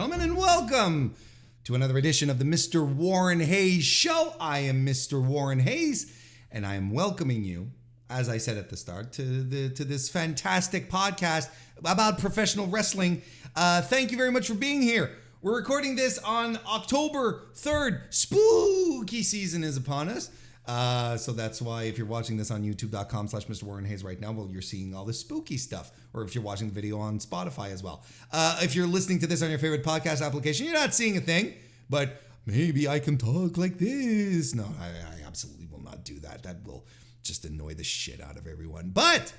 gentlemen, and welcome to another edition of the MrWarrenHayes Show. I am Mr. Warren Hayes, and I am welcoming you, as I said at the start, to this fantastic podcast about professional wrestling. Thank you very much for being here. We're recording this on October 3rd. Spooky season is upon us. So that's why if you're watching this on youtube.com/MrWarrenHayes right now, well, you're seeing all this spooky stuff. Or if you're watching the video on Spotify as well. If you're listening to this on your favorite podcast application, you're not seeing a thing, but maybe I can talk like this. No, I absolutely will not do that. That will just annoy the shit out of everyone. But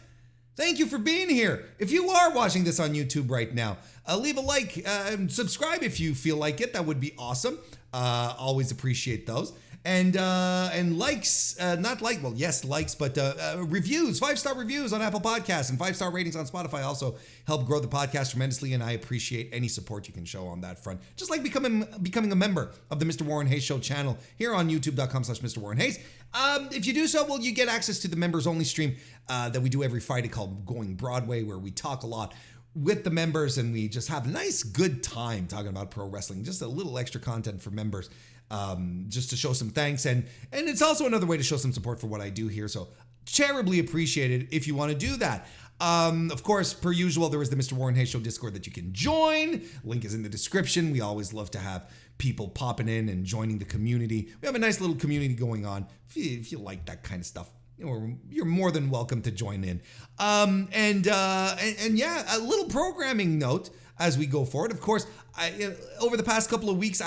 thank you for being here. If you are watching this on YouTube right now, leave a like and subscribe if you feel like it. That would be awesome. Always appreciate those. And likes, likes, but reviews, 5-star reviews on Apple Podcasts and 5-star ratings on Spotify also help grow the podcast tremendously, and I appreciate any support you can show on that front. Just like becoming a member of the Mr. Warren Hayes Show channel here on youtube.com/MrWarrenHayes. If you do so, well, you get access to the members only stream that we do every Friday called Going Broadway, where we talk a lot with the members and we just have a nice good time talking about pro wrestling, just a little extra content for members. Just to show some thanks, and it's also another way to show some support for what I do here, so terribly appreciated if you want to do that. Of course, per usual, there is the Mr. Warren Hayes Show Discord that you can join. Link is in the description. We always love to have people popping in and joining the community. We have a nice little community going on. If you like that kind of stuff, you're more than welcome to join in. And yeah, a little programming note as we go forward. Of course, over the past couple of weeks,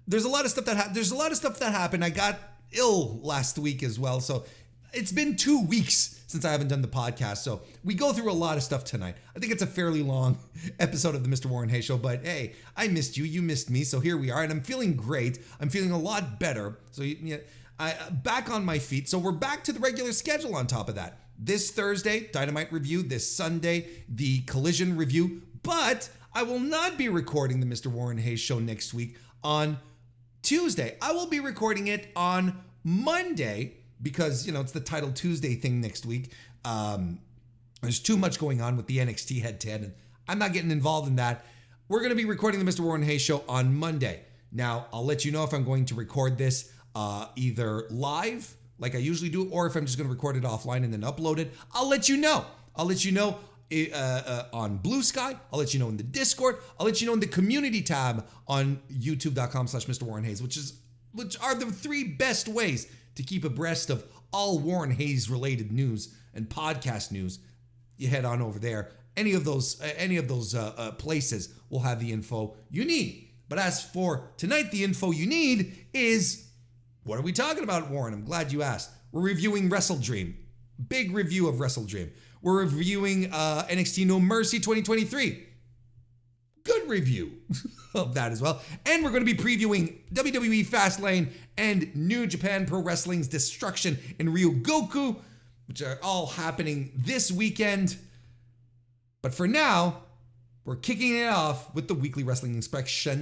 there's a lot of stuff that happened. I got ill last week as well. So it's been 2 weeks since I haven't done the podcast. So we go through a lot of stuff tonight. I think it's a fairly long episode of the Mr. Warren Hayes Show, but hey, I missed you. You missed me. So here we are, and I'm feeling great. I'm feeling a lot better. So I back on my feet. So we're back to the regular schedule on top of that. This Thursday, Dynamite review. This Sunday, the Collision review. But I will not be recording the Mr. Warren Hayes Show next week on Tuesday. I will be recording it on Monday because, it's the Title Tuesday thing next week. There's too much going on with the NXT head-to-head, and I'm not getting involved in that. We're going to be recording the Mr. Warren Hayes Show on Monday. Now, I'll let you know if I'm going to record this either live, like I usually do, or if I'm just going to record it offline and then upload it. I'll let you know. On Blue Sky. I'll let you know in the Discord. I'll let you know in the community tab on youtube.com/MrWarrenHayes, which are the 3 best ways to keep abreast of all Warren Hayes related news and podcast news. You head on over there. Any of those places will have the info you need. But as for tonight, the info you need is, what are we talking about, Warren? I'm glad you asked. We're reviewing WrestleDream. Big review of WrestleDream. We're reviewing NXT No Mercy 2023. Good review of that as well. And we're going to be previewing WWE Fastlane and New Japan Pro Wrestling's Destruction in Ryogoku, which are all happening this weekend. But for now, we're kicking it off with the weekly wrestling inspection.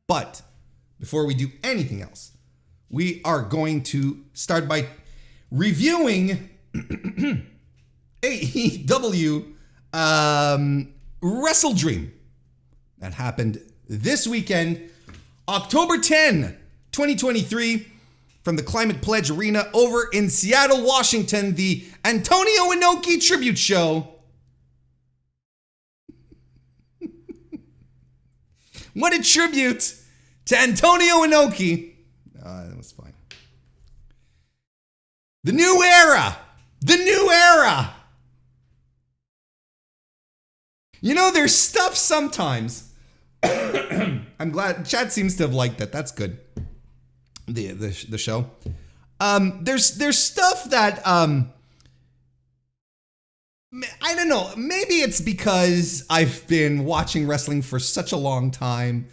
But before we do anything else, we are going to start by reviewing AEW WrestleDream. That happened this weekend, October 10, 2023, from the Climate Pledge Arena over in Seattle, Washington, the Antonio Inoki Tribute Show. What a tribute to Antonio Inoki. That was fine. The new era. There's stuff sometimes. I'm glad Chad seems to have liked that. That's good. The show. There's stuff that I don't know. Maybe it's because I've been watching wrestling for such a long time.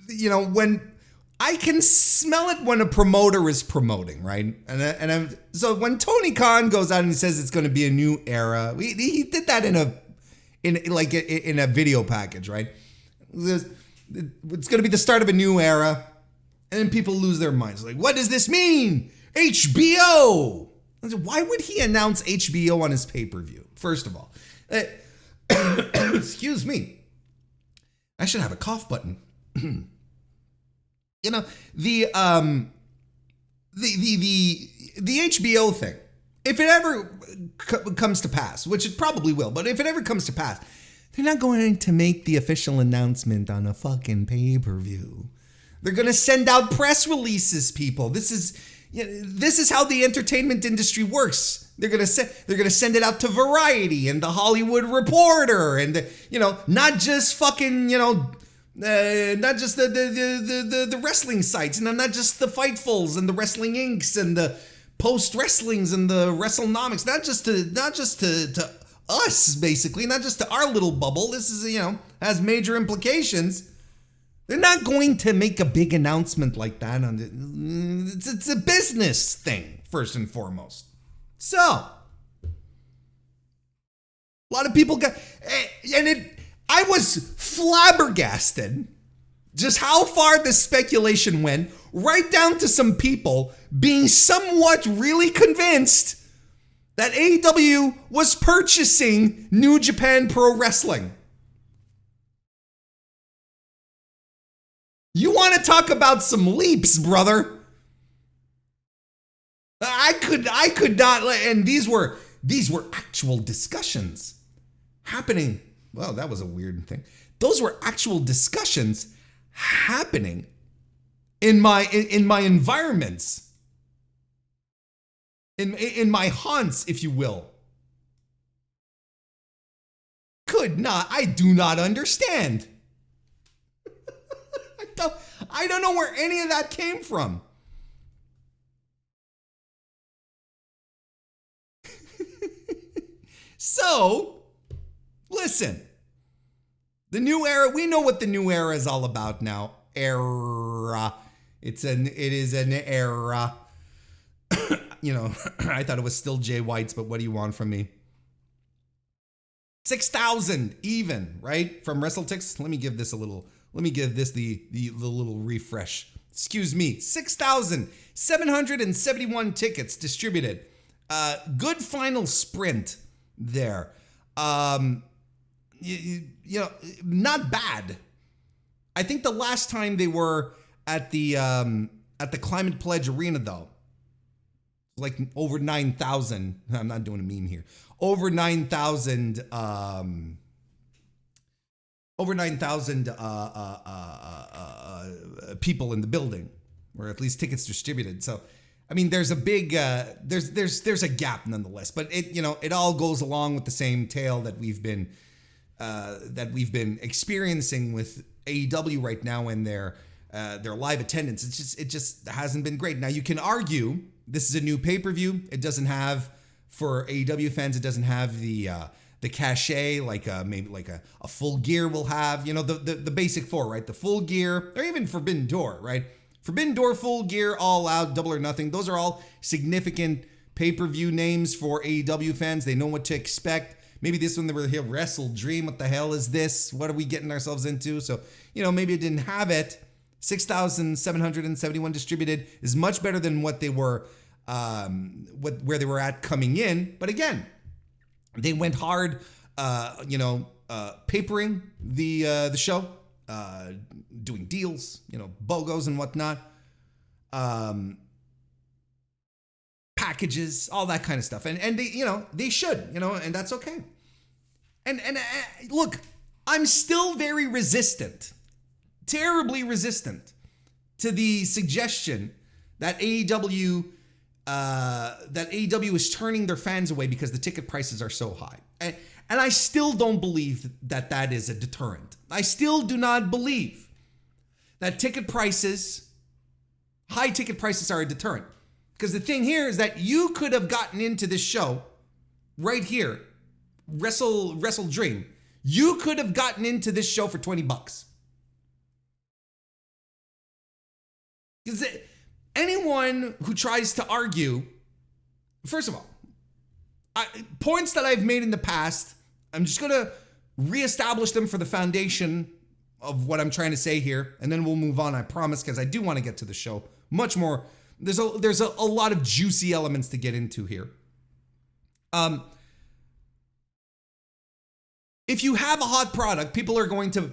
When I can smell it when a promoter is promoting, right? So when Tony Khan goes out and he says it's going to be a new era, he did that in a video package, right? It's going to be the start of a new era, and then people lose their minds. Like, what does this mean? HBO. Why would he announce HBO on his pay-per-view? First of all, excuse me. I should have a cough button. You know, the HBO thing, if it ever comes to pass, which it probably will, but if it ever comes to pass, they're not going to make the official announcement on a fucking pay-per-view. They're going to send out press releases, people. This is how the entertainment industry works. They're going to send it out to Variety and the Hollywood Reporter and not just fucking, not just the wrestling sites, not just the Fightfuls and the Wrestling Incs and the Post Wrestlings and the WrestleNomics, not just to us, basically, not just to our little bubble. This is, has major implications. They're not going to make a big announcement like that. It's a business thing, first and foremost. So, a lot of people I was flabbergasted just how far the speculation went, right down to some people being somewhat really convinced that AEW was purchasing New Japan Pro Wrestling. You want to talk about some leaps, brother? I could not, and these were actual discussions happening. Well, that was a weird thing. Those were actual discussions happening in my environments, in my haunts, if you will. I do not understand. I don't know where any of that came from. So, listen. The new era, we know what the new era is all about now. Era. It is an era. I thought it was still Jay White's, but what do you want from me? 6,000 even, right? From WrestleTix. Let me give this the little refresh. Excuse me. 6,771 tickets distributed. Good final sprint there. Not bad. I think the last time they were at the Climate Pledge Arena, though, like over 9,000. I'm not doing a meme here. Over 9,000. People in the building, or at least tickets distributed. So, I mean, there's a big there's a gap nonetheless. But it all goes along with the same tale that we've been experiencing with AEW right now and their live attendance. It just hasn't been great. Now you can argue this is a new pay-per-view. It doesn't have, for AEW fans, it doesn't have the cachet like maybe like a Full Gear will have. The basic four, right? The Full Gear, or even Forbidden Door, right? Forbidden Door, Full Gear, All Out, Double or Nothing. Those are all significant pay-per-view names for AEW fans. They know what to expect. Maybe this one they were here, WrestleDream. What the hell is this? What are we getting ourselves into? So, maybe it didn't have it. 6,771 distributed is much better than what they were, where they were at coming in. But again, they went hard, papering the show, doing deals, BOGOs and whatnot, packages, all that kind of stuff. And they should, and that's okay. And look, I'm still very resistant, terribly resistant to the suggestion that AEW is turning their fans away because the ticket prices are so high. And I still don't believe that is a deterrent. I still do not believe that high ticket prices are a deterrent. Because the thing here is that you could have gotten into this show right here, WrestleDream. You could have gotten into this show for $20. Because anyone who tries to argue, first of all, points that I've made in the past, I'm just going to reestablish them for the foundation of what I'm trying to say here, and then we'll move on, I promise, because I do want to get to the show much more There's a lot of juicy elements to get into here. If you have a hot product, people are going to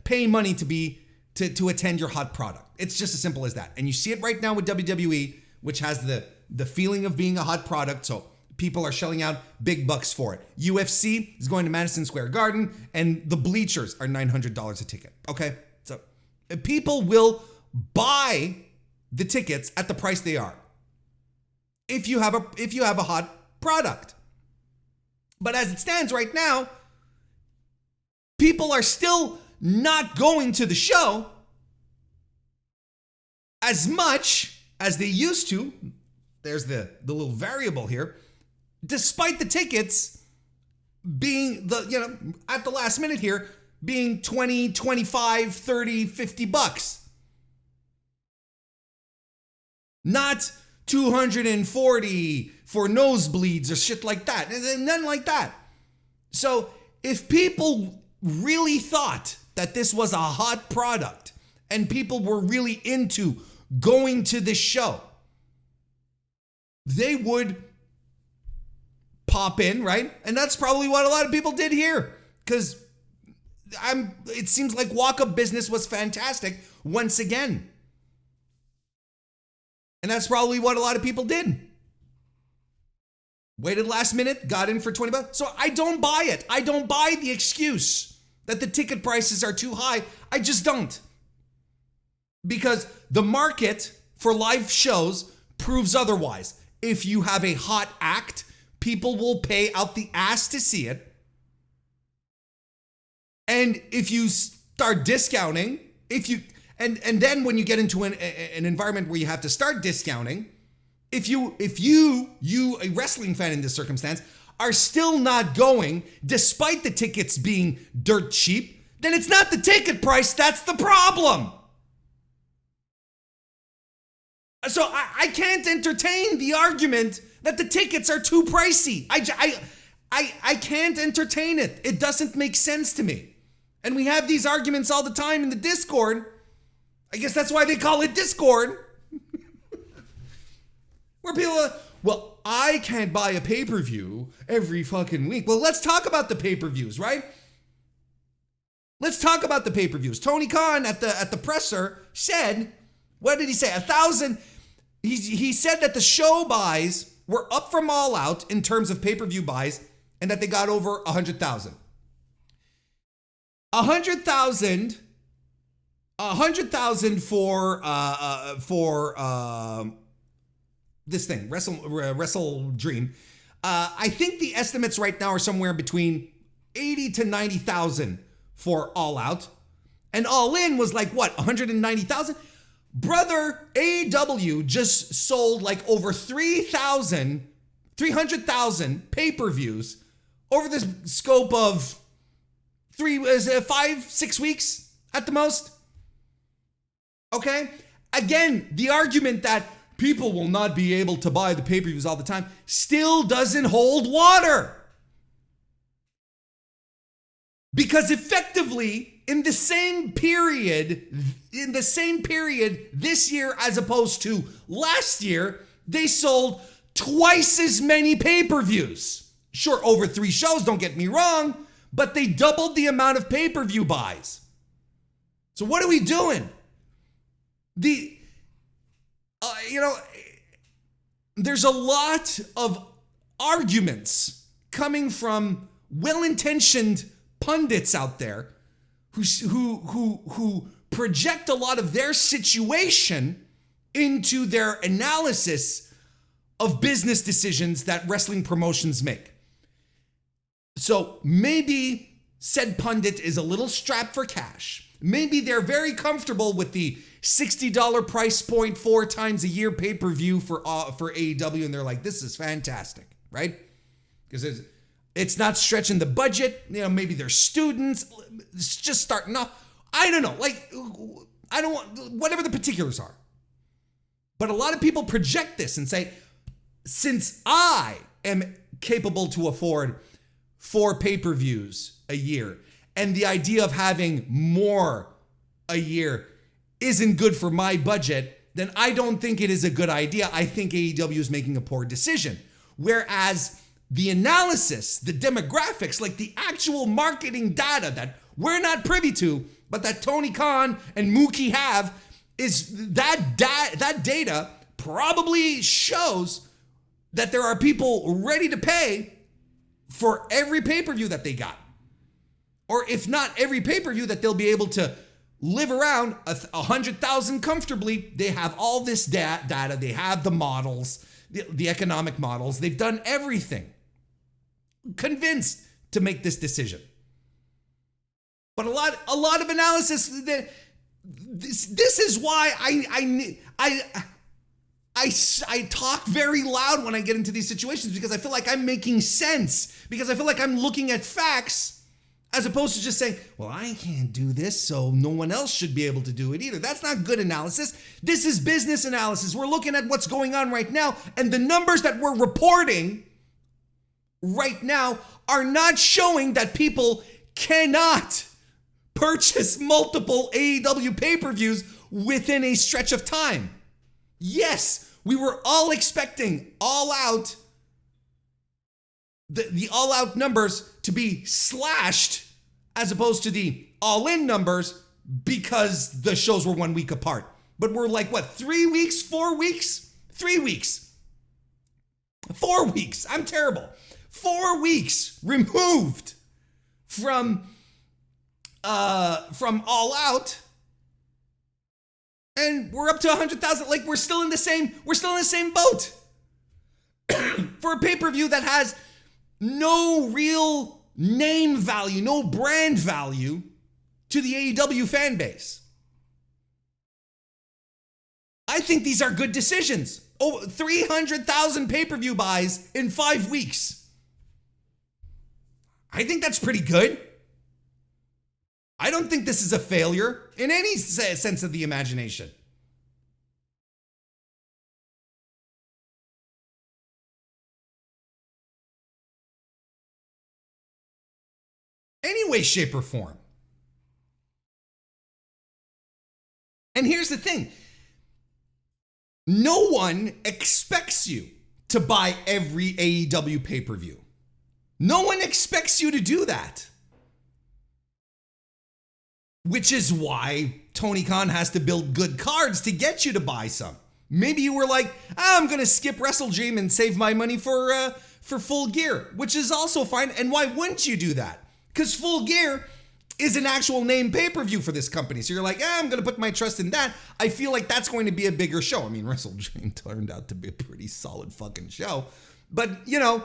pay money to attend your hot product. It's just as simple as that. And you see it right now with WWE, which has the feeling of being a hot product. So people are shelling out big bucks for it. UFC is going to Madison Square Garden, and the bleachers are $900 a ticket. Okay, so people will buy the tickets at the price they are if you have a hot product. But as it stands right now, people are still not going to the show as much as they used to. There's the little variable here. Despite the tickets being at the last minute here being 20, 25, 30, 50 bucks. Not 240 for nosebleeds or shit like that. Nothing like that. So if people really thought that this was a hot product and people were really into going to this show, they would pop in, right? And that's probably what a lot of people did here, because it seems like walk-up business was fantastic once again. And that's probably what a lot of people did. Waited last minute, got in for 20 bucks. So I don't buy it. I don't buy the excuse that the ticket prices are too high. I just don't. Because the market for live shows proves otherwise. If you have a hot act, people will pay out the ass to see it. And if you start discounting, and then when you get into an environment where you have to start discounting, if you, a wrestling fan in this circumstance, are still not going, despite the tickets being dirt cheap, then it's not the ticket price that's the problem. So I can't entertain the argument that the tickets are too pricey. I can't entertain it. It doesn't make sense to me. And we have these arguments all the time in the Discord. I guess that's why they call it Discord. Where people are, well, I can't buy a pay-per-view every fucking week. Well, let's talk about the pay-per-views, right? Let's talk about the pay-per-views. Tony Khan at the presser said, what did he say? 1,000. He said that the show buys were up from All Out in terms of pay-per-view buys, and that they got over 100,000. 100,000 for this thing, WrestleDream. I think the estimates right now are somewhere between 80 to 90,000 for All Out, and All In was like what, 190,000. Brother, AEW just sold like over 300,000 pay-per-views over the scope of 5-6 weeks at the most. Okay? Again, the argument that people will not be able to buy the pay-per-views all the time still doesn't hold water. Because effectively, in the same period this year as opposed to last year, they sold twice as many pay-per-views. Sure, over 3 shows, don't get me wrong, but they doubled the amount of pay-per-view buys. So what are we doing? There's a lot of arguments coming from well-intentioned pundits out there who project a lot of their situation into their analysis of business decisions that wrestling promotions make. So maybe said pundit is a little strapped for cash. Maybe they're very comfortable with the $60 price point 4 times a year pay-per-view for AEW, and they're like, this is fantastic, right? Because it's not stretching the budget. Maybe they're students. It's just starting off. I don't know. I don't want, whatever the particulars are. But a lot of people project this and say, since I am capable to afford 4 pay-per-views a year, and the idea of having more a year isn't good for my budget, then I don't think it is a good idea. I think AEW is making a poor decision. Whereas the analysis, the demographics, like the actual marketing data that we're not privy to, but that Tony Khan and Mookie have, is that data probably shows that there are people ready to pay for every pay-per-view that they got. Or if not every pay-per-view, that they'll be able to live around 100,000 comfortably. They have all this data. They have the models, the economic models. They've done everything. Convinced to make this decision. But a lot of analysis. This is why I talk very loud when I get into these situations, because I feel like I'm making sense, because I feel like I'm looking at facts as opposed to just saying, well, I can't do this, so no one else should be able to do it either. That's not good analysis. This is business analysis. We're looking at what's going on right now, and the numbers that we're reporting right now are not showing that people cannot purchase multiple AEW pay-per-views within a stretch of time. Yes, we were all expecting All Out, the All Out numbers to be slashed as opposed to the All In numbers, because the shows were 1 week apart. But we're like, what, 3 weeks, 4 weeks? 3 weeks. 4 weeks. I'm terrible. 4 weeks removed from All Out, and we're up to 100,000. Like, we're still in the same boat for a pay-per-view that has no real name value, no brand value to the AEW fan base. I think these are good decisions. Oh, 300,000 pay-per-view buys in 5 weeks. I think that's pretty good. I don't think this is a failure in any sense of the imagination. Any way, shape, or form. And here's the thing. No one expects you to buy every AEW pay-per-view. No one expects you to do that. Which is why Tony Khan has to build good cards to get you to buy some. Maybe you were like, I'm going to skip WrestleDream and save my money for Full Gear, which is also fine. And why wouldn't you do that? Because Full Gear is an actual name pay-per-view for this company. So you're like, I'm going to put my trust in that. I feel like that's going to be a bigger show. I mean, WrestleDream turned out to be a pretty solid fucking show. But, you know,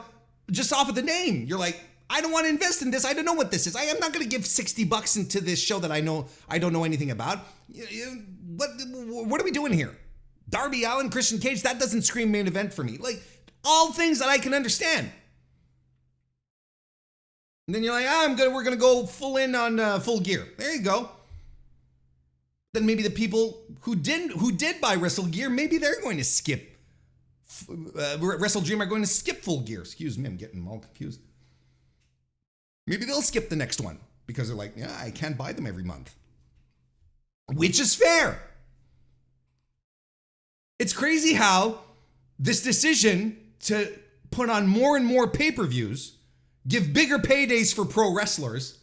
just off of the name, you're like, I don't want to invest in this. I don't know what this is. I am not going to give $60 into this show that I don't know anything about. What are we doing here? Darby Allin, Christian Cage, that doesn't scream main event for me. Like, all things that I can understand. And then you're like, we're going to go full in on Full Gear. There you go. Then maybe the people who did buy WrestleGear, maybe they're going to skip. WrestleDream are going to skip Full Gear. Excuse me, I'm getting them all confused. Maybe they'll skip the next one because they're like, yeah, I can't buy them every month. Which is fair. It's crazy how this decision to put on more and more pay-per-views, give bigger paydays for pro wrestlers,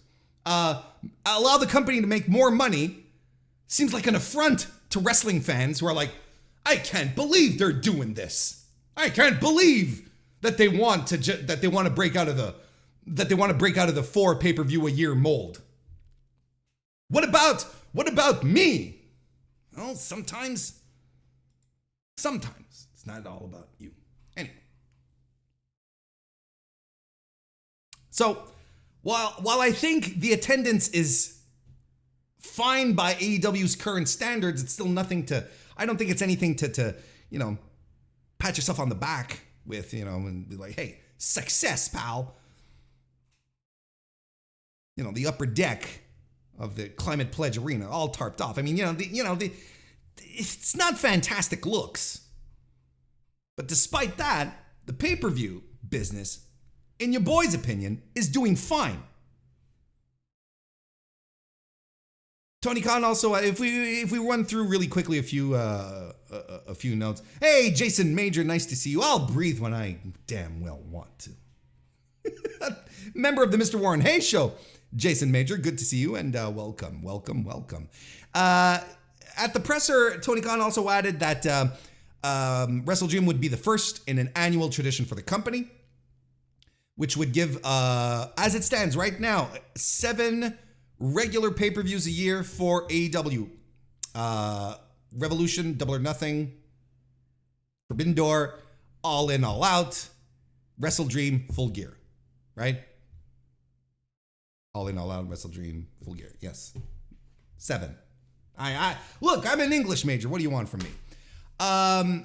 allow the company to make more money, seems like an affront to wrestling fans who are like, I can't believe they're doing this. I can't believe that they want to break out of the 4 pay-per-view a year mold. What about me? Well, sometimes it's not all about you. Anyway. So, while I think the attendance is fine by AEW's current standards, it's still nothing to, I don't think it's anything to pat yourself on the back with, and be like, hey, success, pal. The upper deck of the Climate Pledge Arena, all tarped off. I mean, it's not fantastic looks. But despite that, the pay-per-view business, in your boy's opinion, is doing fine. Tony Khan also, if we run through really quickly a few notes. Hey, Jason Major, nice to see you. I'll breathe when I damn well want to. Member of the Mr. Warren Hayes Show, Jason Major, good to see you, and welcome. At the presser, Tony Khan also added that WrestleDream would be the first in an annual tradition for the company, which would give, as it stands right now, 7 regular pay-per-views a year for AEW. Revolution, Double or Nothing, Forbidden Door, All In, All Out, WrestleDream, Full Gear, right? All In, All Out, WrestleDream, Full Gear, yes. 7. Look, I'm an English major. What do you want from me? But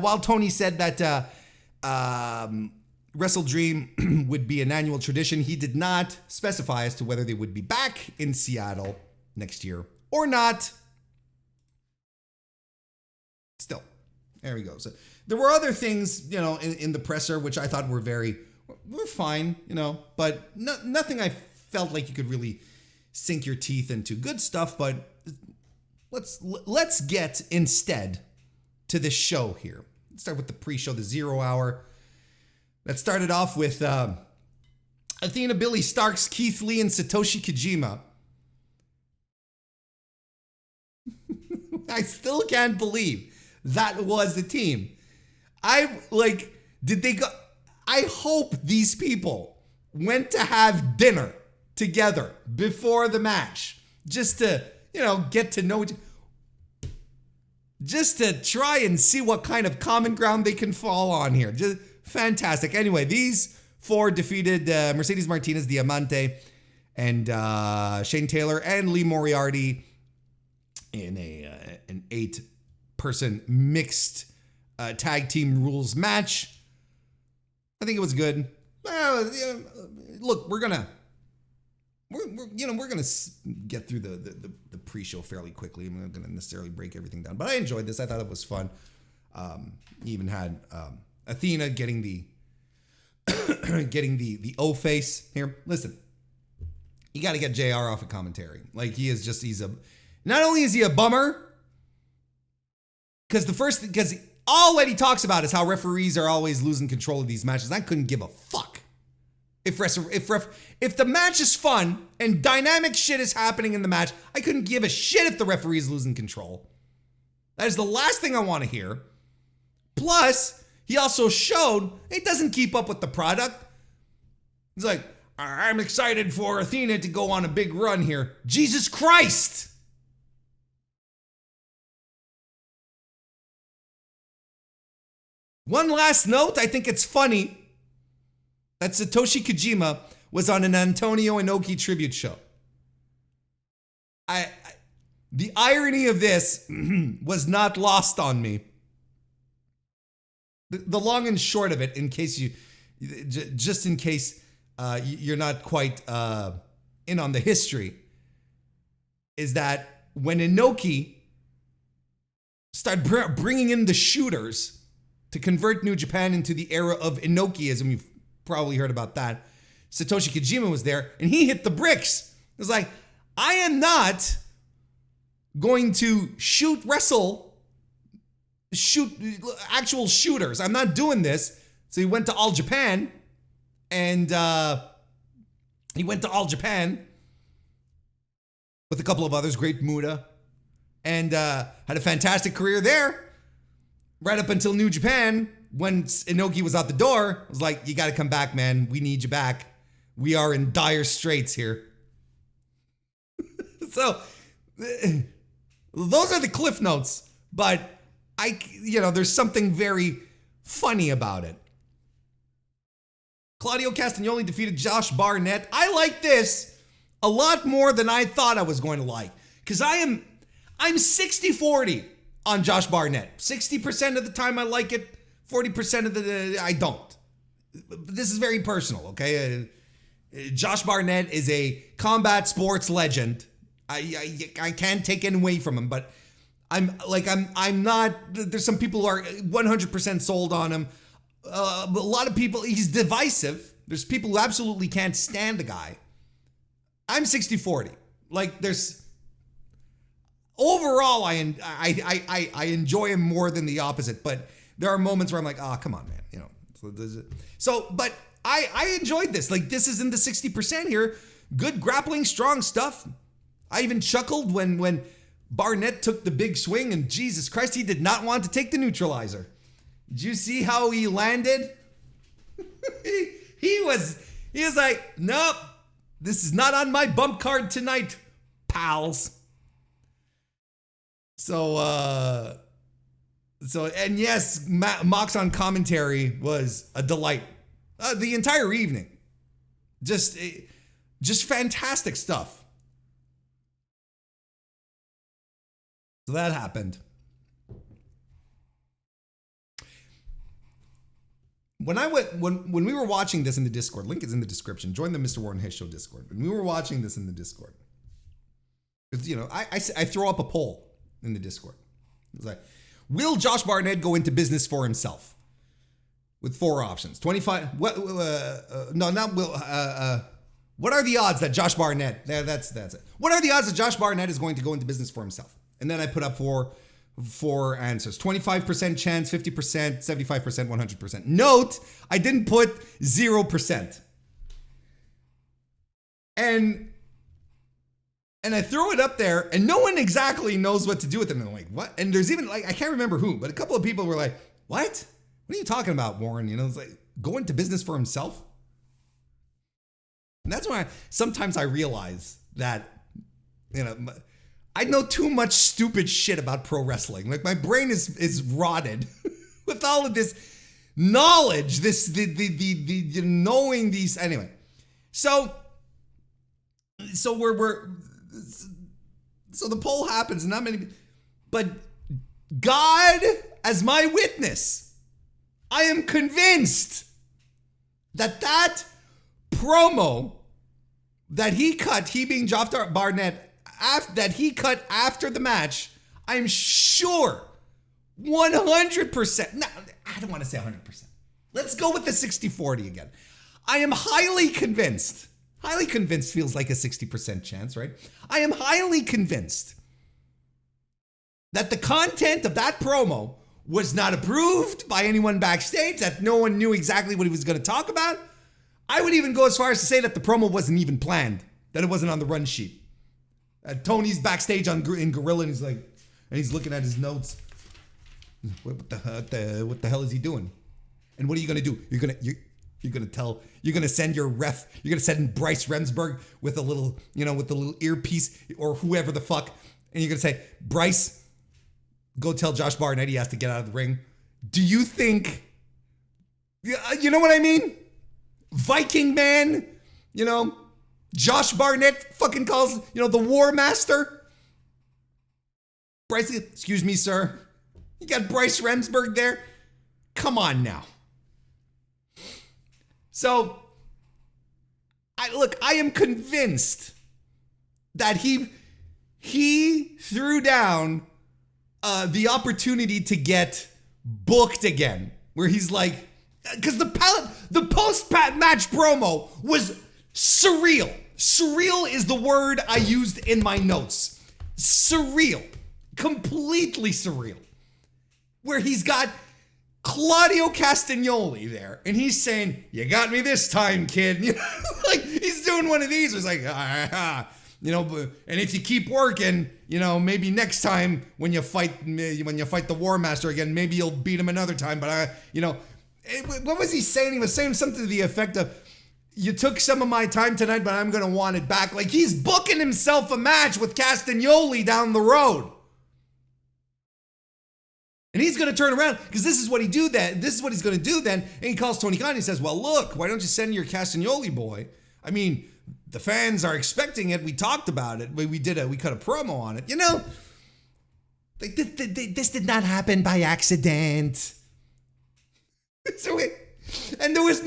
while Tony said that WrestleDream would be an annual tradition, he did not specify as to whether they would be back in Seattle next year or not. Still, there we go. So there were other things, in the presser, which I thought were fine, but nothing I felt like you could really sink your teeth into. Good stuff, but let's get instead to this show here. Let's start with the pre-show, the 0 hour. That started off with Athena, Billy Starks, Keith Lee, and Satoshi Kojima. I still can't believe that was the team. Did they go? I hope these people went to have dinner together before the match, just to, get to know, just to try and see what kind of common ground they can fall on here. Just fantastic. Anyway, these 4 defeated Mercedes Martinez, Diamante, and Shane Taylor and Lee Moriarty in an 8-person mixed tag team rules match. I think it was good. Look, we're gonna get through the pre-show fairly quickly. I'm not gonna necessarily break everything down, but I enjoyed this. I thought it was fun. You even had Athena getting the O face here. Listen, you got to get JR off of commentary. Not only is he a bummer, because all that he talks about is how referees are always losing control of these matches. I couldn't give a fuck if the match is fun and dynamic shit is happening in the match. I couldn't give a shit if the referee is losing control. That is the last thing I want to hear. Plus, he also showed he doesn't keep up with the product. He's like, I'm excited for Athena to go on a big run here. Jesus Christ! One last note, I think it's funny that Satoshi Kojima was on an Antonio Inoki tribute show. The irony of this was not lost on me. The long and short of it, in case you're not quite in on the history, is that when Inoki started bringing in the shooters to convert New Japan into the era of Inokiism, you've probably heard about that, Satoshi Kojima was there, and he hit the bricks. It was like, I am not going to shoot actual shooters. I'm not doing this. So he went to All Japan, and he went to All Japan with a couple of others, Great Muta, and had a fantastic career there. Right up until New Japan, when Inoki was out the door, I was like, you got to come back, man. We need you back. We are in dire straits here. So, those are the cliff notes, but there's something very funny about it. Claudio Castagnoli defeated Josh Barnett. I like this a lot more than I thought I was going to like, because I'm 60-40 on Josh Barnett. 60% of the time I like it, 40% of the I don't. This is very personal, okay? Josh Barnett is a combat sports legend. I can't take it away from him, but I'm not. There's some people who are 100% sold on him. But a lot of people, he's divisive. There's people who absolutely can't stand the guy. I'm 60-40. Like there's overall, I enjoy him more than the opposite, but there are moments where I'm like, oh, come on, man, you know. So, but I enjoyed this. Like this is in the 60% here. Good grappling, strong stuff. I even chuckled when Barnett took the big swing, and Jesus Christ, he did not want to take the neutralizer. Did you see how he landed? he was like, nope, this is not on my bump card tonight, pals. So and yes, Mox on commentary was a delight. The entire evening, just fantastic stuff. So that happened. When we were watching this in the Discord, link is in the description. Join the Mr. Warren Hayes Show Discord. When we were watching this in the Discord, because you know, I throw up a poll in the Discord. It's like, will Josh Barnett go into business for himself? With 4 options. 25. What? No, not will. What are the odds that Josh Barnett? That's it. What are the odds that Josh Barnett is going to go into business for himself? And then I put up four answers. 25% chance, 50%, 75%, 100%. Note, I didn't put 0%. And I throw it up there, and no one exactly knows what to do with it. And I'm like, what? And there's even, like, I can't remember who, but a couple of people were like, what? What are you talking about, Warren? You know, it's like, go into business for himself? And that's why sometimes I realize that, you know, I know too much stupid shit about pro wrestling. Like, my brain is rotted with all of this knowledge, the knowing these. Anyway, so so the poll happens, and not many, but God as my witness, I am convinced that promo that he cut, he being Josh Barnett, that he cut after the match, I'm sure 100%. No, I don't want to say 100%. Let's go with the 60-40 again. I am highly convinced. Highly convinced feels like a 60% chance, right? I am highly convinced that the content of that promo was not approved by anyone backstage, that no one knew exactly what he was going to talk about. I would even go as far as to say that the promo wasn't even planned, that it wasn't on the run sheet. Tony's backstage in Gorilla, and he's like, and he's looking at his notes. What the hell is he doing? And what are you gonna do? You're gonna send your ref. You're gonna send Bryce Remsburg with a little, with the little earpiece or whoever the fuck, and you're gonna say, Bryce, go tell Josh Barnett he has to get out of the ring. Do you think? You know what I mean? Viking man, Josh Barnett fucking calls, the War Master. Bryce, excuse me, sir. You got Bryce Remsburg there? Come on now. So, I am convinced that he threw down the opportunity to get booked again, where he's like, because the post-match promo was surreal. Surreal is the word I used in my notes. Surreal. Completely surreal. Where he's got Claudio Castagnoli there, and he's saying, you got me this time, kid. Like, he's doing one of these. It's like, and if you keep working, maybe next time when you fight the War Master again, maybe you'll beat him another time. But what was he saying? He was saying something to the effect of, you took some of my time tonight, but I'm going to want it back. Like, he's booking himself a match with Castagnoli down the road. And he's going to turn around, because this is what he's going to do then. And he calls Tony Khan and he says, well, look, why don't you send your Castagnoli boy? I mean, the fans are expecting it. We talked about it. We cut a promo on it. Like, this did not happen by accident. And there was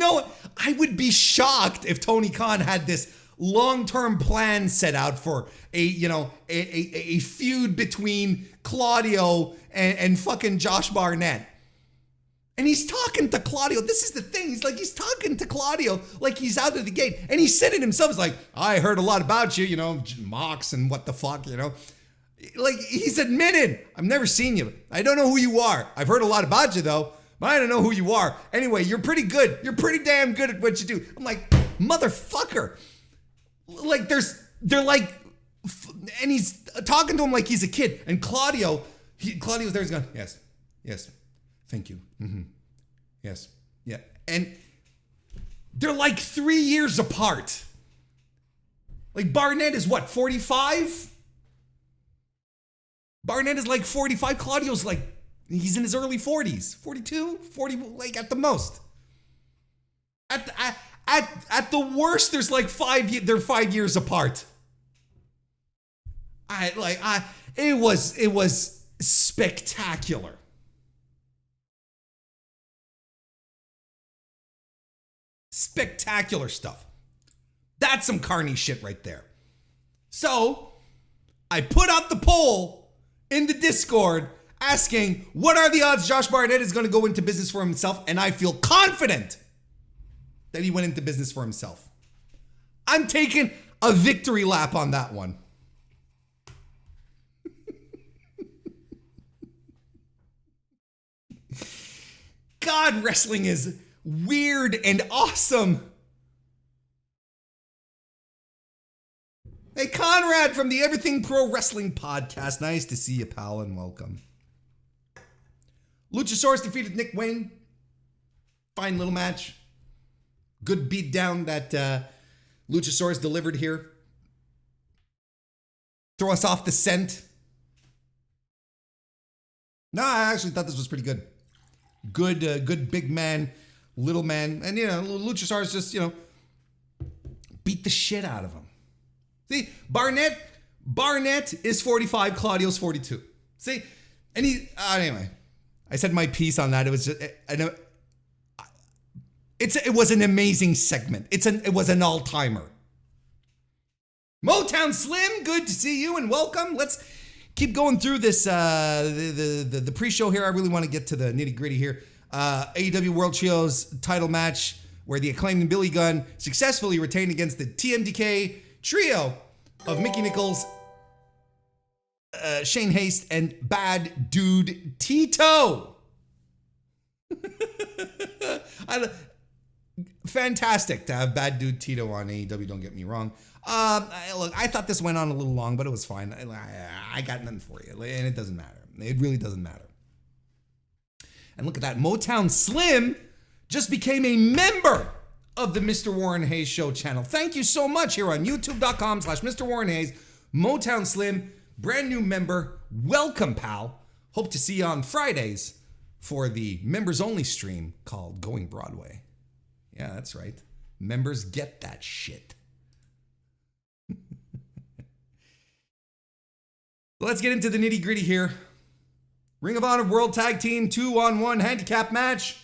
I would be shocked if Tony Khan had this long-term plan set out for a feud between Claudio and fucking Josh Barnett. And he's talking to Claudio. This is the thing. He's talking to Claudio like he's out of the gate. And he said it himself. He's like, I heard a lot about you, Mox and what the fuck, Like, he's admitted, I've never seen you. I don't know who you are. I've heard a lot about you, though, but I don't know who you are. Anyway, you're pretty good. You're pretty damn good at what you do. I'm like, motherfucker. Like, they're like, and he's talking to him like he's a kid. And Claudio's there. He's going, yes, thank you. Mm-hmm. Yes, yeah. And they're like 3 years apart. Like, Barnett is what, 45? Barnett is like 45. Claudio's like, he's in his early 40s. 42? 40, like, at the most. At the worst, there's like they're 5 years apart. It was spectacular. Spectacular stuff. That's some carny shit right there. So, I put out the poll in the Discord asking, what are the odds Josh Barnett is going to go into business for himself? And I feel confident that he went into business for himself. I'm taking a victory lap on that one. God, wrestling is weird and awesome. Hey, Conrad from the Everything Pro Wrestling Podcast. Nice to see you, pal, and welcome. Luchasaurus defeated Nick Wayne. Fine little match. Good beat down that Luchasaurus delivered here. Throw us off the scent. No, I actually thought this was pretty good. Good big man, little man. And, Luchasaurus just, beat the shit out of him. See, Barnett is 45, Claudio's 42. See, and anyway, I said my piece on that. It was just, it was an amazing segment. It was an all-timer. Motown Slim, good to see you and welcome. Let's keep going through this, the pre-show here. I really want to get to the nitty-gritty here. AEW World Trios title match where the Acclaimed and Billy Gunn successfully retained against the TMDK trio of Mickey Nichols, Shane Haste, and Bad Dude Tito. Fantastic to have Bad Dude Tito on AEW, don't get me wrong. Look, I thought this went on a little long, but it was fine. I got nothing for you, and it doesn't matter. It really doesn't matter. And look at that. Motown Slim just became a member of the Mr. Warren Hayes Show channel. Thank you so much here on youtube.com/Mr. Warren Hayes. Motown Slim, brand new member. Welcome, pal. Hope to see you on Fridays for the members only stream called Going Broadway. Yeah, that's right. Members get that shit. Let's get into the nitty gritty here. Ring of Honor World Tag Team 2-on-1 handicap match.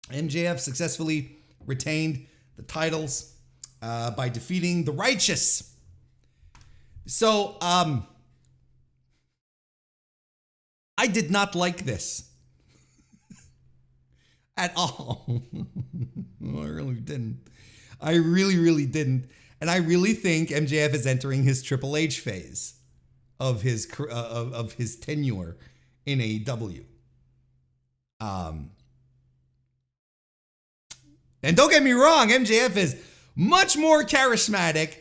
MJF successfully retained the titles by defeating the Righteous. So, I did not like this at all. I really didn't. I really didn't. And I really think MJF is entering his Triple H phase of his tenure in AEW. And don't get me wrong, MJF is much more charismatic,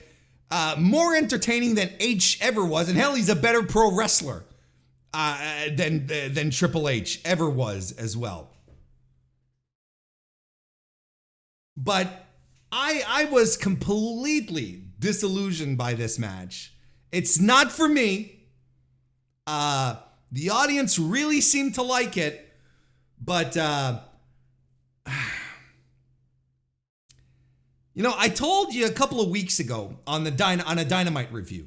more entertaining than H ever was, and hell, he's a better pro wrestler than Triple H ever was as well. But I was completely disillusioned by this match. It's not for me. The audience really seemed to like it, but I told you a couple of weeks ago on a Dynamite review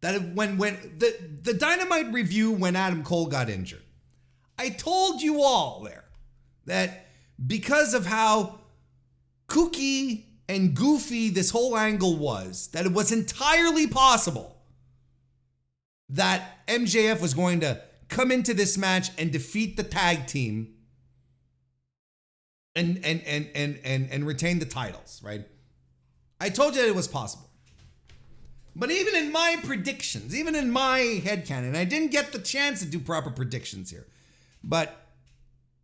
that when the Dynamite review when Adam Cole got injured, I told you all there that because of how kooky and goofy this whole angle was, that it was entirely possible that MJF was going to come into this match and defeat the tag team and retain the titles, right? I told you that it was possible. But even in my predictions, even in my headcanon, I didn't get the chance to do proper predictions here. But,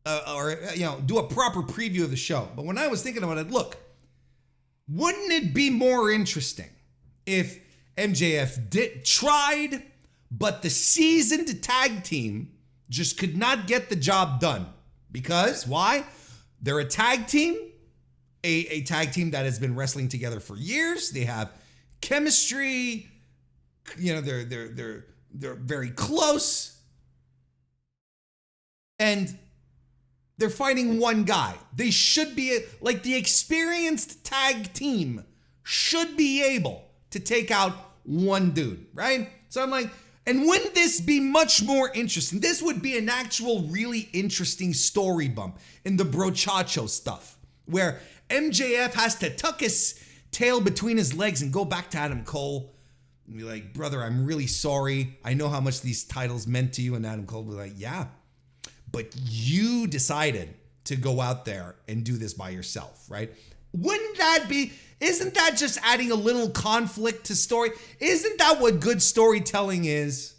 do a proper preview of the show. But when I was thinking about it, look, wouldn't it be more interesting if MJF tried, but the seasoned tag team just could not get the job done? Because, why? They're a tag team, a tag team that has been wrestling together for years. They have chemistry. They're very close. And they're fighting one guy. They should be, like, the experienced tag team should be able to take out one dude, right? So I'm like, and wouldn't this be much more interesting? This would be an actual really interesting story bump in the brochacho stuff, where MJF has to tuck his tail between his legs and go back to Adam Cole and be like, brother, I'm really sorry. I know how much these titles meant to you. And Adam Cole will be like, yeah, but you decided to go out there and do this by yourself, right? Wouldn't that be, isn't that just adding a little conflict to story? Isn't that what good storytelling is?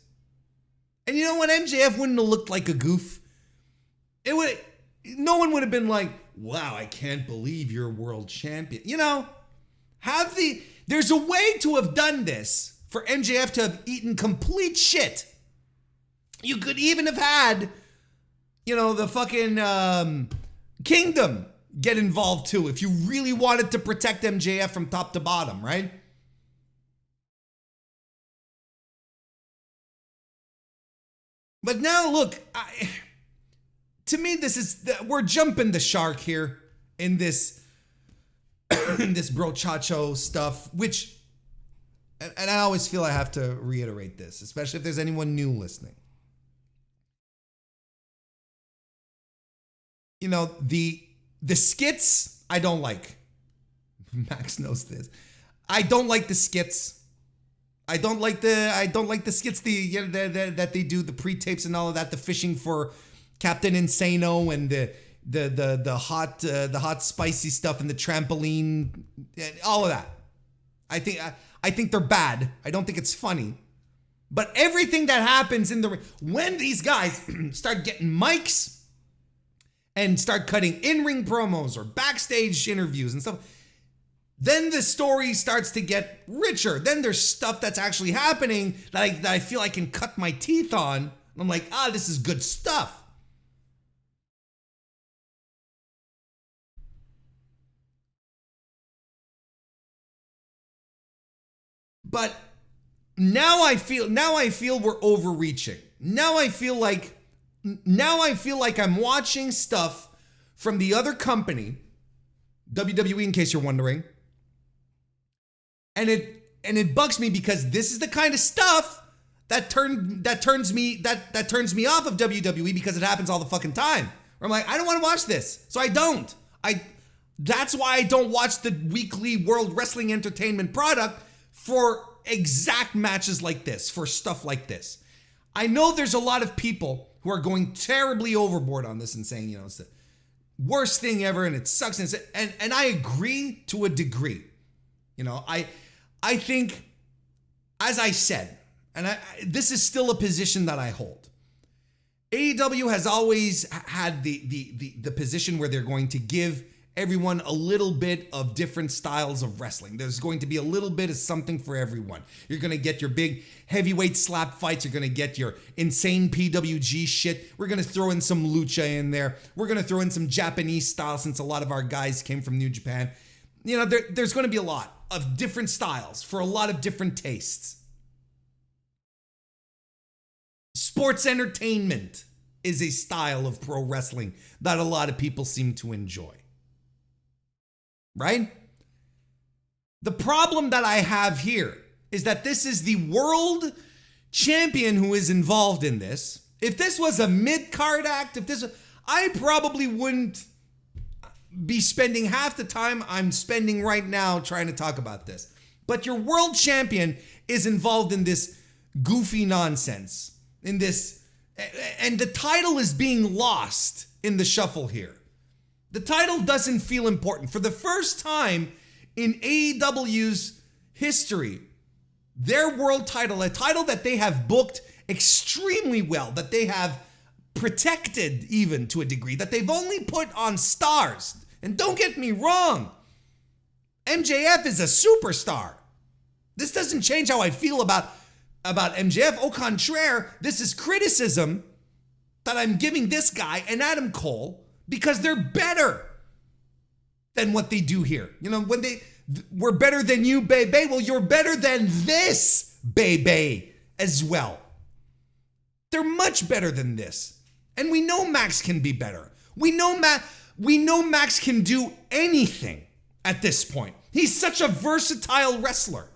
And you know what? MJF wouldn't have looked like a goof. No one would have been like, wow, I can't believe you're world champion. There's a way to have done this for MJF to have eaten complete shit. You could even have had, the fucking Kingdom get involved too, if you really wanted to protect MJF from top to bottom, right? But now, look, to me, we're jumping the shark here in this brochacho stuff, which, and I always feel I have to reiterate this, especially if there's anyone new listening. The skits, I don't like. Max knows this. I don't like the skits. I don't like the skits that they do, the pre-tapes and all of that, the fishing for Captain Insano and the hot spicy stuff and the trampoline and all of that. I think they're bad. I don't think it's funny. But everything that happens when these guys start getting mics and start cutting in-ring promos or backstage interviews and stuff, then the story starts to get richer. Then there's stuff that's actually happening that I feel I can cut my teeth on. I'm like, this is good stuff. But now I feel we're overreaching. Now I feel like I'm watching stuff from the other company, WWE, in case you're wondering. And it bugs me because this is the kind of stuff that turns me off of WWE, because it happens all the fucking time. Where I'm like, I don't want to watch this. So I don't. That's why I don't watch the weekly World Wrestling Entertainment product for exact matches like this, for stuff like this. I know there's a lot of people who are going terribly overboard on this and saying, it's the worst thing ever and it sucks. And I agree to a degree. I think, as I said, and this is still a position that I hold. AEW has always had the position where they're going to give everyone a little bit of different styles of wrestling. There's going to be a little bit of something for everyone. You're going to get your big heavyweight slap fights. You're going to get your insane PWG shit. We're going to throw in some lucha in there. We're going to throw in some Japanese style, since a lot of our guys came from New Japan. There's going to be a lot of different styles for a lot of different tastes. Sports entertainment is a style of pro wrestling that a lot of people seem to enjoy. Right? The problem that I have here is that this is the world champion who is involved in this. If this was a mid-card act, I probably wouldn't be spending half the time I'm spending right now trying to talk about this. But your world champion is involved in this goofy nonsense, in this And the title is being lost in the shuffle here. The title doesn't feel important. For the first time in AEW's history, their world title, a title that they have booked extremely well, that they have protected even to a degree, that they've only put on stars. And don't get me wrong, MJF is a superstar. This doesn't change how I feel about MJF. Au contraire, this is criticism that I'm giving this guy and Adam Cole because they're better than what they do here. You know, when we're better than you, baby. Well, you're better than this, baby, as well. They're much better than this. And we know Max can be better. We know Max can do anything at this point. He's such a versatile wrestler.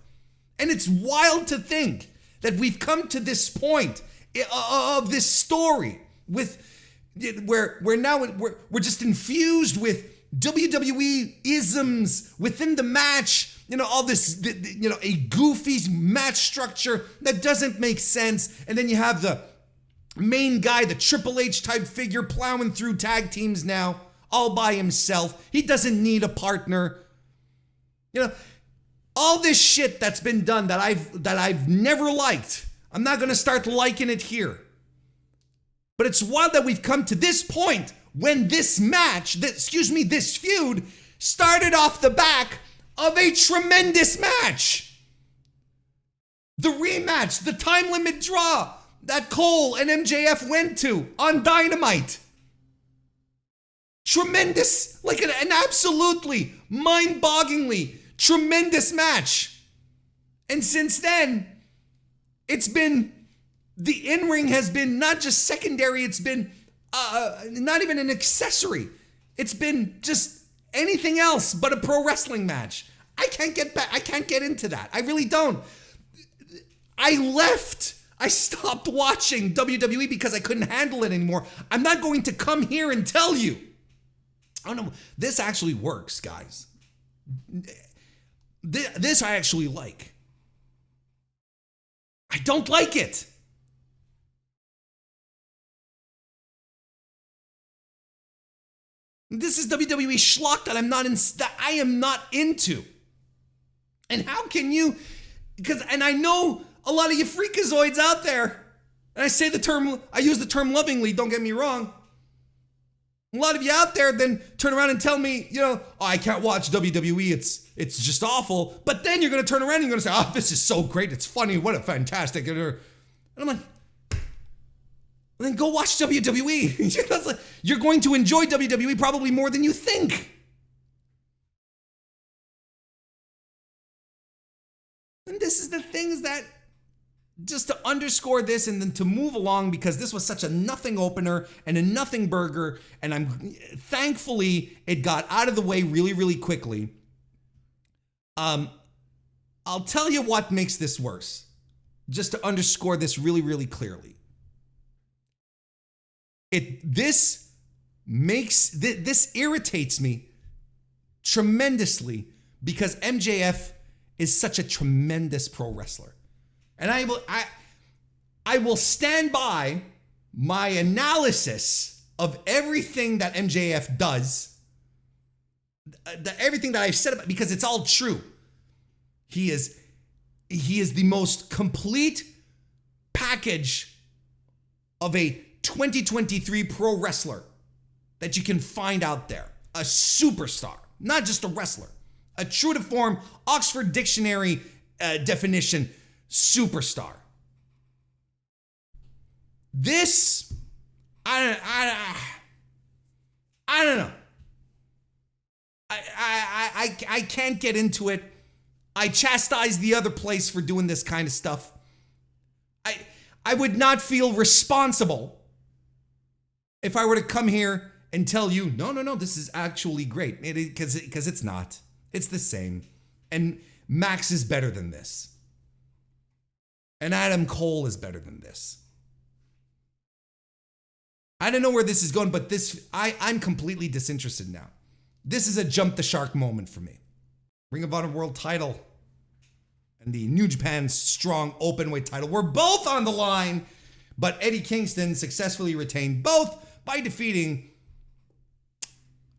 And it's wild to think that we've come to this point of this story where we're just infused with WWE isms within the match. You know, all this, you know, a goofy match structure that doesn't make sense. And then you have the main guy, the Triple H type figure, plowing through tag teams now all by himself. He doesn't need a partner. You know, all this shit that's been done that I've never liked. I'm not going to start liking it here. But it's wild that we've come to this point when this match, this feud started off the back of a tremendous match. The rematch, the time limit draw that Cole and MJF went to on Dynamite. Tremendous, like an absolutely mind-bogglingly tremendous match. And since then, it's been, the in-ring has been not just secondary, it's been not even an accessory. It's been just anything else but a pro wrestling match. I can't get into that. I really don't. I stopped watching WWE because I couldn't handle it anymore. I'm not going to come here and tell you. Oh no, this actually works, guys. This I actually like. I don't like it. This is WWE schlock that I am not into. And how can you, and I know a lot of you freakazoids out there, and I use the term lovingly, don't get me wrong. A lot of you out there then turn around and tell me, you know, oh, I can't watch WWE, it's just awful. But then you're going to turn around and you're going to say, oh, this is so great, it's funny, what a fantastic. And I'm like, well, then go watch WWE. You're going to enjoy WWE probably more than you think. And this is the things that, just to underscore this and then to move along, because this was such a nothing opener and a nothing burger, and thankfully it got out of the way really, really quickly. I'll tell you what makes this worse, just to underscore this really, really clearly. This irritates me tremendously because MJF is such a tremendous pro wrestler. And I will stand by my analysis of everything that MJF does, everything that I've said about, because it's all true. He is the most complete package of a 2023 pro wrestler that you can find out there. A superstar, not just a wrestler. A true to form Oxford Dictionary definition superstar. This, I don't know. I can't get into it. I chastise the other place for doing this kind of stuff. I would not feel responsible if I were to come here and tell you, no, this is actually great. Because it's not. It's the same. And Max is better than this. And Adam Cole is better than this. I don't know where this is going, but I'm completely disinterested now. This is a jump the shark moment for me. Ring of Honor World title and the New Japan Strong Openweight title were both on the line But Eddie Kingston successfully retained both by defeating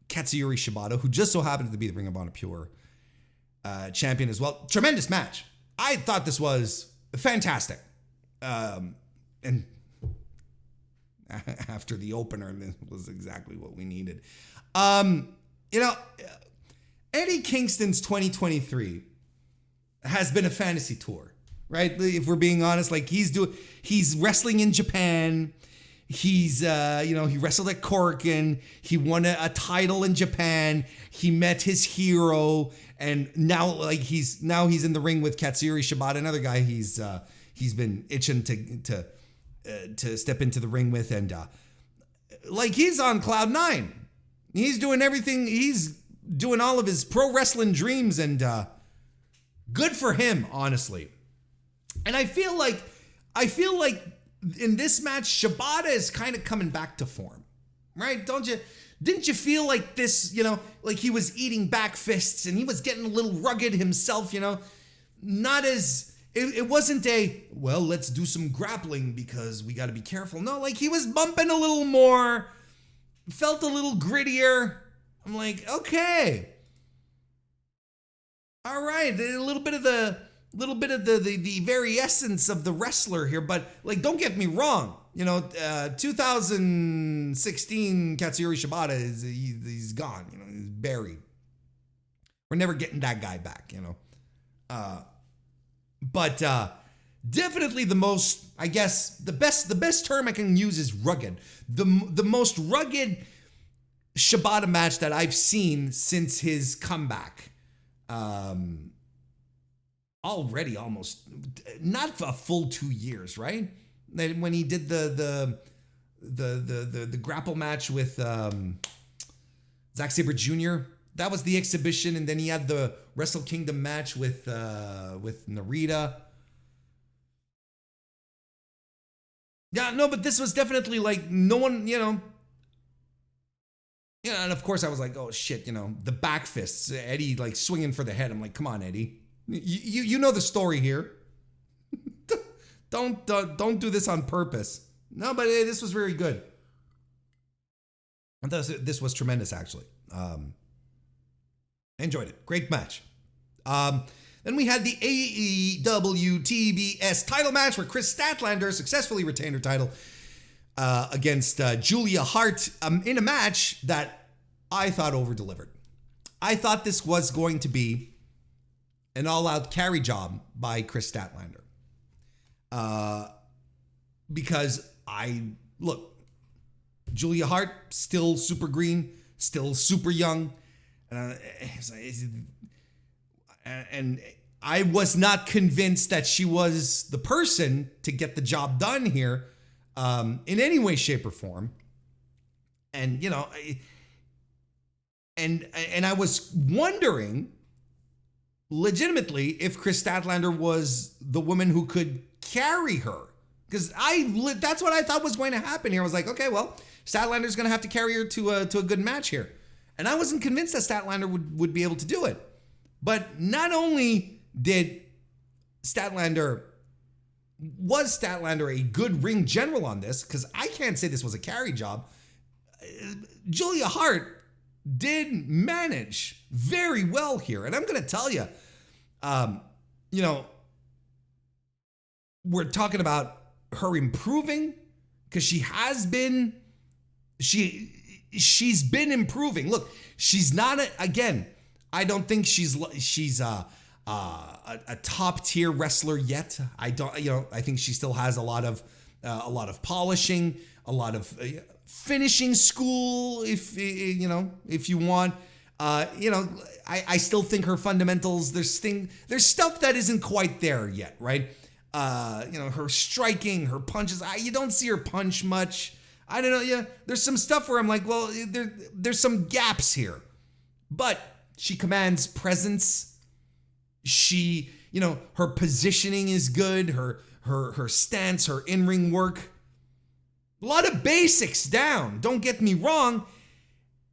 Katsuyori Shibata, who just so happens to be the Ring of Honor Pure champion as well. Tremendous match. I thought this was fantastic. And after the opener, this was exactly what we needed. Eddie Kingston's 2023 has been a fantasy tour, right? If we're being honest, like he's wrestling in Japan. He's, he wrestled at Korakuen. He won a title in Japan. He met his hero, and now he's in the ring with Katsuyori Shibata, another guy he's been itching to step into the ring with, and he's on cloud nine. He's doing everything. He's doing all of his pro wrestling dreams, and good for him, honestly. And I feel like in this match, Shibata is kind of coming back to form, right? Didn't you feel like this, like he was eating back fists and he was getting a little rugged himself, not as, it wasn't let's do some grappling because we got to be careful. No, like he was bumping a little more, felt a little grittier. I'm like, okay. All right. A little bit of the very essence of the wrestler here, but don't get me wrong. 2016 Katsuyori Shibata he's gone. He's buried. We're never getting that guy back. But definitely the most, I guess, the best term I can use is rugged. The most rugged Shibata match that I've seen since his comeback. Already almost not a full 2 years, right? When he did the grapple match with Zack Sabre Jr., that was the exhibition, and then he had the Wrestle Kingdom match with Narita. Yeah, no, but this was definitely no one, and of course I was like, oh shit, the back fists, Eddie swinging for the head. I'm like, come on, Eddie. You know the story here. Don't do this on purpose. No, but this was very good. I thought this was tremendous, actually. I enjoyed it. Great match. Then we had the AEW TBS title match where Chris Statlander successfully retained her title against Julia Hart in a match that I thought over-delivered. I thought this was going to be an all-out carry job by Chris Statlander. Because Julia Hart, still super green, still super young. And I was not convinced that she was the person to get the job done here in any way, shape, or form. And, and I was wondering legitimately if Chris Statlander was the woman who could carry her, because that's what I thought was going to happen here. I was like, okay, well, Statlander's going to have to carry her to a good match here, and I wasn't convinced that Statlander would be able to do it. But not only was Statlander a good ring general on this, because I can't say this was a carry job. Julia Hart did manage very well here. And I'm going to tell you, we're talking about her improving, because she's been improving. Look, she's not I don't think she's a top tier wrestler yet. I think she still has a lot of polishing, a lot of finishing school, if you want. I still think her fundamentals, there's stuff that isn't quite there yet, right? Her striking, her punches, you don't see her punch much. I don't know. Yeah, there's some stuff where I'm like, well, there's some gaps here, but she commands presence. She, her positioning is good. Her stance, her in-ring work. A lot of basics down, don't get me wrong.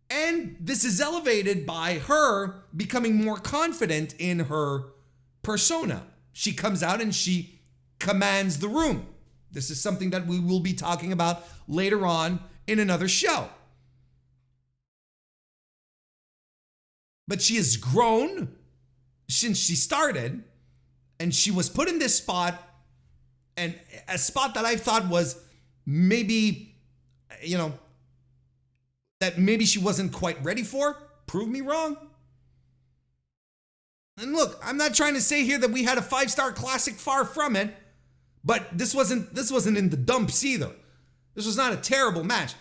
And this is elevated by her becoming more confident in her persona. She comes out and she commands the room. This is something that we will be talking about later on in another show. But she has grown since she started, and she was put in this spot, and a spot that I thought was maybe, that maybe she wasn't quite ready for. Prove me wrong. And look, I'm not trying to say here that we had a 5-star classic, far from it, but this wasn't in the dumps either. This was not a terrible match.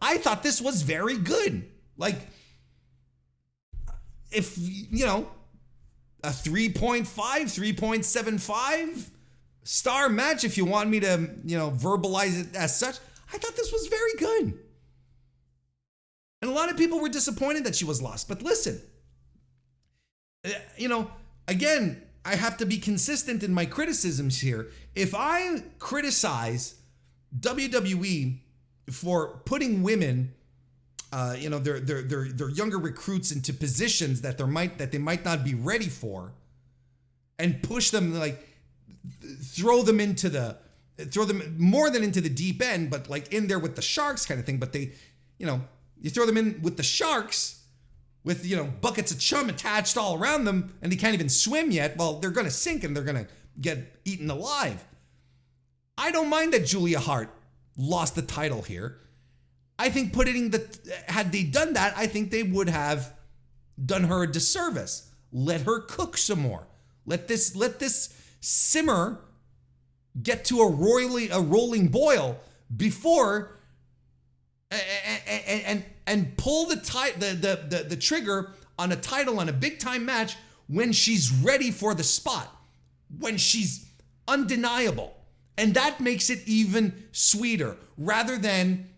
I thought this was very good. Like, if, a 3.5, 3.75 star match, if you want me to, verbalize it as such, I thought this was very good. And a lot of people were disappointed that she was lost. But listen, again, I have to be consistent in my criticisms here. If I criticize WWE for putting women, their younger recruits into positions that they might not be ready for, and push them, like throw them more than into the deep end, but like in there with the sharks kind of thing. But you throw them in with the sharks with, buckets of chum attached all around them, and they can't even swim yet. Well, they're going to sink and they're going to get eaten alive. I don't mind that Julia Hart lost the title here. I think had they done that, I think they would have done her a disservice. Let her cook some more. Let this simmer get to a rolling boil before and pull the trigger on a title, on a big time match, when she's ready for the spot, when she's undeniable. And that makes it even sweeter, rather than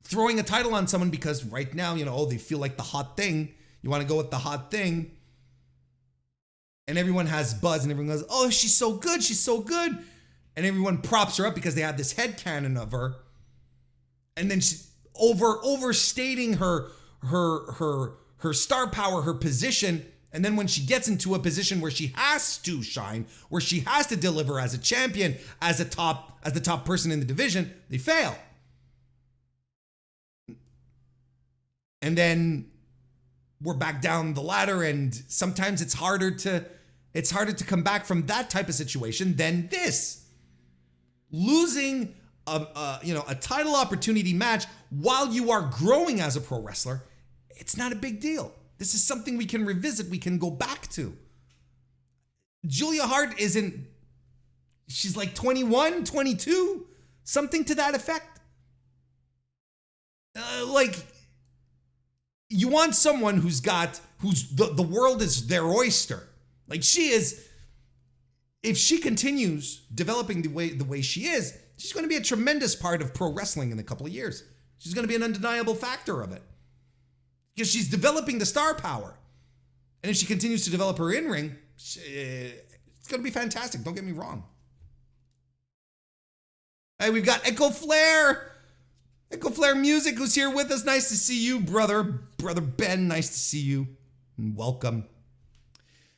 throwing a title on someone because right now, they feel like the hot thing. You want to go with the hot thing. And everyone has buzz and everyone goes, oh, she's so good. She's so good. And everyone props her up because they have this headcanon of her. And then she's overstating her star power, her position. And then when she gets into a position where she has to shine, where she has to deliver as a champion, as the top person in the division, they fail. And then we're back down the ladder, and sometimes it's harder to come back from that type of situation than this. Losing a title opportunity match while you are growing as a pro wrestler, it's not a big deal. This is something we can revisit, we can go back to. Julia Hart she's like 21, 22, something to that effect. You want someone who's the world is their oyster. Like she is. If she continues developing the way she is, she's going to be a tremendous part of pro wrestling in a couple of years. She's going to be an undeniable factor of it. Because she's developing the star power. And if she continues to develop her in-ring, it's going to be fantastic. Don't get me wrong. Hey, we've got Echo Flair. Echo Flair Music, who's here with us. Nice to see you, brother. Brother Ben, nice to see you. And welcome.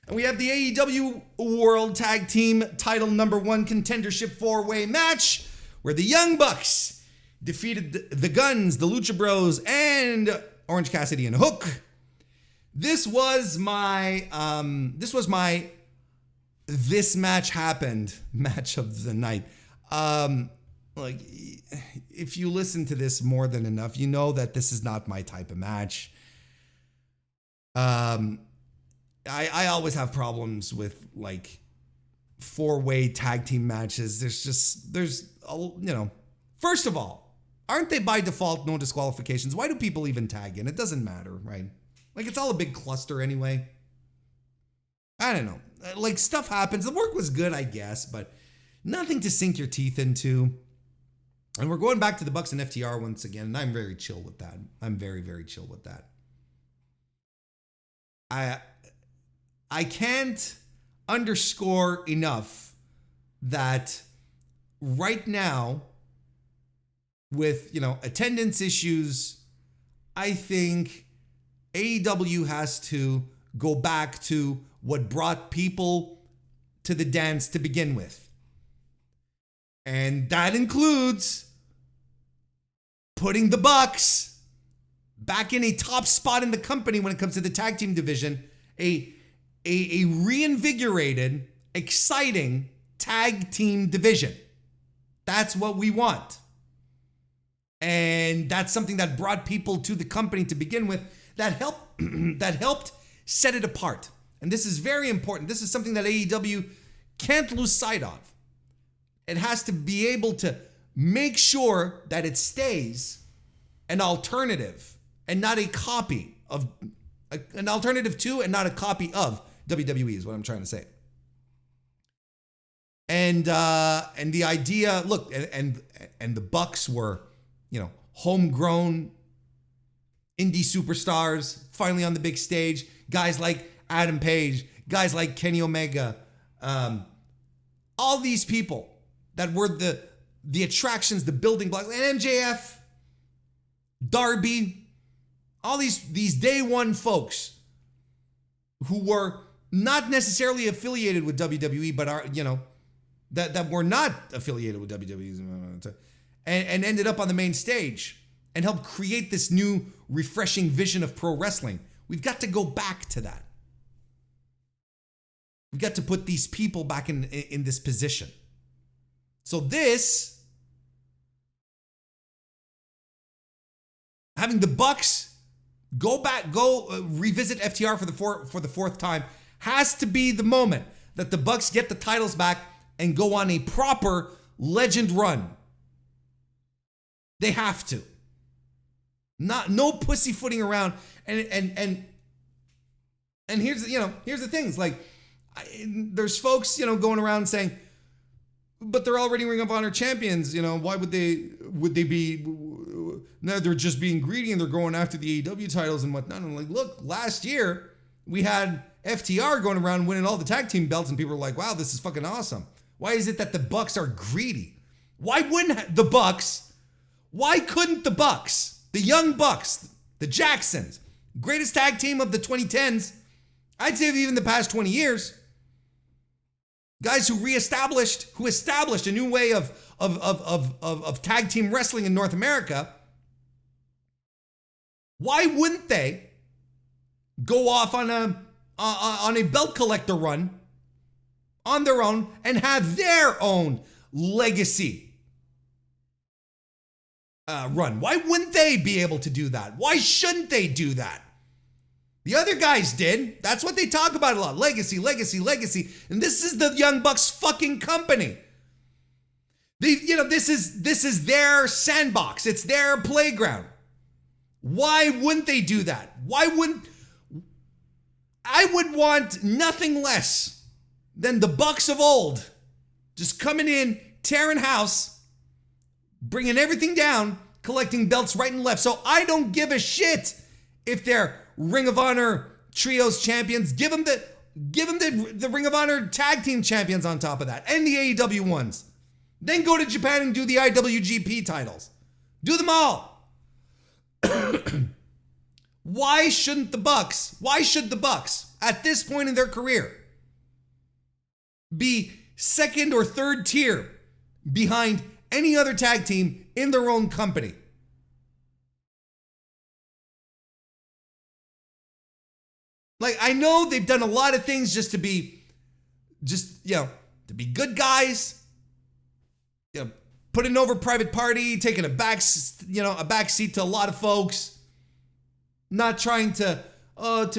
And we have the AEW World Tag Team Title #1 Contendership 4-way match, where the Young Bucks defeated the Guns, the Lucha Bros, and Orange Cassidy and Hook. This match happened match of the night. If you listen to this more than enough, you know that this is not my type of match. I always have problems with 4-way tag team matches. First of all, aren't they by default no disqualifications? Why do people even tag in? It doesn't matter, right? It's all a big cluster anyway. I don't know. Stuff happens. The work was good, I guess, but nothing to sink your teeth into. And we're going back to the Bucks and FTR once again, and I'm very chill with that. I'm very, very chill with that. I can't underscore enough that right now, with attendance issues, I think AEW has to go back to what brought people to the dance to begin with. And that includes putting the Bucks back in a top spot in the company when it comes to the tag team division. A reinvigorated, exciting tag team division. That's what we want. And that's something that brought people to the company to begin with, that helped set it apart. And this is very important. This is something that AEW can't lose sight of. It has to be able to make sure that it stays an alternative and not a copy of, an alternative to and not a copy of WWE is what I'm trying to say. And the idea, look, and the Bucks were, homegrown indie superstars, finally on the big stage. Guys like Adam Page, guys like Kenny Omega, all these people that were the attractions, the building blocks, and MJF, Darby, all these day one folks who were not necessarily affiliated with WWE, but are, that were not affiliated with WWE and ended up on the main stage and helped create this new refreshing vision of pro wrestling. We've got to go back to that. We've got to put these people back in this position. So this, having the Bucks go revisit FTR for the fourth time, has to be the moment that the Bucks get the titles back and go on a proper legend run. They have to. No pussyfooting around. And here's the things, like, there's folks going around saying, but they're already Ring of Honor champions. Why would they be? No, they're just being greedy and they're going after the AEW titles and whatnot. I'm like, look, last year we had FTR going around winning all the tag team belts, and people are like, wow, this is fucking awesome. Why is it that the Bucks are greedy? Why couldn't the Bucks, the Young Bucks, the Jacksons, greatest tag team of the 2010s, I'd say of even the past 20 years, guys who established a new way of tag team wrestling in North America, why wouldn't they go off on a belt collector run on their own and have their own legacy run? Why wouldn't they be able to do that? Why shouldn't they do that? The other guys did. That's what they talk about a lot. Legacy, legacy, legacy. And this is the Young Bucks fucking company. This is their sandbox. It's their playground. Why wouldn't they do that? I would want nothing less than the Bucks of old just coming in, tearing house, bringing everything down, collecting belts right and left. So I don't give a shit if they're Ring of Honor Trios champions. Give them the Ring of Honor Tag Team champions on top of that, and the AEW ones. Then go to Japan and do the IWGP titles. Do them all. Why should the Bucks, at this point in their career, be second or third tier behind any other tag team in their own company? Like, I know they've done a lot of things just to be good guys, putting over Private Party, taking a back seat to a lot of folks, not trying to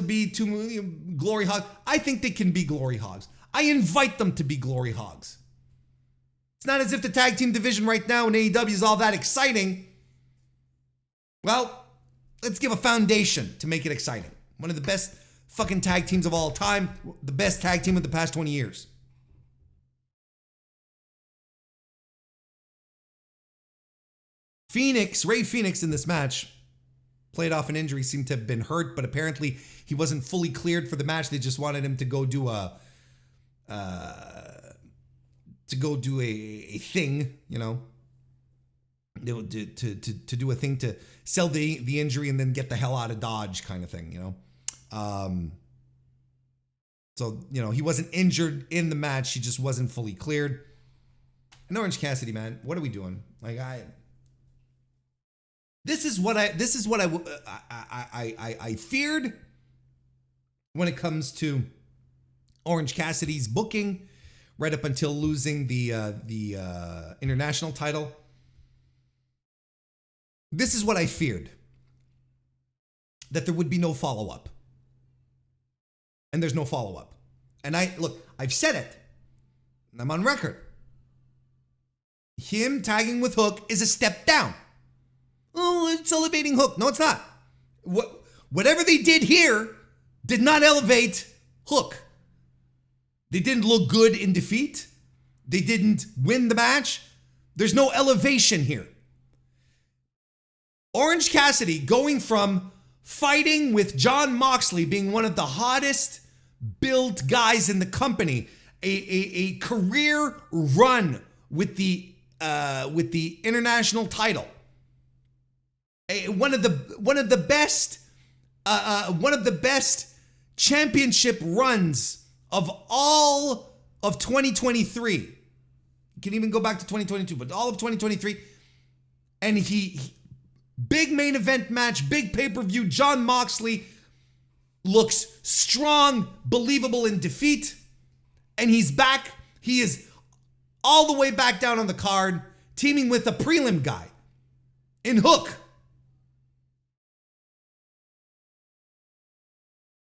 be too glory hogs. I think they can be glory hogs. I invite them to be glory hogs. It's not as if the tag team division right now in AEW is all that exciting. Well, let's give a foundation to make it exciting. One of the best fucking tag teams of all time, the best tag team of the past 20 years. Ray Phoenix in this match played off an injury, seemed to have been hurt, but apparently he wasn't fully cleared for the match. They just wanted him to go do a thing, to do a thing to sell the injury and then get the hell out of Dodge kind of thing, So, he wasn't injured in the match. He just wasn't fully cleared. And Orange Cassidy, man, what are we doing? Like this is what I feared when it comes to Orange Cassidy's booking, right up until losing the international title. This is what I feared, that there would be no follow-up. And there's no follow-up. And I've said it. I'm on record. Him tagging with Hook is a step down. Oh, it's elevating Hook. No, it's not. Whatever they did here did not elevate Hook. They didn't look good in defeat. They didn't win the match. There's no elevation here. Orange Cassidy going from fighting with Jon Moxley, being one of the hottest built guys in the company, a career run with the international title, one of the best championship runs of all of 2023. You can even go back to 2022, but all of 2023, and he big main event match, big pay-per-view. Jon Moxley looks strong, believable in defeat, and he's back. He is all the way back down on the card, teaming with a prelim guy in Hook.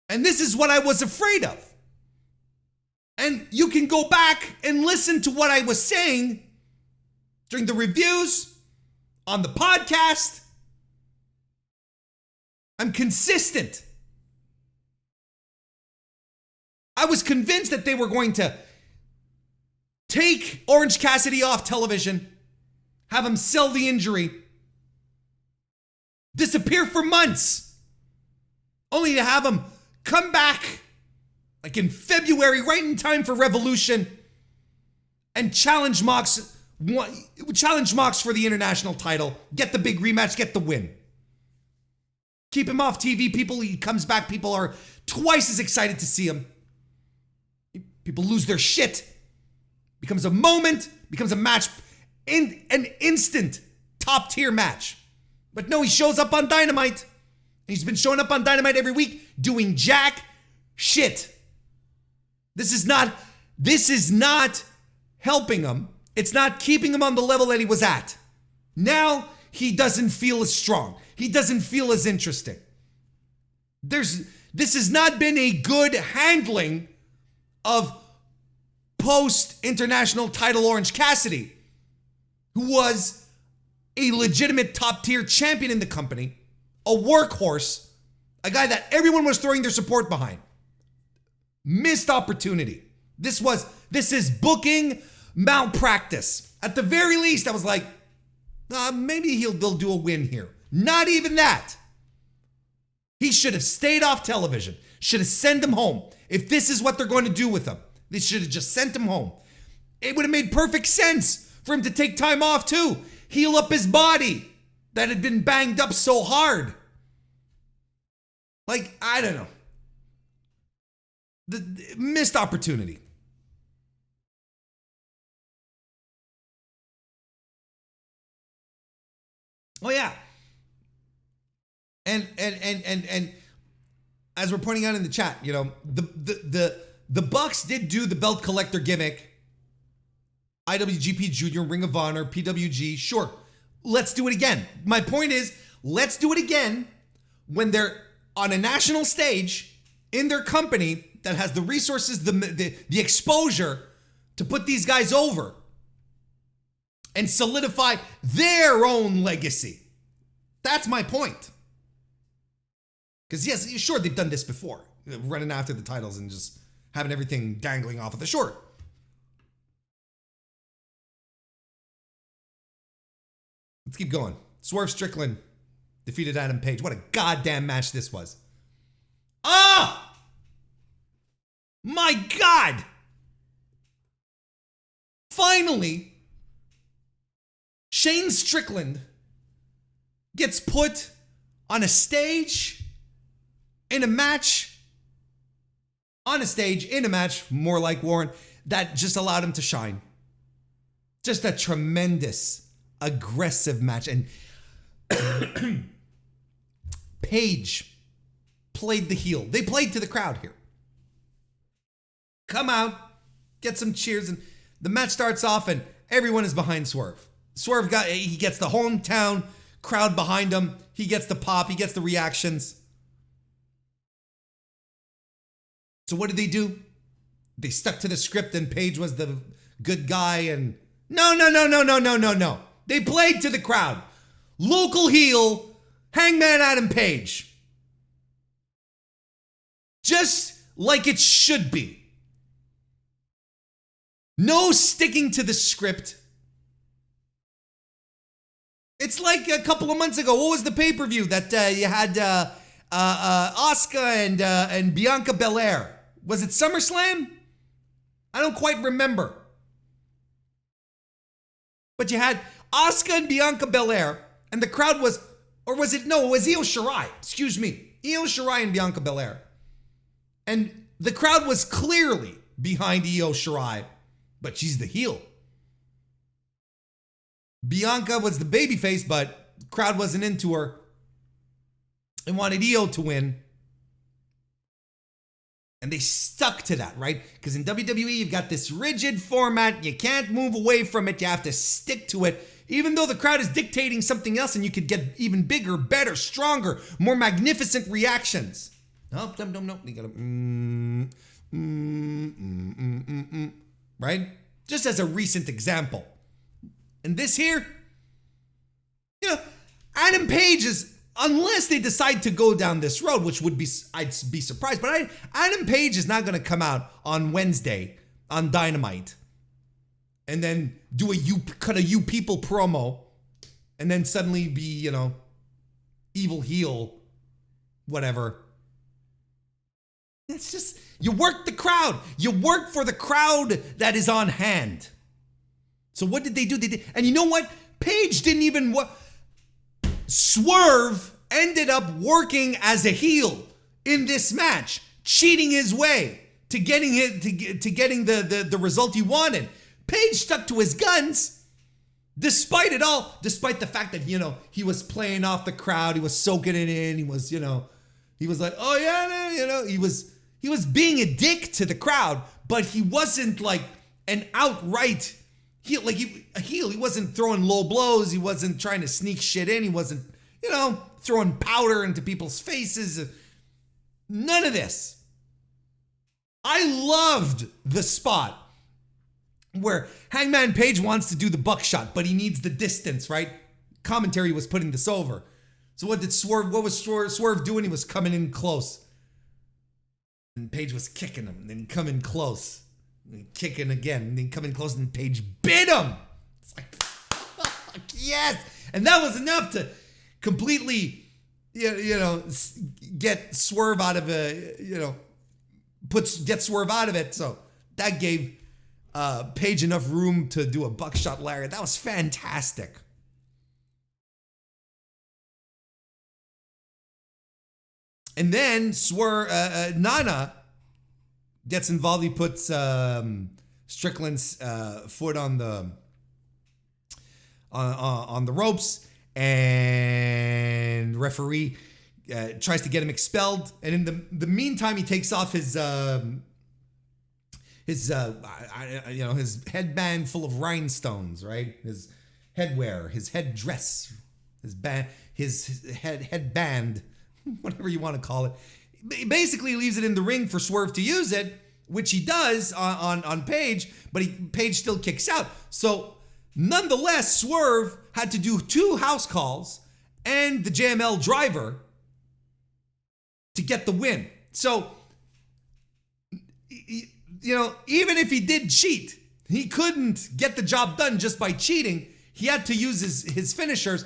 And this is what I was afraid of. And you can go back and listen to what I was saying during the reviews, on the podcast. I'm consistent. I was convinced that they were going to take Orange Cassidy off television, have him sell the injury, disappear for months, only to have him come back like in February, right in time for Revolution, and challenge Mox for the international title, get the big rematch, get the win. Keep him off TV. He comes back, people are twice as excited to see him. People lose their shit. Becomes a moment, becomes a match, in an instant top tier match. But no, he shows up on Dynamite. And he's been showing up on Dynamite every week doing jack shit. This is not helping him. It's not keeping him on the level that he was at. Now he doesn't feel as strong. He doesn't feel as interesting. This has not been a good handling of post-international title Orange Cassidy, who was a legitimate top-tier champion in the company, a workhorse, a guy that everyone was throwing their support behind. Missed opportunity. This is booking malpractice. At the very least, I was like, maybe they'll do a win here. Not even that. He should have stayed off television. Should have sent him home. If this is what they're going to do with him, they should have just sent him home. It would have made perfect sense for him to take time off too. Heal up his body that had been banged up so hard. Like, I don't know. The missed opportunity. Oh yeah. And as we're pointing out in the chat, you know, the Bucks did do the belt collector gimmick. IWGP Junior, Ring of Honor, PWG, sure. Let's do it again. My point is, let's do it again when they're on a national stage in their company that has the resources, the exposure to put these guys over and solidify their own legacy. That's my point. Because yes, sure, they've done this before, running after the titles and just having everything dangling off of the short. Let's keep going. Swerve Strickland defeated Adam Page. What a goddamn match this was. Ah! My God! Finally, Shane Strickland gets put on a stage in a match. On a stage in a match, more like Warren, that just allowed him to shine. Just a tremendous, aggressive match. And Paige played the heel. They played to the crowd here. Come out, get some cheers, and the match starts off, and everyone is behind Swerve. Swerve he gets the hometown crowd behind him. He gets the pop. He gets the reactions. So what did they do? They stuck to the script, and Paige was the good guy. And no. They played to the crowd. Local heel, Hangman Adam Page. Just like it should be. No sticking to the script. It's like a couple of months ago. What was the pay-per-view that you had Asuka and Bianca Belair? Was it SummerSlam? I don't quite remember. But you had Asuka and Bianca Belair, and the crowd was, or was it, no, it was Io Shirai. Excuse me. Io Shirai and Bianca Belair. And the crowd was clearly behind Io Shirai, but she's the heel. Bianca was the babyface, but the crowd wasn't into her and wanted Io to win. And they stuck to that, right? Because in WWE, you've got this rigid format. You can't move away from it. You have to stick to it. Even though the crowd is dictating something else and you could get even bigger, better, stronger, more magnificent reactions. Nope. You gotta, right? Just as a recent example. And this here, Adam Page is, unless they decide to go down this road, which would be, I'd be surprised, but Adam Page is not going to come out on Wednesday on Dynamite and then do cut a You People promo and then suddenly be, evil heel, whatever. It's just, you work the crowd. You work for the crowd that is on hand. So what did they do? And you know what? Paige didn't even Swerve ended up working as a heel in this match, cheating his way to getting the result he wanted. Paige stuck to his guns, despite it all, despite the fact that he was playing off the crowd, he was soaking it in, he was he was like, oh yeah, he was being a dick to the crowd, but he wasn't like an outright heel, he wasn't throwing low blows. He wasn't trying to sneak shit in. He wasn't, throwing powder into people's faces. None of this. I loved the spot where Hangman Page wants to do the buckshot, but he needs the distance, right? Commentary was putting this over. So what was Swerve doing? He was coming in close. And Page was kicking him, and then coming close. Kicking again, and then coming close, and Paige bit him. It's like, fuck, yes. And that was enough to completely, get Swerve out of get Swerve out of it. So that gave Paige enough room to do a buckshot lariat. That was fantastic. And then Nana gets involved. He puts Strickland's foot on the ropes, and referee tries to get him expelled. And in the meantime, he takes off his headband full of rhinestones, right? His headwear, his headdress, his headband, whatever you want to call it. Basically leaves it in the ring for Swerve to use it, which he does on Paige, but Paige still kicks out. So nonetheless, Swerve had to do 2 house calls and the JML driver to get the win. So, even if he did cheat, he couldn't get the job done just by cheating. He had to use his finishers.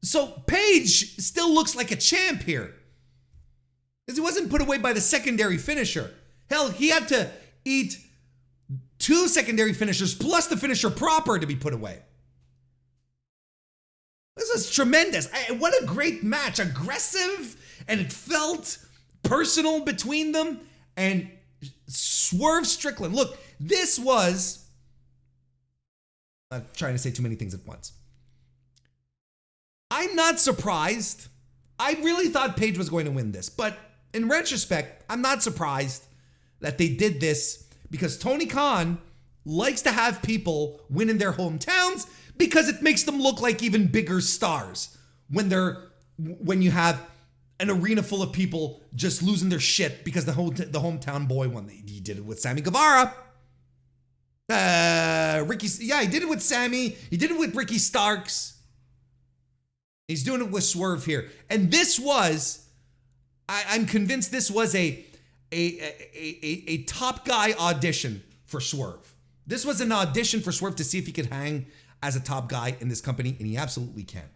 So Paige still looks like a champ here, because he wasn't put away by the secondary finisher. Hell, he had to eat 2 secondary finishers plus the finisher proper to be put away. This is tremendous. What a great match. Aggressive, and it felt personal between them. And Swerve Strickland. Look, this was Not trying to say too many things at once. I'm not surprised. I really thought Paige was going to win this, but in retrospect, I'm not surprised that they did this because Tony Khan likes to have people win in their hometowns because it makes them look like even bigger stars when you have an arena full of people just losing their shit because the hometown boy won. He did it with Sammy Guevara. He did it with Sammy. He did it with Ricky Starks. He's doing it with Swerve here. And this was, I'm convinced this was a top guy audition for Swerve. This was an audition for Swerve to see if he could hang as a top guy in this company, and he absolutely can.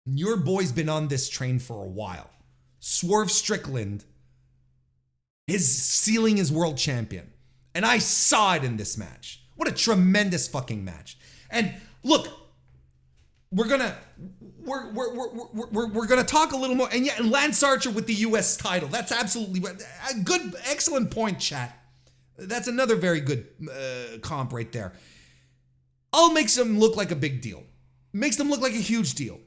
Your boy's been on this train for a while. Swerve Strickland, his ceiling is world champion. And I saw it in this match. What a tremendous fucking match. And look, we're gonna talk a little more. And yeah, Lance Archer with the US title. That's absolutely a good, excellent point, chat. That's another very good comp right there. All makes them look like a big deal. Makes them look like a huge deal.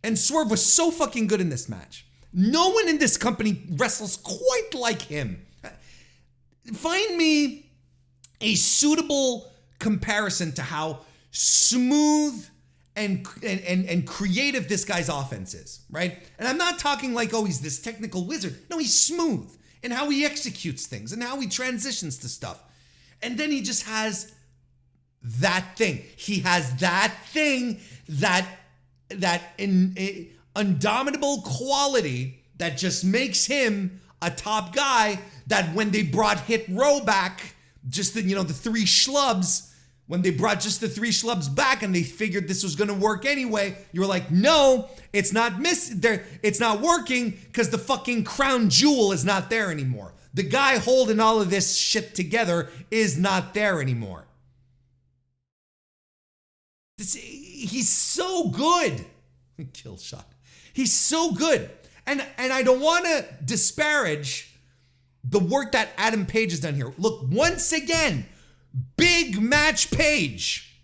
And Swerve was so fucking good in this match. No one in this company wrestles quite like him. Find me a suitable comparison to how smooth and creative this guy's offense is, right? And I'm not talking like, oh, he's this technical wizard. No, he's smooth in how he executes things and how he transitions to stuff. And then he just has that thing. He has that thing, that undominable quality that just makes him a top guy, that when they brought Hit Row back, just the three schlubs, when they brought just the three schlubs back and they figured this was going to work anyway, you were like, no, it's not it's not working because the fucking crown jewel is not there anymore. The guy holding all of this shit together is not there anymore. He's so good. Kill shot. He's so good. And I don't want to disparage the work that Adam Page has done here. Look, once again, Big Match Page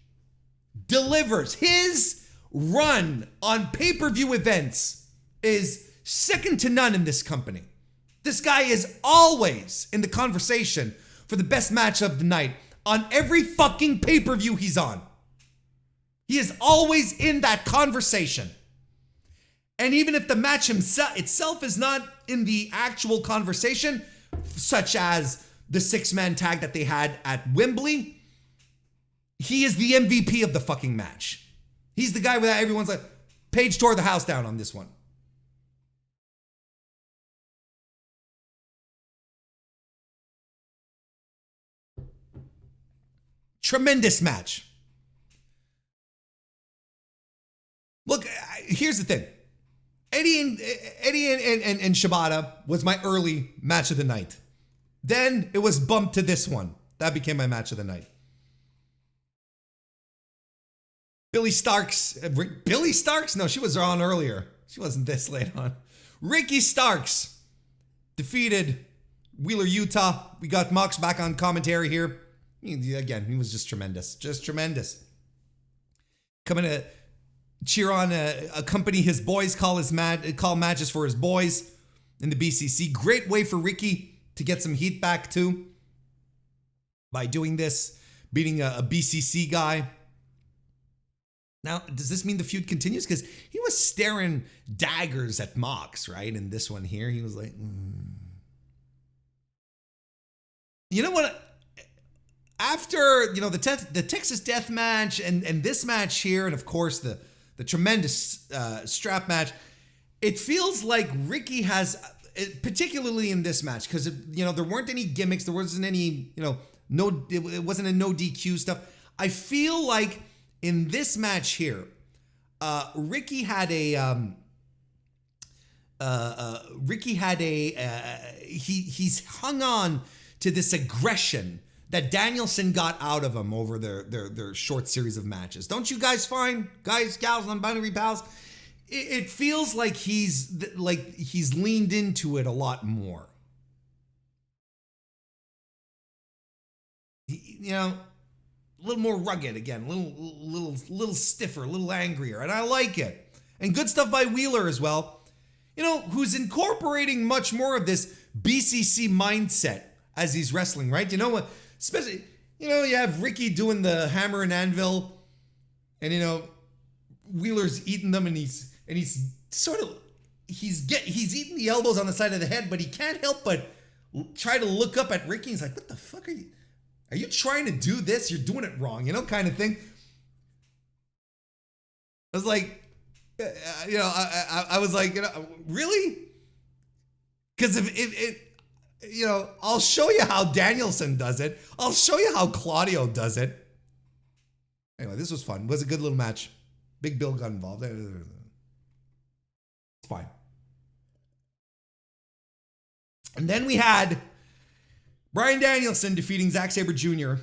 delivers. His run on pay-per-view events is second to none in this company. This guy is always in the conversation for the best match of the night on every fucking pay-per-view he's on. He is always in that conversation. And even if the match itself is not in the actual conversation, such as the 6-man tag that they had at Wembley, he is the MVP of the fucking match. He's the guy where everyone's like, Page tore the house down on this one. Tremendous match. Look, here's the thing. Eddie and Shibata was my early match of the night. Then it was bumped to this one. That became my match of the night. Billy Starks? No, she was on earlier. She wasn't this late on. Ricky Starks defeated Wheeler Utah. We got Mox back on commentary here. Again, he was just tremendous. Just tremendous. Coming to cheer on, accompany his boys, call matches for his boys in the BCC. Great way for Ricky to get some heat back too by doing this, beating a BCC guy. Now, does this mean the feud continues? Because he was staring daggers at Mox, right? In this one here, he was like, You know what? After, the Texas Death Match and this match here, and of course the tremendous strap match, it feels like Ricky has, particularly in this match, because there weren't any gimmicks, there wasn't any, it wasn't a no DQ stuff. I feel like in this match here, Ricky had he's hung on to this aggression that Danielson got out of him over their short series of matches. Don't you guys find, guys, gals, non-binary pals? It feels like he's leaned into it a lot more. little more rugged again, a little stiffer, a little angrier, and I like it. And good stuff by Wheeler as well, who's incorporating much more of this BCC mindset as he's wrestling, right? You know what? Especially, you have Ricky doing the hammer and anvil, and Wheeler's eating them, and he's sort of he's eating the elbows on the side of the head, but he can't help but try to look up at Ricky. He's like, "What the fuck are you? Are you trying to do this? You're doing it wrong," kind of thing. I was like, I was like, really? Because if I'll show you how Danielson does it. I'll show you how Claudio does it. Anyway, this was fun. It was a good little match. Big Bill got involved. It's fine. And then we had Bryan Danielson defeating Zack Sabre Jr.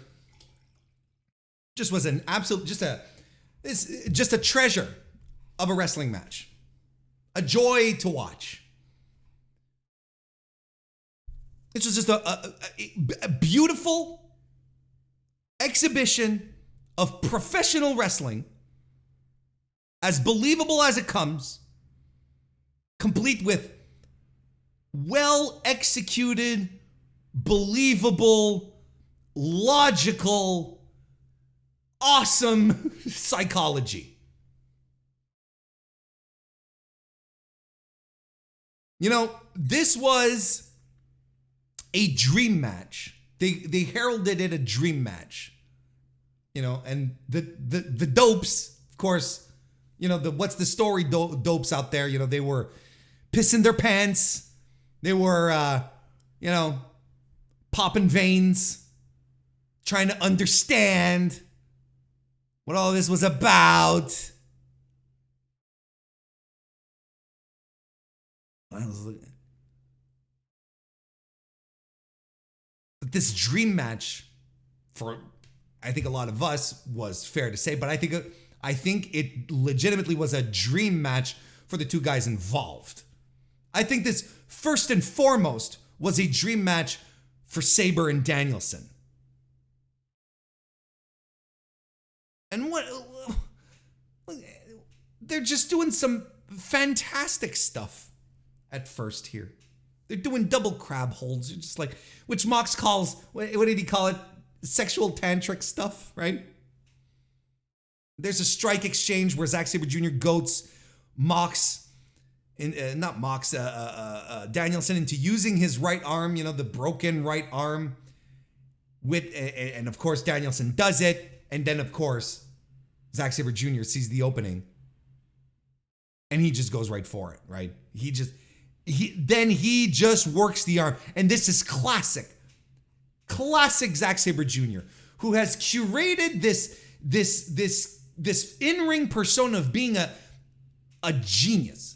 Just was an absolute, just a treasure of a wrestling match. A joy to watch. This was just a beautiful exhibition of professional wrestling, as believable as it comes, complete with well-executed, believable, logical, awesome psychology. This was a dream match. They heralded it a dream match. And the dopes, of course, the what's the story dopes out there, they were pissing their pants. They were popping veins, trying to understand what all this was about. But this dream match, for I think a lot of us, was fair to say, but I think it legitimately was a dream match for the two guys involved. I think this, first and foremost, was a dream match for Sabre and Danielson. And they're just doing some fantastic stuff at first here. They're doing double crab holds, just like, which Mox calls, what did he call it? Sexual tantric stuff, right? There's a strike exchange where Zack Sabre Jr. goats Danielson into using his right arm, the broken right arm, and of course Danielson does it, and then of course Zack Sabre Jr. sees the opening, and he just goes right for it, right? He just works the arm, and this is classic Zack Sabre Jr., who has curated this in-ring persona of being a genius,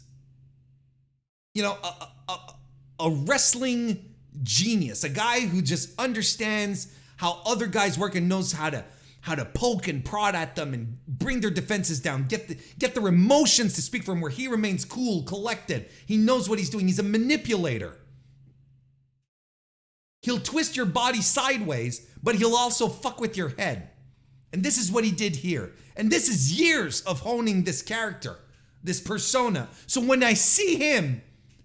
a wrestling genius, a guy who just understands how other guys work and knows how to poke and prod at them and bring their defenses down, get their emotions to speak for him, where he remains cool, collected. He knows what he's doing. He's a manipulator. He'll twist your body sideways, but he'll also fuck with your head. And this is what he did here. And this is years of honing this character, this persona. So when I see him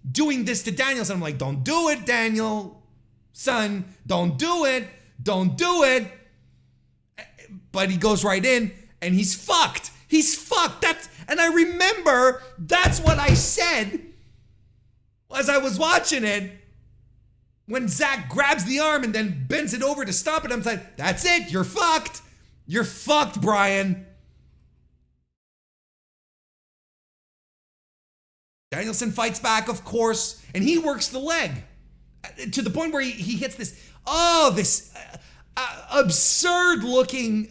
doing this to Danielson, I'm like, don't do it, Daniel, son, don't do it. Don't do it. But he goes right in and he's fucked. He's fucked. And I remember that's what I said as I was watching it. When Zack grabs the arm and then bends it over to stop it, I'm like, that's it. You're fucked. You're fucked, Bryan. Danielson fights back, of course, and he works the leg to the point where he hits this absurd-looking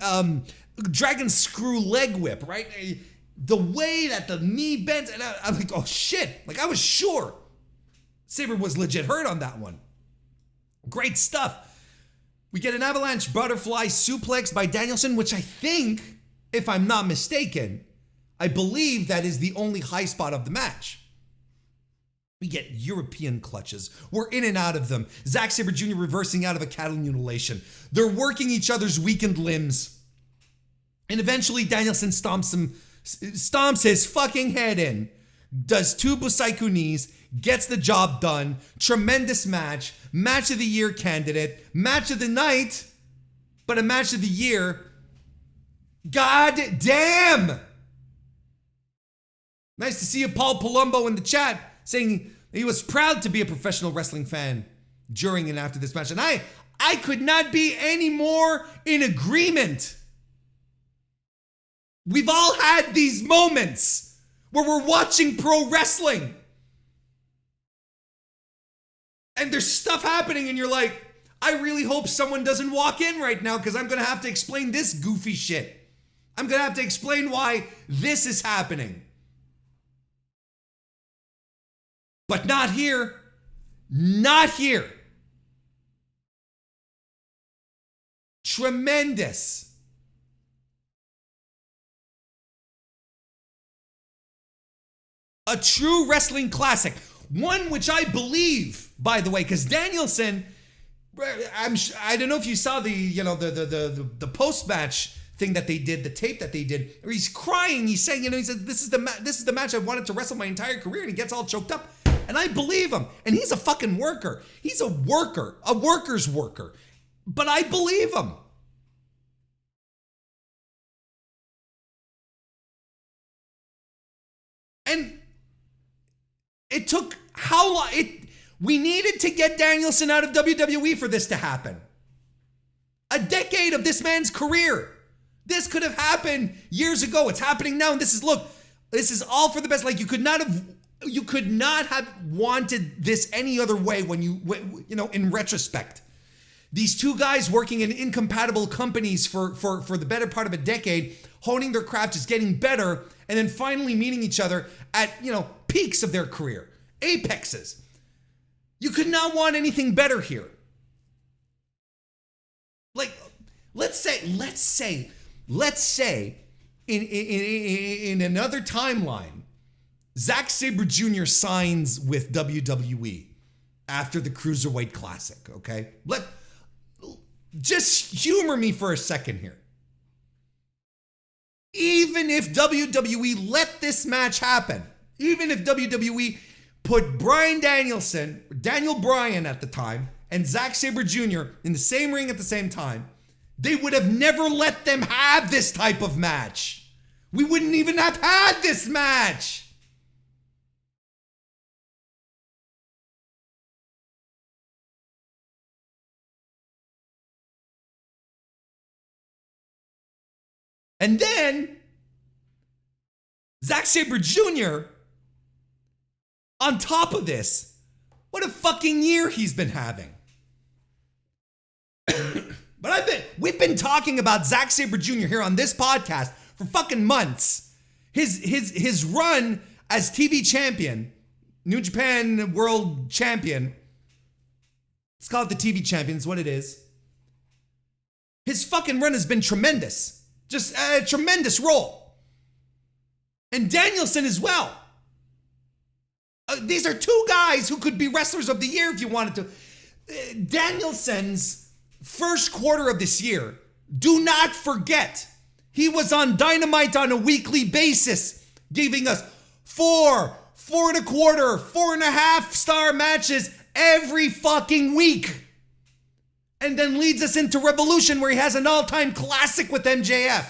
dragon screw leg whip, right? The way that the knee bends, and I'm like, oh shit! Like I was sure Sabre was legit hurt on that one. Great stuff. We get an avalanche butterfly suplex by Danielson, which I think, if I'm not mistaken, I believe that is the only high spot of the match. We get European clutches. We're in and out of them. Zack Sabre Jr. reversing out of a cattle mutilation. They're working each other's weakened limbs. And eventually Danielson stomps his fucking head in, does 2 Busaiku knees, gets the job done. Tremendous match. Match of the year candidate. Match of the night, but a match of the year. God damn! Nice to see you, Paul Palumbo, in the chat saying he was proud to be a professional wrestling fan during and after this match. And I could not be any more in agreement. We've all had these moments where we're watching pro wrestling and there's stuff happening and you're like, I really hope someone doesn't walk in right now because I'm going to have to explain this goofy shit. I'm going to have to explain why this is happening. But not here. Not here. Tremendous. A true wrestling classic. One which I believe, by the way, because Danielson, I don't know if you saw the post-match thing that they did, the tape that they did, where he's crying, he's saying, he says, this is the match I wanted to wrestle my entire career, and he gets all choked up. And I believe him. And he's a fucking worker. He's a worker, a worker's worker. But I believe him. And it took how long? We needed to get Danielson out of WWE for this to happen. A decade of this man's career. This could have happened years ago. It's happening now. And this is all for the best. Like you could not have wanted this any other way when in retrospect. These two guys working in incompatible companies for the better part of a decade, honing their craft, just getting better, and then finally meeting each other at, peaks of their career, apexes. You could not want anything better here. Like, let's say in another timeline, Zack Sabre Jr. signs with WWE after the Cruiserweight Classic, okay? Just humor me for a second here. Even if WWE let this match happen, even if WWE put Daniel Bryan at the time, and Zack Sabre Jr. in the same ring at the same time, they would have never let them have this type of match. We wouldn't even have had this match. And then, Zack Sabre Jr., on top of this, what a fucking year he's been having. But we've been talking about Zack Sabre Jr. here on this podcast for fucking months. His run as TV champion, New Japan World Champion, let's call it the TV champion, is what it is. His fucking run has been tremendous. Just a tremendous role. And Danielson as well. These are two guys who could be wrestlers of the year if you wanted to. Danielson's first quarter of this year, do not forget, he was on Dynamite on a weekly basis, giving us 4.25, 4.5 star matches every fucking week. And then leads us into Revolution, where he has an all-time classic with MJF.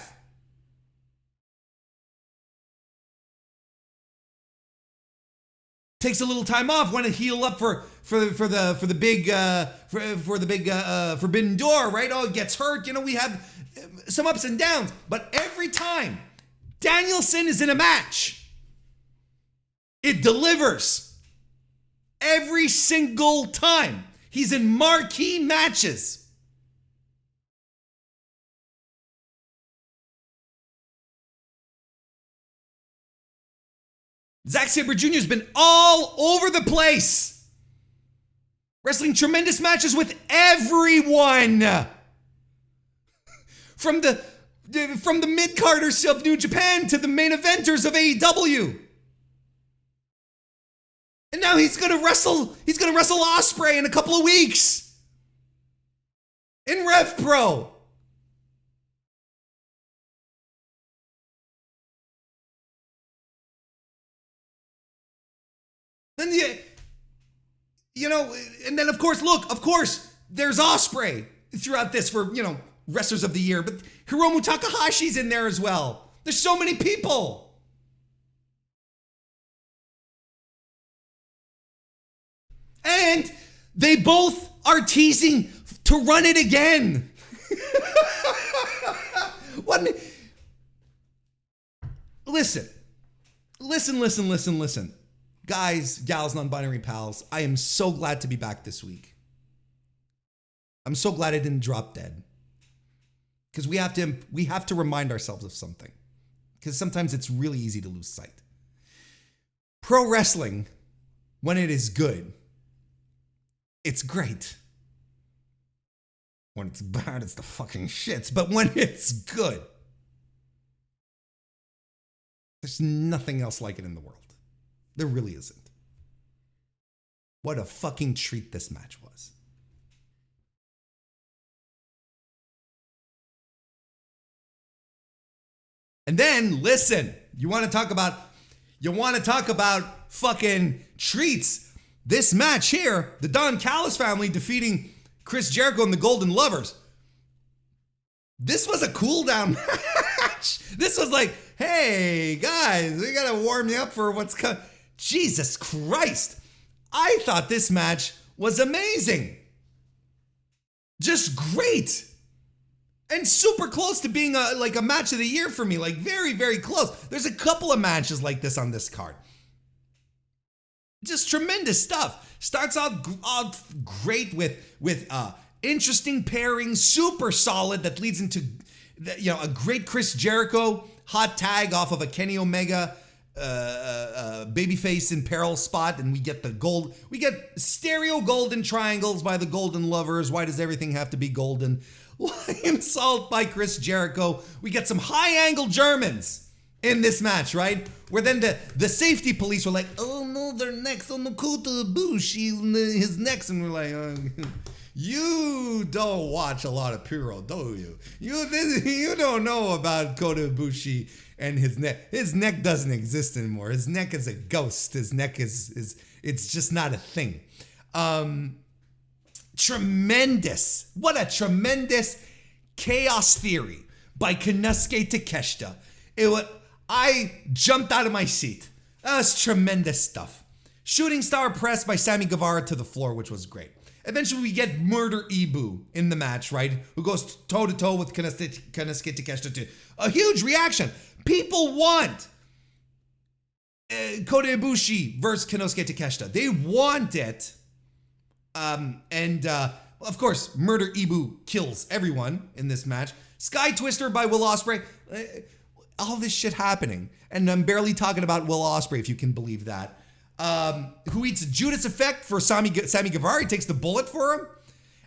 Takes a little time off, want to heal up for the big Forbidden Door, right? Oh, it gets hurt. We have some ups and downs, but every time Danielson is in a match, it delivers. Every single time. He's in marquee matches. Zack Sabre Jr. has been all over the place, wrestling tremendous matches with everyone. From the mid-carders of New Japan to the main eventers of AEW. And now he's gonna wrestle Ospreay in a couple of weeks in Rev Pro. And and then of course, there's Ospreay throughout this for, Wrestlers of the Year, but Hiromu Takahashi's in there as well. There's so many people. And they both are teasing to run it again. Listen. Guys, gals, non-binary pals, I am so glad to be back this week. I'm so glad I didn't drop dead. Because we have to remind ourselves of something. Because sometimes it's really easy to lose sight. Pro wrestling, when it is good, it's great. When it's bad, it's the fucking shits. But when it's good, there's nothing else like it in the world. There really isn't. What a fucking treat this match was. And then, listen, you want to talk about fucking treats. This match here, the Don Callis family defeating Chris Jericho and the Golden Lovers. This was a cool down match. This was like, hey guys, we gotta warm you up for what's coming. Jesus Christ. I thought this match was amazing. Just great. And super close to being a match of the year for me. Like very, very close. There's a couple of matches like this on this card. Just tremendous stuff. Starts out great with interesting pairing, super solid, that leads into a great Chris Jericho hot tag off of a Kenny Omega babyface in peril spot, and we get the gold. We get stereo golden triangles by the Golden Lovers. Why does everything have to be golden? Insult by Chris Jericho. We get some high angle Germans in this match, right? Where then the safety police were like, oh no, their necks on the Kota Ibushi, his necks, and we're like, you don't watch a lot of Apero, do you? You don't know about Kota Ibushi and his neck. His neck doesn't exist anymore. His neck is a ghost. His neck is it's just not a thing. Tremendous. What a tremendous chaos theory by Konosuke Takeshita. I jumped out of my seat. That was tremendous stuff. Shooting star press by Sammy Guevara to the floor, which was great. Eventually we get Murder Ibu in the match, right? Who goes toe to toe with Konosuke Takeshita to a huge reaction. People want Kota Ibushi versus Konosuke Takeshita. They want it. Of course, Murder Ibu kills everyone in this match. Sky Twister by Will Ospreay. All this shit happening. And I'm barely talking about Will Ospreay, if you can believe that. Who eats Judas Effect for Sammy Guevara. He takes the bullet for him.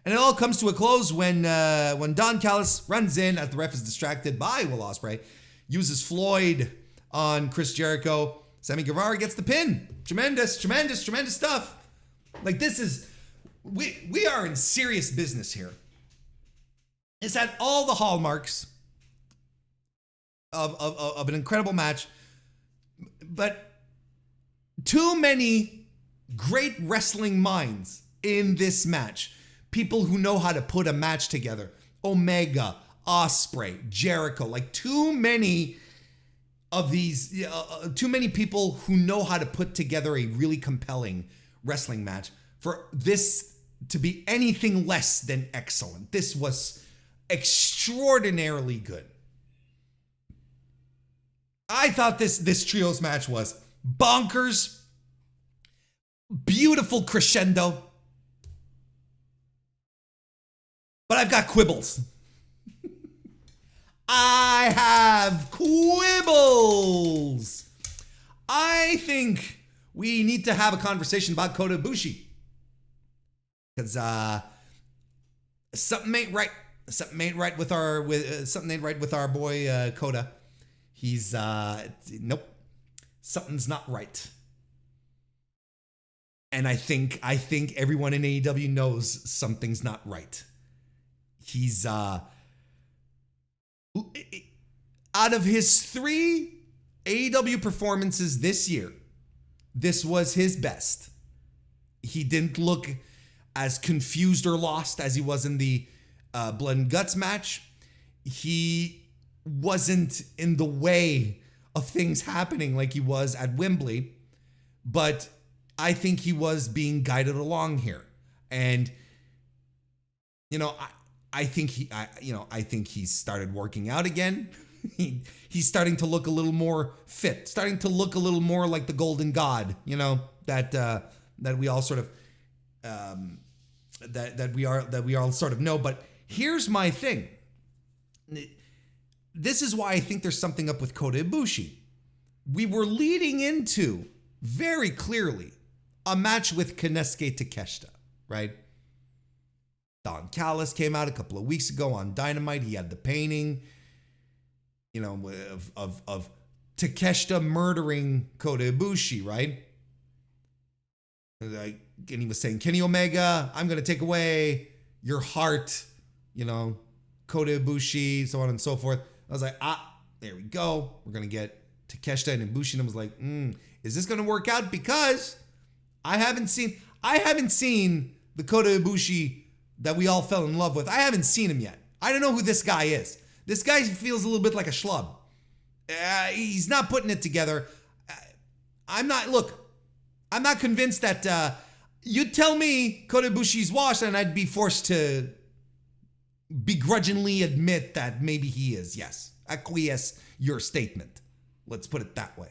And it all comes to a close when Don Callis runs in as the ref is distracted by Will Ospreay. Uses Floyd on Chris Jericho. Sammy Guevara gets the pin. Tremendous stuff. Like, this is... We are in serious business here. It's had all the hallmarks of an incredible match, but too many great wrestling minds in this match. People who know how to put a match together. Omega, Ospreay, Jericho, like too many of these, too many people who know how to put together a really compelling wrestling match for this to be anything less than excellent. This was extraordinarily good. I thought this trios match was bonkers, beautiful crescendo, but I've got quibbles. I have quibbles. I think we need to have a conversation about Kota Ibushi. Because something ain't right. Something ain't right with our boy Kota. He's nope. Something's not right. And I think everyone in AEW knows something's not right. He's out of his 3 AEW performances this year, this was his best. He didn't look as confused or lost as he was in the Blood and Guts match. He wasn't in the way of things happening like he was at Wembley, but I think he was being guided along here. And, you know, I think he's started working out again. He's starting to look a little more fit, starting to look a little more like the Golden God, you know, that we all sort of that we all sort of know. But here's my thing. This is why I think there's something up with Kota Ibushi. We were leading into very clearly a match with Konosuke Takeshita, right? Don Callis came out a couple of weeks ago on Dynamite. He had the painting, you know, of Takeshita murdering Kota Ibushi, right? And he was saying, Kenny Omega, I'm going to take away your heart, you know, Kota Ibushi, so on and so forth. I was like, there we go. We're going to get Takeshita and Ibushi. And I was like, is this going to work out? Because I haven't seen the Kota Ibushi that we all fell in love with. I haven't seen him yet. I don't know who this guy is. This guy feels a little bit like a schlub. He's not putting it together. I'm not convinced that you'd tell me Kota Ibushi's washed and I'd be forced to begrudgingly admit that maybe he is. Yes, acquiesce your statement. Let's put it that way.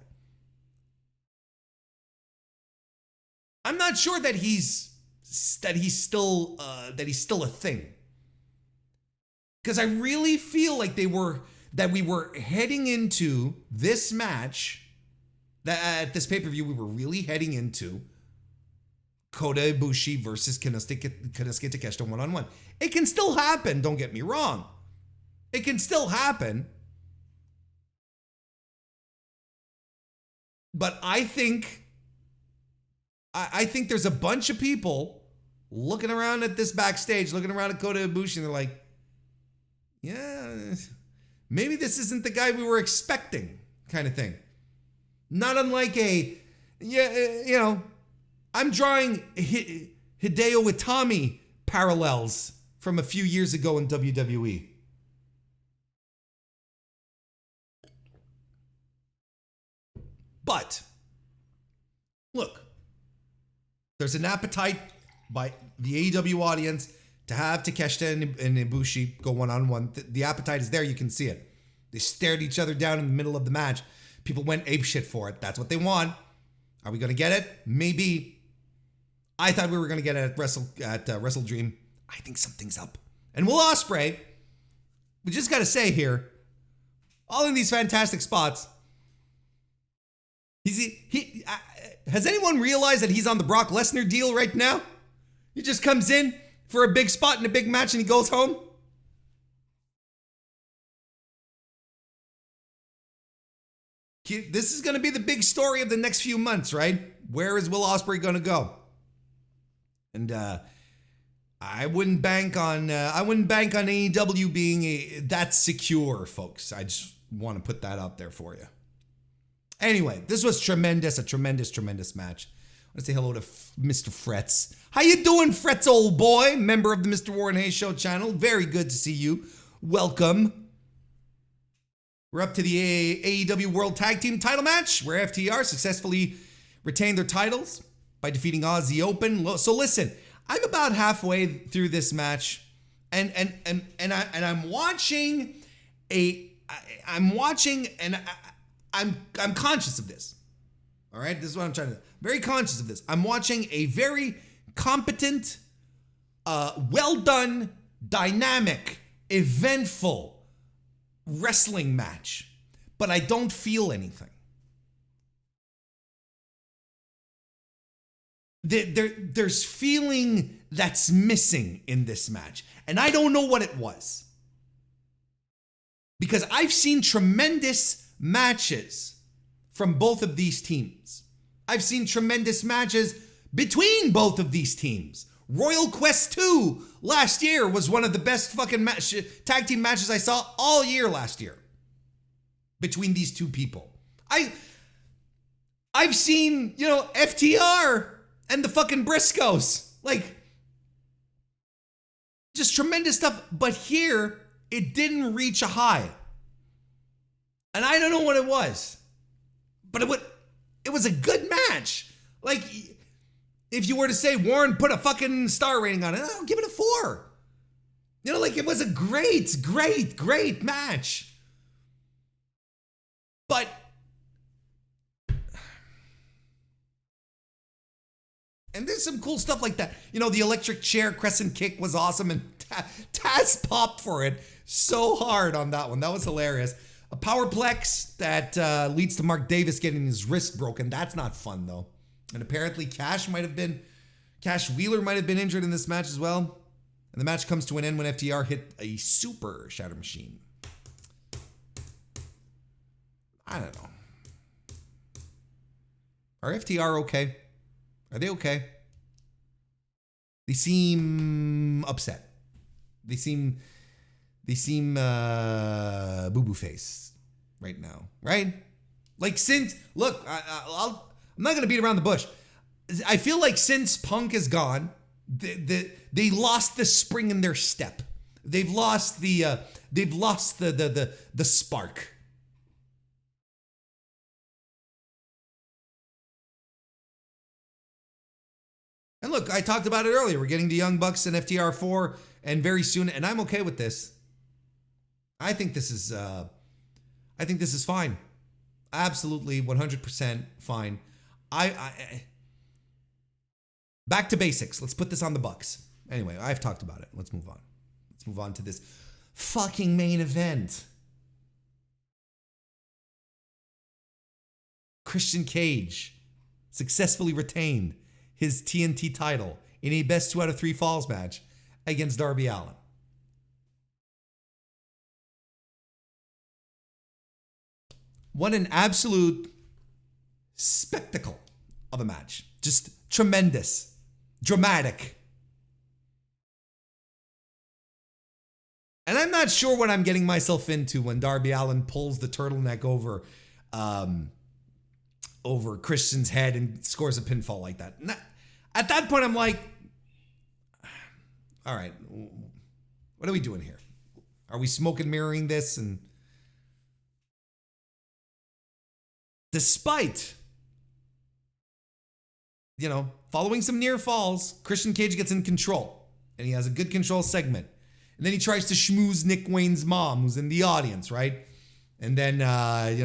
I'm not sure that he's still a thing. Because I really feel like we were heading into this match, that at this pay-per-view we were really heading into Kota Ibushi versus Konosuke Takeshita one-on-one. It can still happen, don't get me wrong. It can still happen. But I think there's a bunch of people looking around at this backstage, looking around at Kota Ibushi, and they're like, yeah, maybe this isn't the guy we were expecting, kind of thing. Not unlike I'm drawing Hideo Itami parallels from a few years ago in WWE. But, look, there's an appetite by the AEW audience to have Takeshita and Ibushi go one-on-one. The appetite is there. You can see it. They stared each other down in the middle of the match. People went apeshit for it. That's what they want. Are we going to get it? Maybe. I thought we were going to get it at WrestleDream. I think something's up. And Will Ospreay, we just got to say here, all in these fantastic spots, has anyone realized that he's on the Brock Lesnar deal right now? He just comes in for a big spot in a big match and he goes home. This is going to be the big story of the next few months, right? Where is Will Ospreay going to go? And I wouldn't bank on AEW being that secure, folks. I just want to put that out there for you. Anyway, this was tremendous, a tremendous match. I want to say hello to Mr. Fretz. How you doing, Fretz, old boy? Member of the MrWarrenHayes Show channel. Very good to see you. Welcome. We're up to the AEW World Tag Team title match, where FTR successfully retained their titles by defeating Aussie Open. So listen, I'm about halfway through this match, and I'm watching, and I'm conscious of this. All right, this is what I'm trying to do. Very conscious of this. I'm watching a very competent, well done, dynamic, eventful wrestling match, but I don't feel anything. There's feeling that's missing in this match, and I don't know what it was. Because I've seen tremendous matches from both of these teams. I've seen tremendous matches between both of these teams. Royal Quest 2 last year was one of the best fucking tag team matches I saw all year last year between these two people. I've seen, FTR and the fucking Briscoes. Like, just tremendous stuff. But here, it didn't reach a high. And I don't know what it was. But it was a good match. Like, if you were to say, Warren, put a fucking star rating on it, I'll give it a 4. Like, it was a great, great, great match. But and there's some cool stuff like that. The electric chair crescent kick was awesome, and Taz popped for it so hard on that one. That was hilarious. A powerplex that leads to Mark Davis getting his wrist broken. That's not fun, though. And apparently Cash Wheeler might have been injured in this match as well. And the match comes to an end when FTR hit a super shatter machine. I don't know. Are FTR okay? Are they okay? They seem upset. They seem boo-boo face right now, right? Like, since, look, I'm not going to beat around the bush. I feel like since Punk is gone, they lost the spring in their step. They've lost the spark. And look, I talked about it earlier. We're getting the Young Bucks and FTR 4, and very soon, and I'm okay with this. I think this is fine. Absolutely 100% fine. I back to basics. Let's put this on the Bucks. Anyway, I've talked about it. Let's move on. Let's move on to this fucking main event. Christian Cage successfully retained his TNT title in a best 2 out of 3 falls match against Darby Allin. What an absolute spectacle of a match. Just tremendous. Dramatic. And I'm not sure what I'm getting myself into when Darby Allin pulls the turtleneck over Christian's head and scores a pinfall like that. At that point, I'm like, all right, what are we doing here? Are we smoke and mirroring this? And despite, following some near falls, Christian Cage gets in control, and he has a good control segment. And then he tries to schmooze Nick Wayne's mom, who's in the audience, right? And then,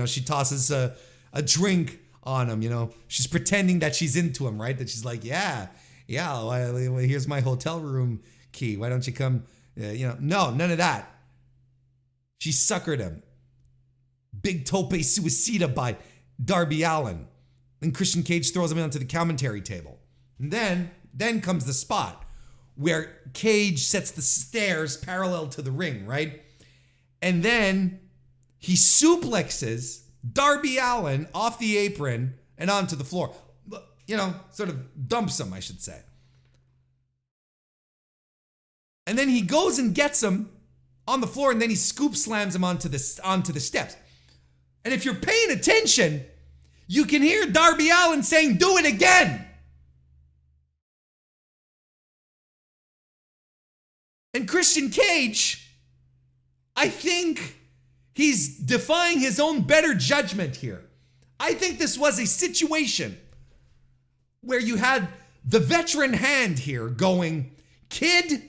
she tosses a drink on him, She's pretending that she's into him, right? That she's like, yeah, well, here's my hotel room key. Why don't you come? No, none of that. She suckered him. Big tope suicida by Darby Allin. And Christian Cage throws him onto the commentary table. And then comes the spot where Cage sets the stairs parallel to the ring, right? And then he suplexes Darby Allin off the apron and onto the floor. Sort of dumps him, I should say. And then he goes and gets him on the floor, and then he scoop slams him onto the steps. And if you're paying attention, you can hear Darby Allin saying, "Do it again." And Christian Cage, I think he's defying his own better judgment here. I think this was a situation where you had the veteran hand here going, "Kid,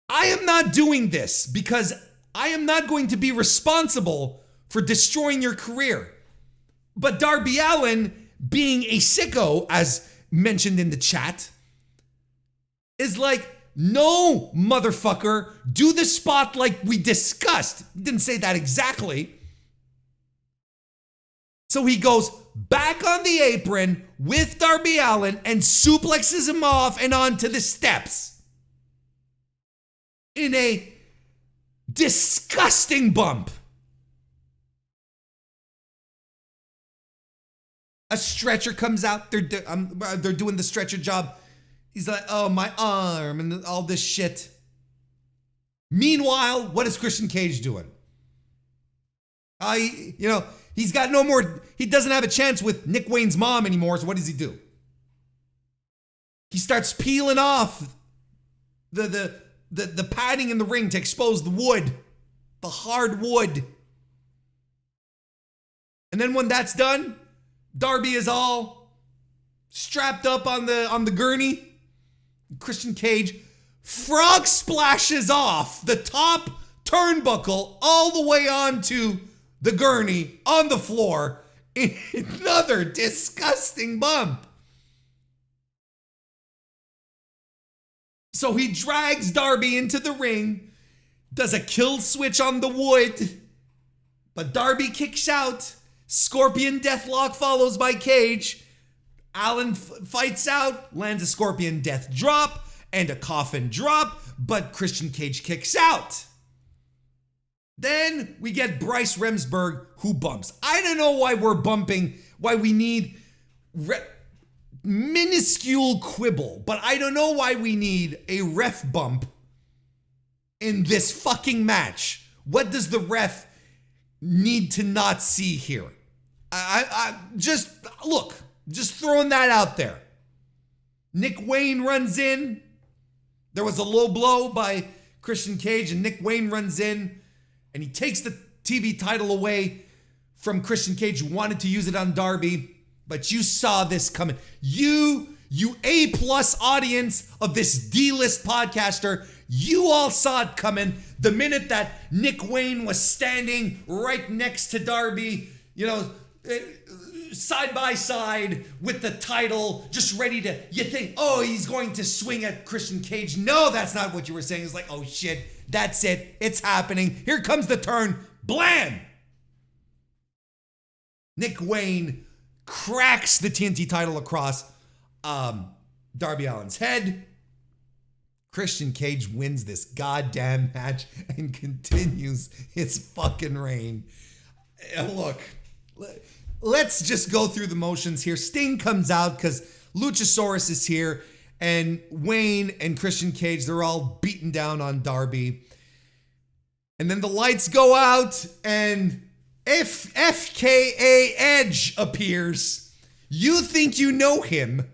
I am not doing this because I am not going to be responsible for destroying your career." But Darby Allin, being a sicko, as mentioned in the chat, is like, "No, motherfucker, do the spot like we discussed." Didn't say that exactly. So he goes back on the apron with Darby Allin and suplexes him off and onto the steps in a disgusting bump. A stretcher comes out. They're doing the stretcher job. He's like, "Oh, my arm," and all this shit. Meanwhile, what is Christian Cage doing? He He's got no more, he doesn't have a chance with Nick Wayne's mom anymore, so what does he do? He starts peeling off the padding in the ring to expose the wood, the hard wood. And then when that's done, Darby is all strapped up on the gurney. Christian Cage frog splashes off the top turnbuckle all the way onto the gurney on the floor. Another disgusting bump. So he drags Darby into the ring, does a kill switch on the wood, but Darby kicks out. Scorpion Deathlock follows by Cage. Allen fights out, lands a Scorpion Death drop and a coffin drop, but Christian Cage kicks out. Then we get Bryce Remsburg, who bumps. I don't know why we're bumping, why we need minuscule quibble, but I don't know why we need a ref bump in this fucking match. What does the ref need to not see here? I just, look, just throwing that out there. Nick Wayne runs in. There was a low blow by Christian Cage, and Nick Wayne runs in, and he takes the TV title away from Christian Cage, who wanted to use it on Darby, but you saw this coming. You A+ audience of this D-list podcaster, you all saw it coming the minute that Nick Wayne was standing right next to Darby, side by side with the title, just ready to, you think, oh, he's going to swing at Christian Cage. No, that's not what you were saying. It's like, oh shit, that's it. It's happening. Here comes the turn. Blam! Nick Wayne cracks the TNT title across Darby Allin's head. Christian Cage wins this goddamn match and continues his fucking reign. Look, let's just go through the motions here. Sting comes out because Luchasaurus is here, and Wayne and Christian Cage, they're all beaten down on Darby. And then the lights go out, and FKA Edge appears. You think you know him.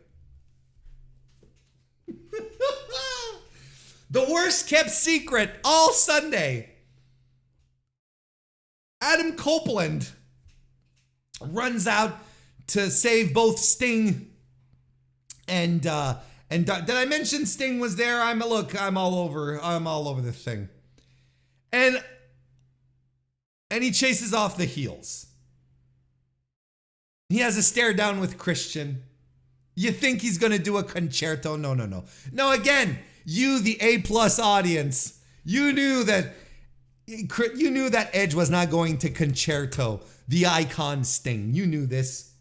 The worst kept secret all Sunday. Adam Copeland runs out to save both Sting and did I mention Sting was there? I'm all over this thing. And he chases off the heels. He has a stare down with Christian. You think he's going to do a concerto? No. No, again, you, the A+ audience, you knew that Edge was not going to concerto the icon Sting. You knew this.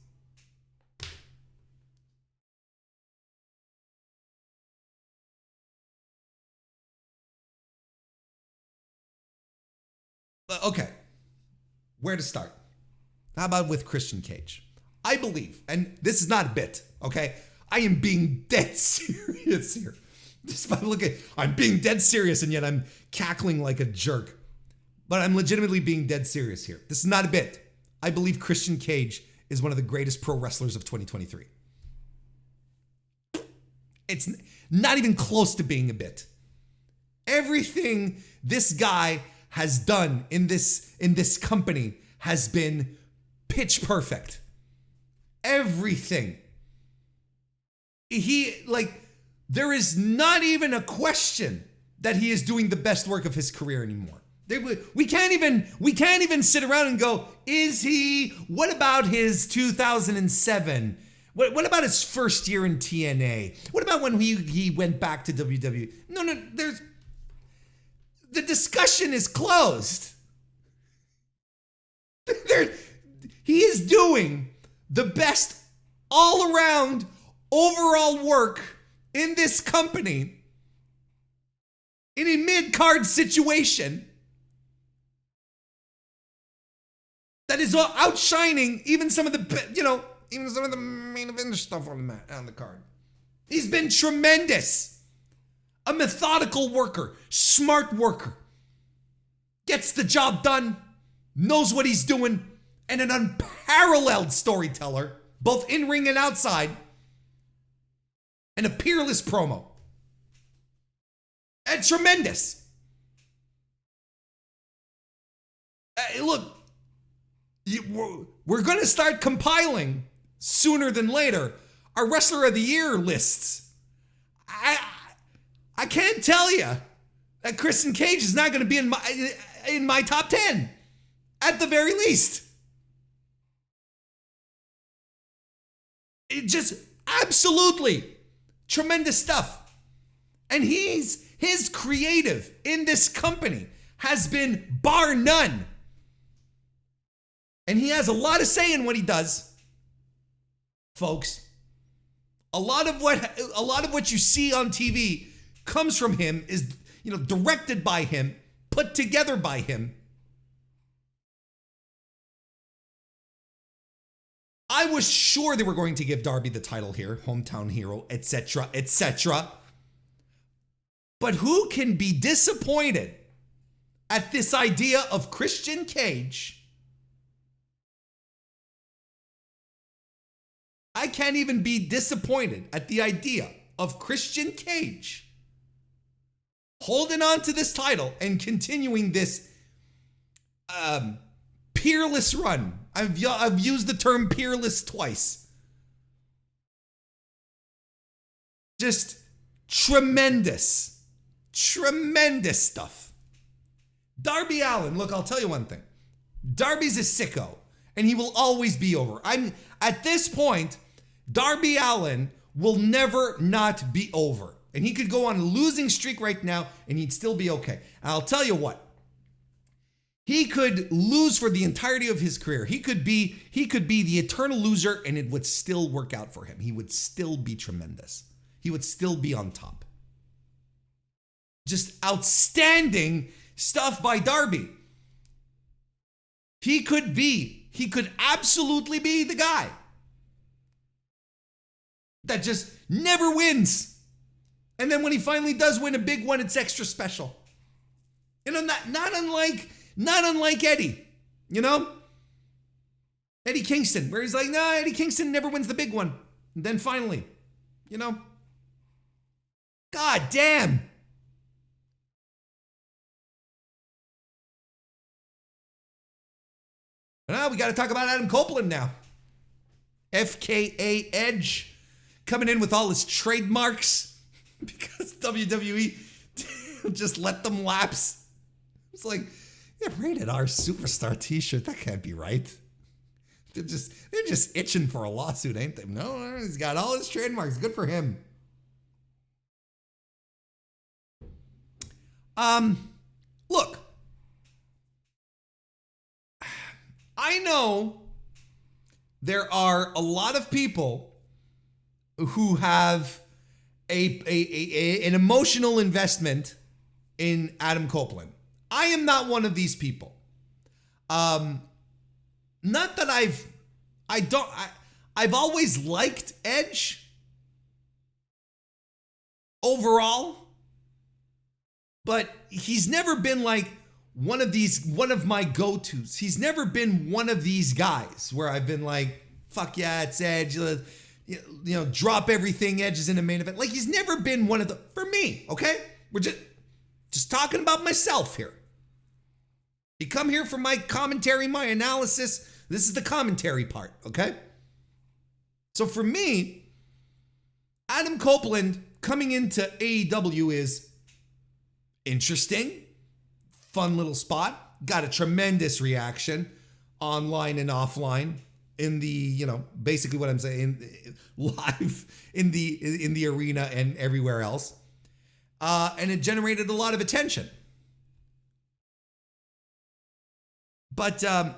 Okay, where to start? How about with Christian Cage? I believe, and this is not a bit, okay? I am being dead serious here. I'm being dead serious, and yet I'm cackling like a jerk. But I'm legitimately being dead serious here. This is not a bit. I believe Christian Cage is one of the greatest pro wrestlers of 2023. It's not even close to being a bit. Everything this guy has done in this company has been pitch perfect. Everything. There is not even a question that he is doing the best work of his career anymore. We can't even sit around and go, is he? What about his 2007? What about his first year in TNA? What about when he went back to WWE? No, the discussion is closed. He is doing the best all around overall work in this company in a mid-card situation that is outshining even some of the, even some of the main event stuff on the card. He's been tremendous. A methodical worker, smart worker. Gets the job done, knows what he's doing, and an unparalleled storyteller, both in ring and outside, and a peerless promo. And tremendous. Look, we're going to start compiling sooner than later our Wrestler of the Year lists. I can't tell you that Christian Cage is not going to be in my top 10 at the very least. It just absolutely tremendous stuff. And his creative in this company has been bar none. And he has a lot of say in what he does, folks. A lot of what you see on TV comes from him, is, directed by him, put together by him. I was sure they were going to give Darby the title here, hometown hero, etc., etc. But who can be disappointed at this idea of Christian Cage? I can't even be disappointed at the idea of Christian Cage holding on to this title and continuing this peerless run. I've used the term peerless twice. Just tremendous stuff. Darby Allin, look, I'll tell you one thing. Darby's a sicko, and he will always be over. At this point, Darby Allin will never not be over. And he could go on a losing streak right now, and he'd still be okay. And I'll tell you what. He could lose for the entirety of his career. He could be the eternal loser, and it would still work out for him. He would still be tremendous. He would still be on top. Just outstanding stuff by Darby. He could absolutely be the guy that just never wins. And then when he finally does win a big one, it's extra special. Not unlike Eddie, Eddie Kingston, where he's like, no, Eddie Kingston never wins the big one. And then finally, God damn. Now we got to talk about Adam Copeland now. FKA Edge coming in with all his trademarks because WWE just let them lapse. It's like, yeah, rated R superstar t-shirt. That can't be right. They're just itching for a lawsuit, ain't they? No, he's got all his trademarks. Good for him. Look, I know there are a lot of people who have an emotional investment in Adam Copeland. I am not one of these people. Not that I've always liked Edge overall, but he's never been like one of my go-tos. He's never been one of these guys where I've been like, fuck yeah, it's Edge. Drop everything, Edge is in the main event. Like, he's never been one of the, for me, okay? We're just talking about myself here. You come here for my commentary, my analysis. This is the commentary part, okay? So for me, Adam Copeland coming into AEW is interesting, fun little spot. Got a tremendous reaction online and offline in the, basically what I'm saying, live in the arena and everywhere else. And it generated a lot of attention. But I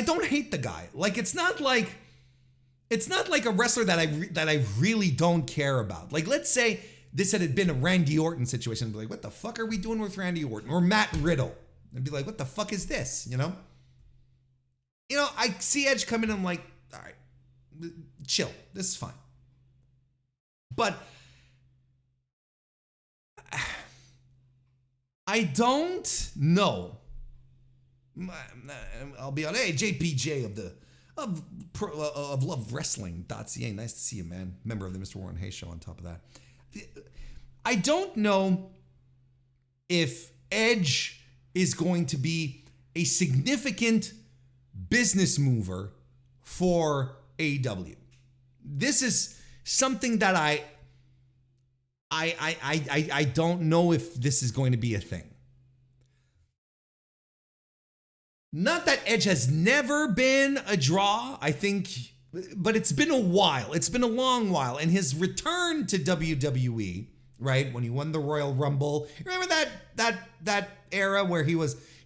don't hate the guy. Like, it's not like a wrestler that I really don't care about. Like, let's say this had been a Randy Orton situation. I'd be like, what the fuck are we doing with Randy Orton? Or Matt Riddle. I'd be like, what the fuck is this? I see Edge come in and I'm like, all right, chill. This is fine. But I don't know. I'll be on, hey, JPJ of Love Wrestling.ca. Nice to see you, man. Member of the Mr. Warren Hayes show on top of that. I don't know if Edge is going to be a significant business mover for AEW. This is something that I don't know if this is going to be a thing. Not that Edge has never been a draw, I think, but it's been a while. It's been a long while. And his return to WWE, right, when he won the Royal Rumble, remember that era where he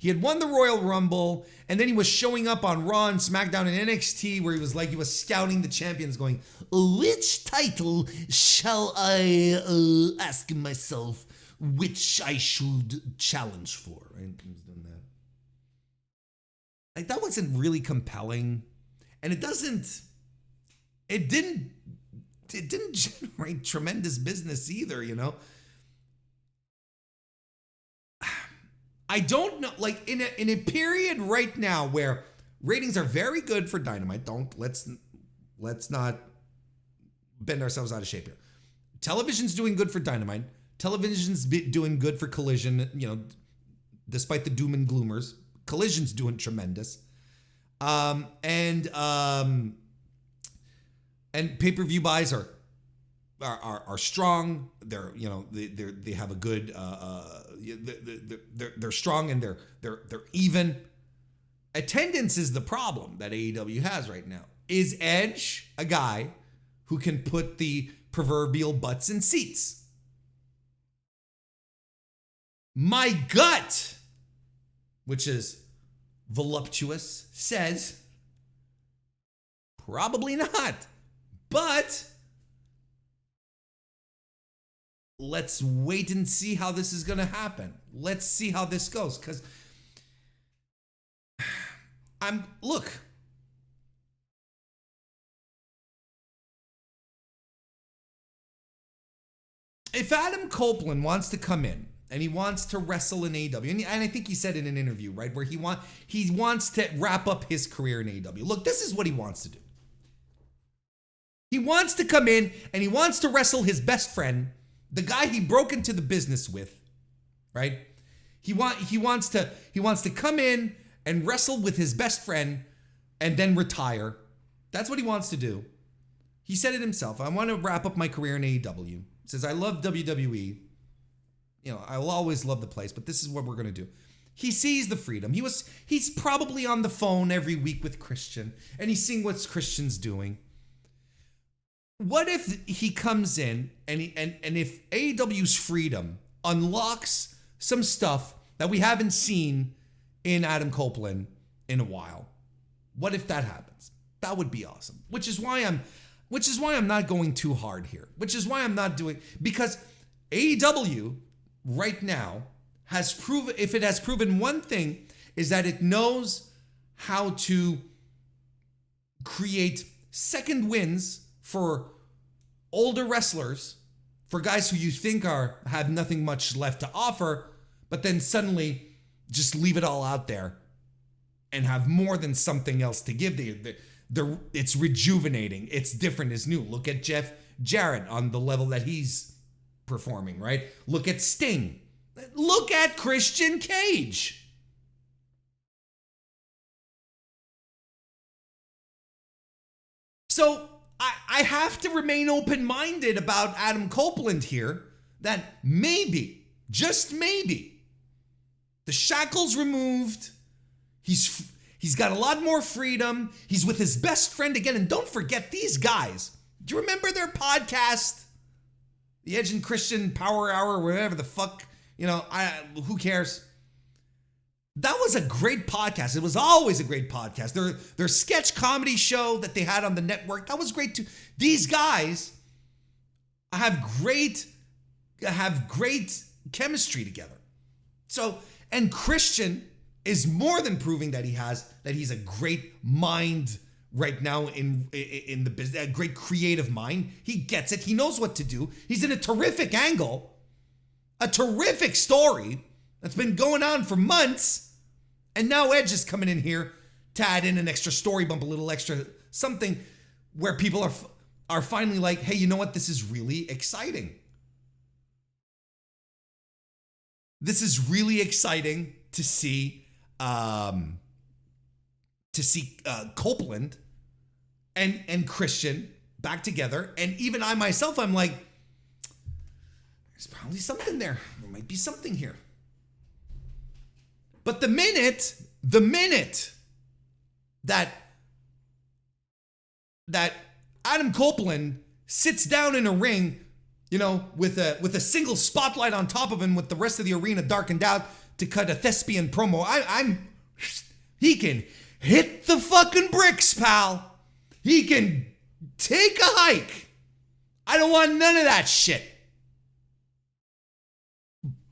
had won the Royal Rumble, and then he was showing up on Raw and SmackDown and NXT where he was scouting the champions going, which title shall I ask myself which I should challenge for, right? He's done that. Like, that wasn't really compelling, and it didn't generate tremendous business either, you know? I don't know, like in a period right now where ratings are very good for Dynamite, let's not bend ourselves out of shape here. Television's doing good for Dynamite. Television's doing good for Collision, you know, despite the doom and gloomers. Collision's doing tremendous. And pay-per-view buys are strong. They're, you know, they have a good they're strong and they're even. Attendance is the problem that AEW has right now. Is Edge a guy who can put the proverbial butts in seats? My gut, which is voluptuous, says probably not. But let's wait and see how this is going to happen. Let's see how this goes, because look. If Adam Copeland wants to come in and he wants to wrestle in AEW, and I think he said in an interview, right, where he wants to wrap up his career in AEW. Look, this is what he wants to do. He wants to come in and he wants to wrestle his best friend, the guy he broke into the business with, right? He wants to come in and wrestle with his best friend and then retire. That's what he wants to do. He said it himself. I want to wrap up my career in AEW. He says, I love WWE. You know, I will always love the place, but this is what we're going to do. He sees the freedom. He's probably on the phone every week with Christian, and he's seeing what Christian's doing. What if he comes in and if AEW's freedom unlocks some stuff that we haven't seen in Adam Copeland in a while? What if that happens? That would be awesome. Which is why I'm not going too hard here. Which is why I'm not doing, because AEW right now has proven, if it has proven one thing, is that it knows how to create second wins for older wrestlers, for guys who you think have nothing much left to offer, but then suddenly just leave it all out there and have more than something else to give. It's rejuvenating. It's different. It's new. Look at Jeff Jarrett on the level that he's performing, right? Look at Sting. Look at Christian Cage. So I have to remain open-minded about Adam Copeland here, that maybe, just maybe, the shackles removed, he's got a lot more freedom, he's with his best friend again, and don't forget these guys. Do you remember their podcast? The Edge and Christian Power Hour, whatever the fuck, you know, who cares? That was a great podcast. It was always a great podcast. Their sketch comedy show that they had on the network, that was great too. These guys have great chemistry together. So, and Christian is more than proving that he's a great mind right now in the business, a great creative mind. He gets it. He knows what to do. He's in a terrific angle, a terrific story that's been going on for months, And now Edge is coming in here to add in an extra story bump, a little extra something where people are finally like, hey, you know what? This is really exciting. This is really exciting to see Copeland and Christian back together. And even I myself, I'm like, there's probably something there. There might be something here. But the minute that Adam Copeland sits down in a ring, you know, with a single spotlight on top of him, with the rest of the arena darkened out to cut a thespian promo, he can hit the fucking bricks, pal. He can take a hike. I don't want none of that shit.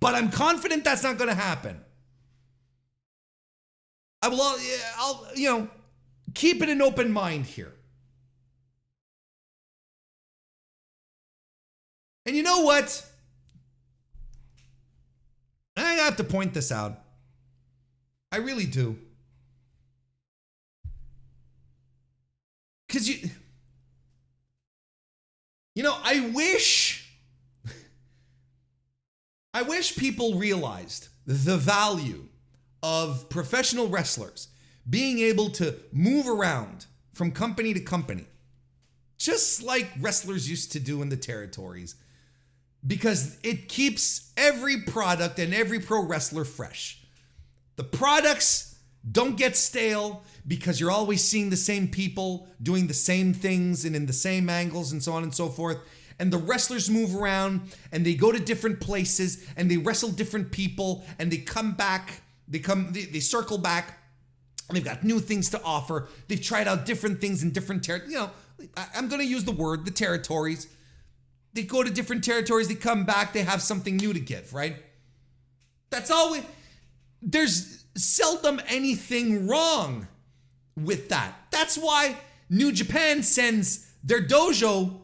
But I'm confident that's not going to happen. I'll you know, keep it an open mind here. And you know what? I have to point this out. I really do. Because you know, I wish people realized the value of professional wrestlers being able to move around from company to company, just like wrestlers used to do in the territories, because it keeps every product and every pro wrestler fresh. The products don't get stale because you're always seeing the same people doing the same things and in the same angles and so on and so forth. And the wrestlers move around and they go to different places and they wrestle different people and they come back. They circle back, and they've got new things to offer. They've tried out different things in different territories. You know, I'm going to use the word, the territories. They go to different territories, they come back, they have something new to give, right? That's all there's seldom anything wrong with that. That's why New Japan sends their dojo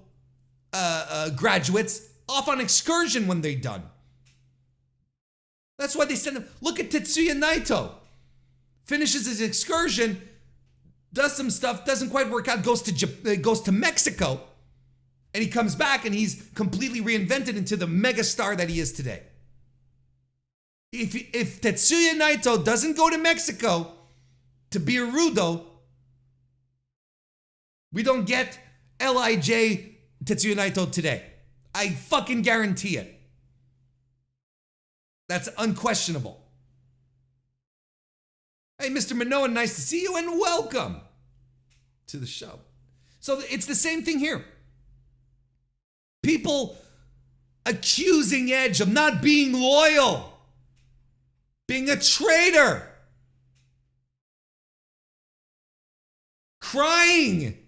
graduates off on excursion when they're done. That's why they send him. Look at Tetsuya Naito. Finishes his excursion, does some stuff, doesn't quite work out, goes to Mexico, and he comes back and he's completely reinvented into the megastar that he is today. If Tetsuya Naito doesn't go to Mexico to be a Rudo, we don't get LIJ Tetsuya Naito today. I fucking guarantee it. That's unquestionable. Hey, Mr. Manoa, nice to see you and welcome to the show. So it's the same thing here. People accusing Edge of not being loyal, being a traitor, crying.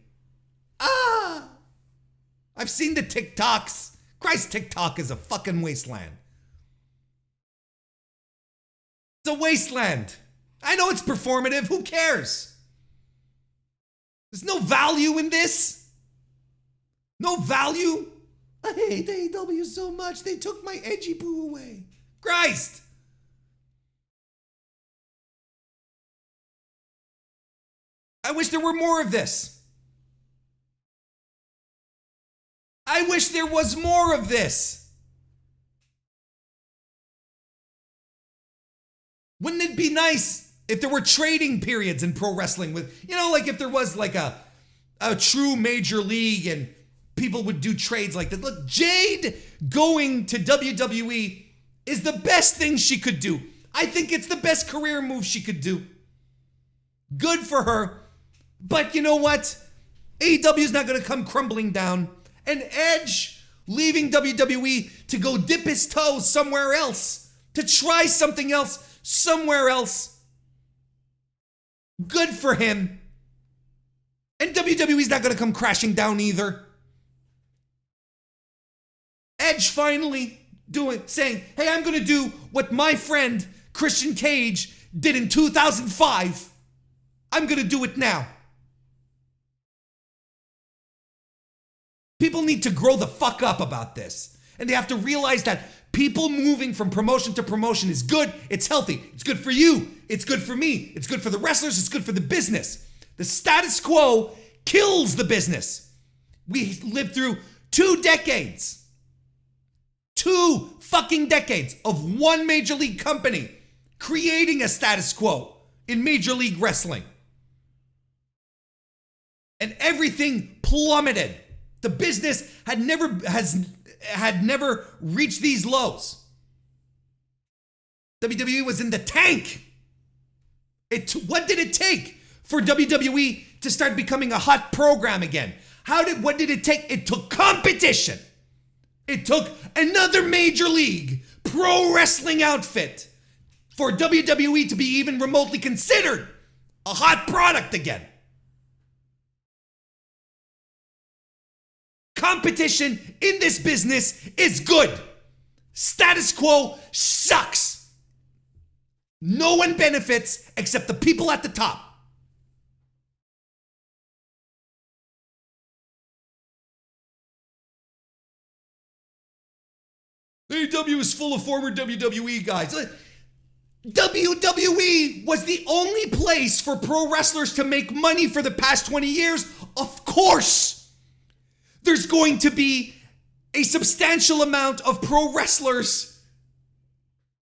I've seen the TikToks. Christ, TikTok is a fucking wasteland. It's a wasteland. I know it's performative. Who cares? There's no value in this. No value. I hate AEW so much. They took my edgy poo away. Christ. I wish there were more of this. I wish there was more of this. Wouldn't it be nice if there were trading periods in pro wrestling with, you know, like if there was like a true major league and people would do trades like that. Look, Jade going to WWE is the best thing she could do. I think it's the best career move she could do. Good for her. But you know what? AEW is not going to come crumbling down. And Edge leaving WWE to go dip his toes somewhere else, to try something else somewhere else. Good for him. And WWE's not going to come crashing down either. Edge finally saying, hey, I'm going to do what my friend Christian Cage did in 2005. I'm going to do it now. People need to grow the fuck up about this. And they have to realize that People moving from promotion to promotion is good. It's healthy. It's good for you. It's good for me. It's good for the wrestlers. It's good for the business. The status quo kills the business. We lived through 2 decades. 2 fucking decades of one major league company creating a status quo in Major League Wrestling. And everything plummeted. The business had never reached these lows. WWE was in the tank. What did it take for WWE to start becoming a hot program again? What did it take? It took competition. It took another major league pro wrestling outfit for WWE to be even remotely considered a hot product again. Competition in this business is good. Status quo sucks. No one benefits except the people at the top. AEW is full of former WWE guys. WWE was the only place for pro wrestlers to make money for the past 20 years. Of course, there's going to be a substantial amount of pro wrestlers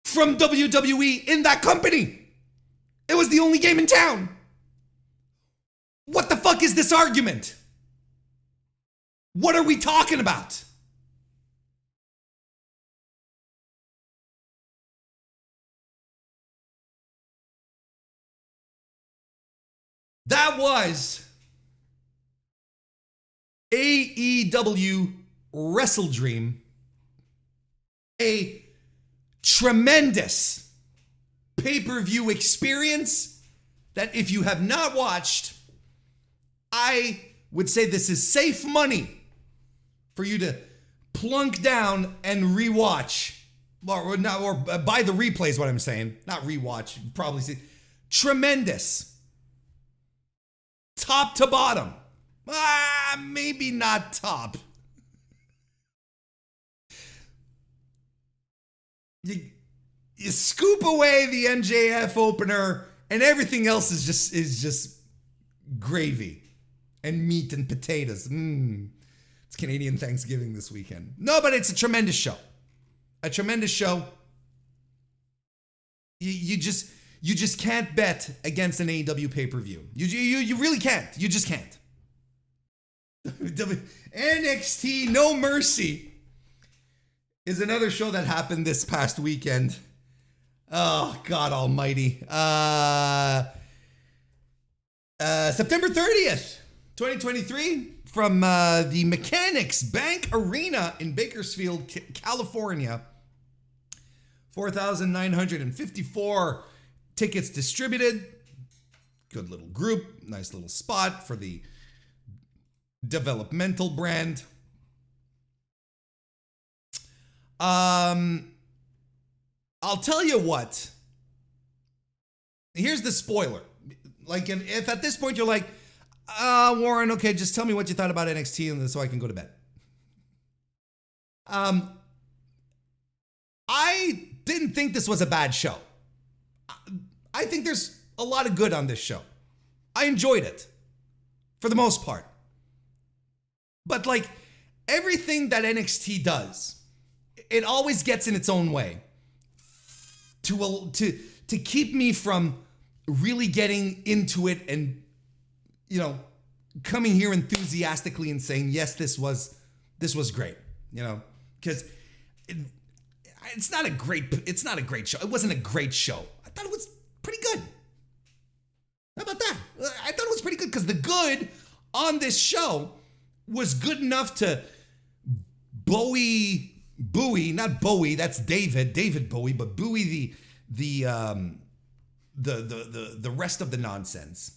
from WWE in that company. It was the only game in town. What the fuck is this argument? What are we talking about? That was AEW WrestleDream, a tremendous pay-per-view experience that if you have not watched, I would say this is safe money for you to plunk down and rewatch, or buy the replays, what I'm saying, not rewatch, probably see. Tremendous. Top to bottom. Maybe not top. You scoop away the MJF opener and everything else is just gravy and meat and potatoes. It's Canadian Thanksgiving this weekend. No, but it's a tremendous show. A tremendous show. You just can't bet against an AEW pay-per-view. You really can't. You just can't. NXT No Mercy is another show that happened this past weekend. Oh, God almighty. September 30th, 2023, from the Mechanics Bank Arena in Bakersfield, California. 4,954 tickets distributed. Good little group. Nice little spot for the developmental brand. I'll tell you what. Here's the spoiler. Like, if at this point you're like, Warren, okay, just tell me what you thought about NXT and so I can go to bed. I didn't think this was a bad show. I think there's a lot of good on this show. I enjoyed it, for the most part. But like, everything that NXT does, it always gets in its own way to keep me from really getting into it and, you know, coming here enthusiastically and saying, yes, this was great, you know, because it's not a great show. It wasn't a great show. I thought it was pretty good. How about that? I thought it was pretty good because the good on this show was good enough to buoy, not Bowie, that's David Bowie, but buoy the rest of the nonsense.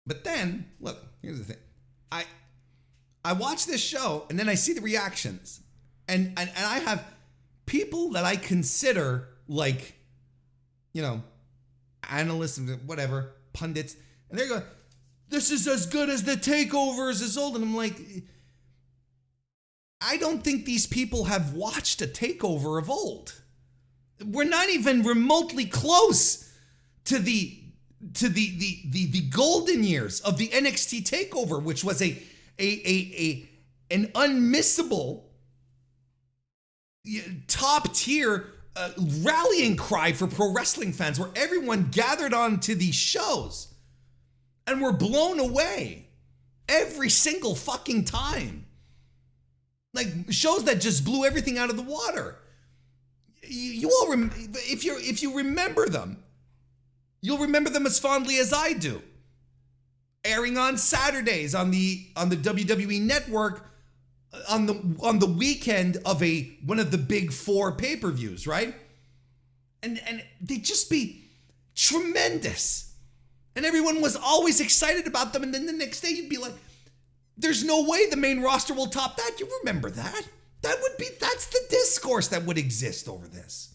But then, look, here's the thing. I watch this show and then I see the reactions. And I have people that I consider like, you know, analysts and whatever, pundits, and they're going, this is as good as the takeovers as old. And I'm like, I don't think these people have watched a takeover of old. We're not even remotely close to the golden years of the NXT takeover, which was an unmissable top tier rallying cry for pro wrestling fans, where everyone gathered onto these shows and were blown away every single fucking time. Like shows that just blew everything out of the water. You all, if you remember them, you'll remember them as fondly as I do. Airing on Saturdays on the WWE network on the weekend of one of the big 4 pay-per-views, right? And they'd just be tremendous. And everyone was always excited about them. And then the next day you'd be like, there's no way the main roster will top that. You remember that? That's the discourse that would exist over this.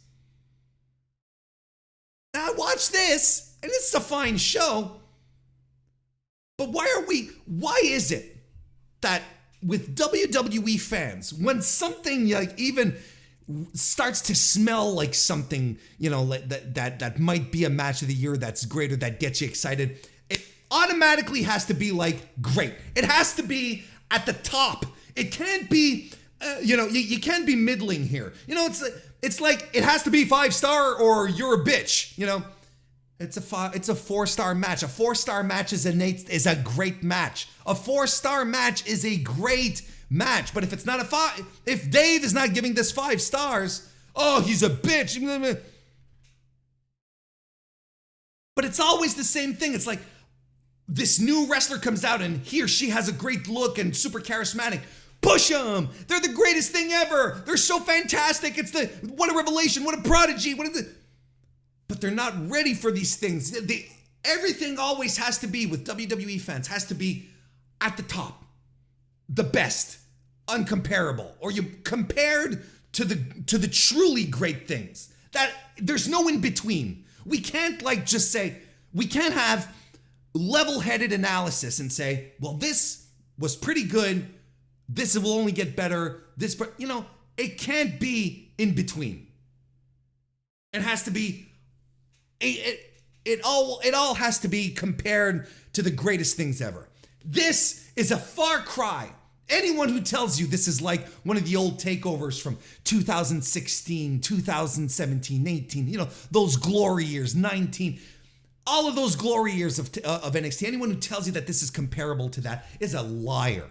Now I watch this, and it's a fine show. But why is it that with WWE fans, when something like even starts to smell like something, that might be a match of the year that's great or that gets you excited, it automatically has to be like great. It has to be at the top. It can't be, you can't be middling here. It's like it has to be 5-star or you're a bitch. It's a 4-star match. A 4-star match is a great match. A 4-star match is a great match. But if it's not if Dave is not giving this 5 stars, oh, he's a bitch. But it's always the same thing. It's like this new wrestler comes out and he or she has a great look and super charismatic. Push them. They're the greatest thing ever. They're so fantastic. What a revelation. What a prodigy. But they're not ready for these things. Everything always has to be, with WWE fans, has to be at the top, the best, uncomparable, or you compared to the truly great things. That there's no in between. We can't just say, we can't have level-headed analysis and say, well, this was pretty good. This will only get better. It can't be in between. It has to be. It all has to be compared to the greatest things ever. This is a far cry. Anyone who tells you this is like one of the old takeovers from 2016, 2017, 18, those glory years, 19, all of those glory years of NXT, anyone who tells you that this is comparable to that is a liar.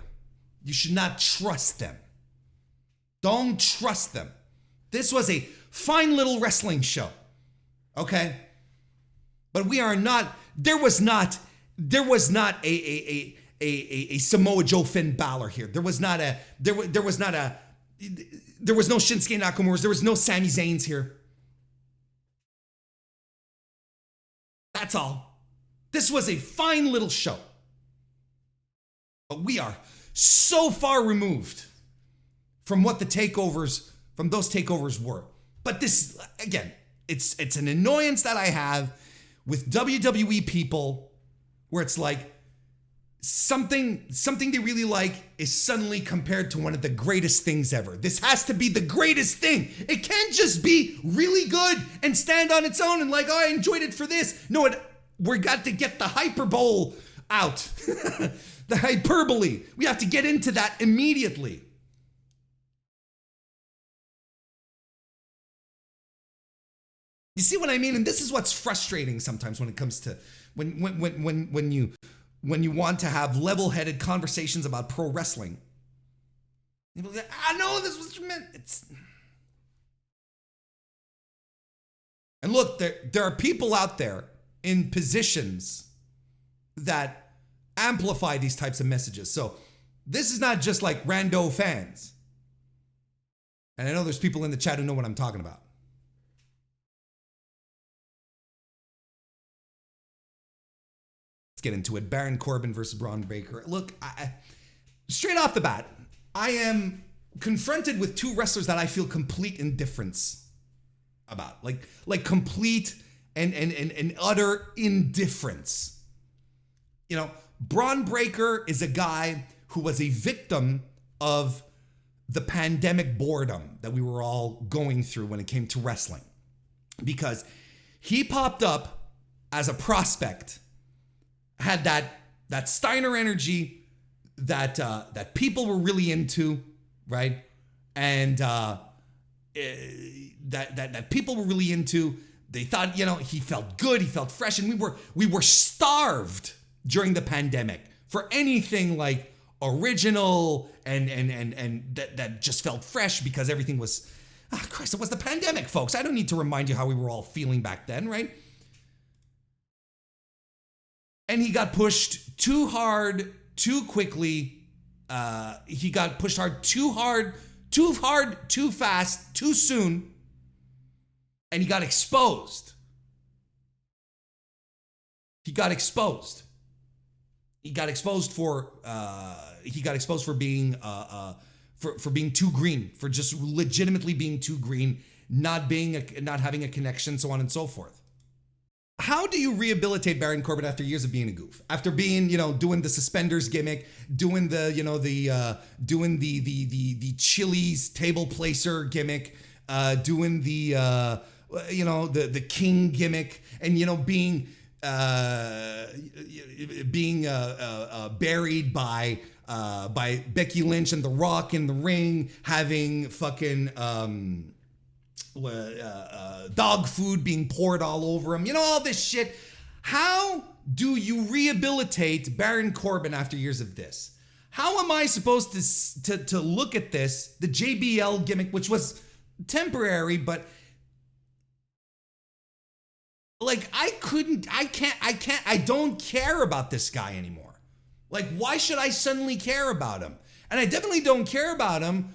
You should not trust them. Don't trust them. This was a fine little wrestling show. Okay? But we are not, there was not a Samoa Joe Finn Balor here. There was no Shinsuke Nakamura. There was no Sami Zayn's here. That's all. This was a fine little show. But we are so far removed from what those takeovers were. But this, again, it's an annoyance that I have with WWE people, where it's like something they really like is suddenly compared to one of the greatest things ever. This has to be the greatest thing. It can't just be really good and stand on its own and I enjoyed it for this. No, we got to get the hyperbole out. The hyperbole. We have to get into that immediately. You see what I mean? And this is what's frustrating sometimes when it comes to when you want to have level-headed conversations about pro wrestling. People say, no, this was tremendous. And look, there are people out there in positions that amplify these types of messages. So this is not just like rando fans. And I know there's people in the chat who know what I'm talking about. Let's get into it. Baron Corbin versus Braun Breaker. Look, straight off the bat, I am confronted with 2 wrestlers that I feel complete indifference about. Like complete and utter indifference. Braun Breaker is a guy who was a victim of the pandemic boredom that we were all going through when it came to wrestling. Because he popped up as a prospect, had that Steiner energy that people were really into, right? And that people were really into. They thought, he felt good, he felt fresh, and we were starved during the pandemic for anything like original and that just felt fresh, because everything was, Christ, it was the pandemic, folks. I don't need to remind you how we were all feeling back then, right? And he got pushed too hard, too quickly. He got pushed hard, too fast, too soon. And he got exposed. He got exposed for being for being too green, for just legitimately being too green, not having a connection, so on and so forth. How do you rehabilitate Baron Corbin after years of being a goof? After being, doing the suspenders gimmick, doing the Chili's table placer gimmick, doing the king gimmick, and being buried by Becky Lynch and The Rock in the ring, having fucking dog food being poured all over him, all this shit. How do you rehabilitate Baron Corbin after years of this? How am I supposed to look at this, the JBL gimmick, which was temporary, but like I don't care about this guy anymore. Like, why should I suddenly care about him? And I definitely don't care about him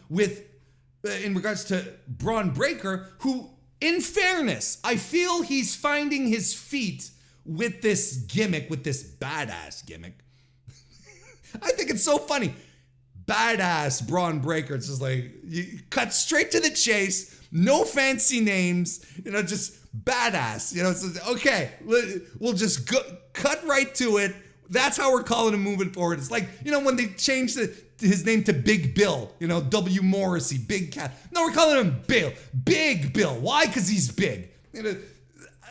in regards to Braun Breaker, who, in fairness, I feel he's finding his feet with this gimmick, with this badass gimmick. I think it's so funny. Badass Braun Breaker. It's just like, you cut straight to the chase, no fancy names, just badass. So, okay, we'll just cut right to it. That's how we're calling him moving forward. It's like, when they changed his name to Big Bill, W. Morrissey, Big Cat. No, we're calling him Bill. Big Bill. Why? Because he's big.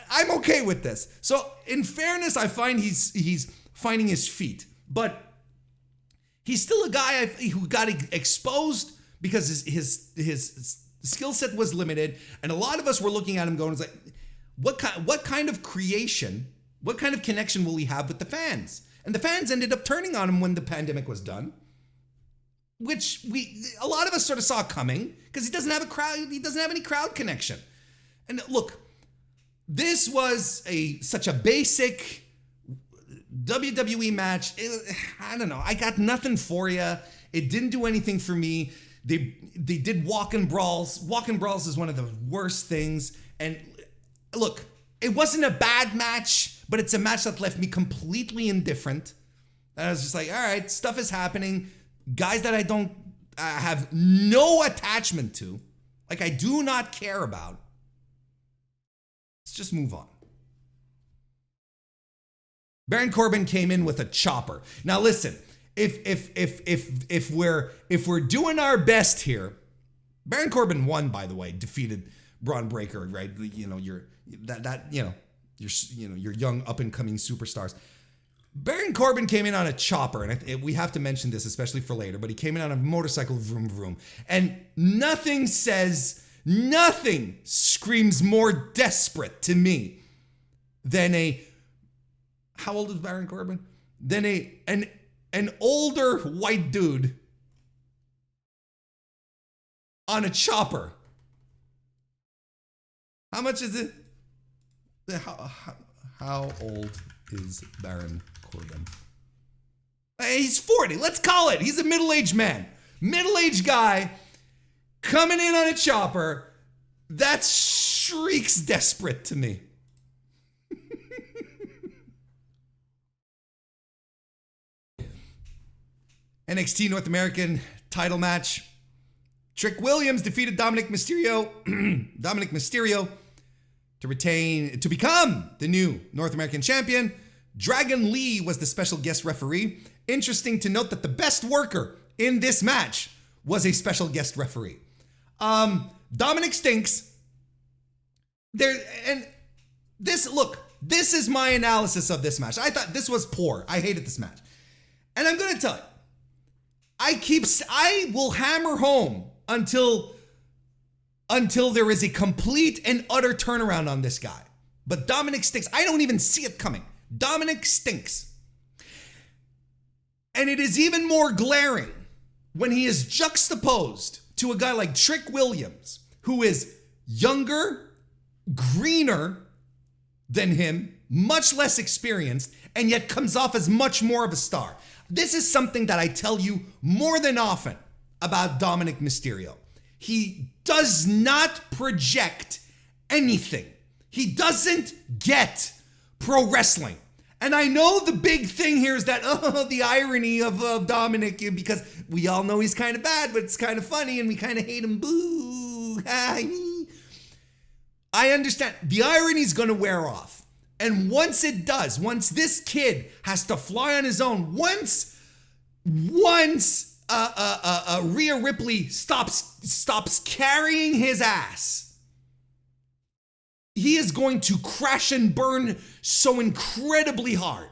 I'm okay with this. So, in fairness, I find he's finding his feet. But he's still a guy who got exposed because his skill set was limited. And a lot of us were looking at him going, it's like, what kind of creation, what kind of connection will he have with the fans? And the fans ended up turning on him when the pandemic was done, which a lot of us sort of saw coming, because he doesn't have a crowd, he doesn't have any crowd connection. And look, this was such a basic WWE match. I don't know. I got nothing for you. It didn't do anything for me. They did walk-in brawls. Walk-in brawls is one of the worst things. And look, it wasn't a bad match, but it's a match that left me completely indifferent. And I was just like, all right, stuff is happening. Guys that I don't have no attachment to, like I do not care about. Let's just move on. Baron Corbin came in with a chopper. Now listen, if we're doing our best here, Baron Corbin won, by the way, defeated Braun Breaker, right? Your young up and coming superstars. Baron Corbin came in on a chopper, and we have to mention this, especially for later, but he came in on a motorcycle, vroom vroom, and nothing screams more desperate to me than how old is Baron Corbin? Than an older white dude on a chopper. How much is it? How old is Baron Corbin? He's 40. Let's call it. He's a middle-aged man. Middle-aged guy coming in on a chopper. That shrieks desperate to me. NXT North American title match. Trick Williams defeated Dominic Mysterio. to become the new North American champion. Dragon Lee was the special guest referee. Interesting to note that the best worker in this match was a special guest referee. Dominic stinks. This is my analysis of this match. I thought this was poor. I hated this match. And I'm going to tell you, I will hammer home until there is a complete and utter turnaround on this guy. But Dominic stinks. I don't even see it coming. Dominic stinks. And it is even more glaring when he is juxtaposed to a guy like Trick Williams, who is younger, greener than him, much less experienced, and yet comes off as much more of a star. This is something that I tell you more than often about Dominic Mysterio. He does not project anything. He doesn't get pro wrestling. And I know the big thing here is that, the irony of Dominic, because we all know he's kind of bad, but it's kind of funny and we kind of hate him. Boo. I understand. The irony is going to wear off. And once it does, once this kid has to fly on his own, once Rhea Ripley stops carrying his ass, he is going to crash and burn so incredibly hard.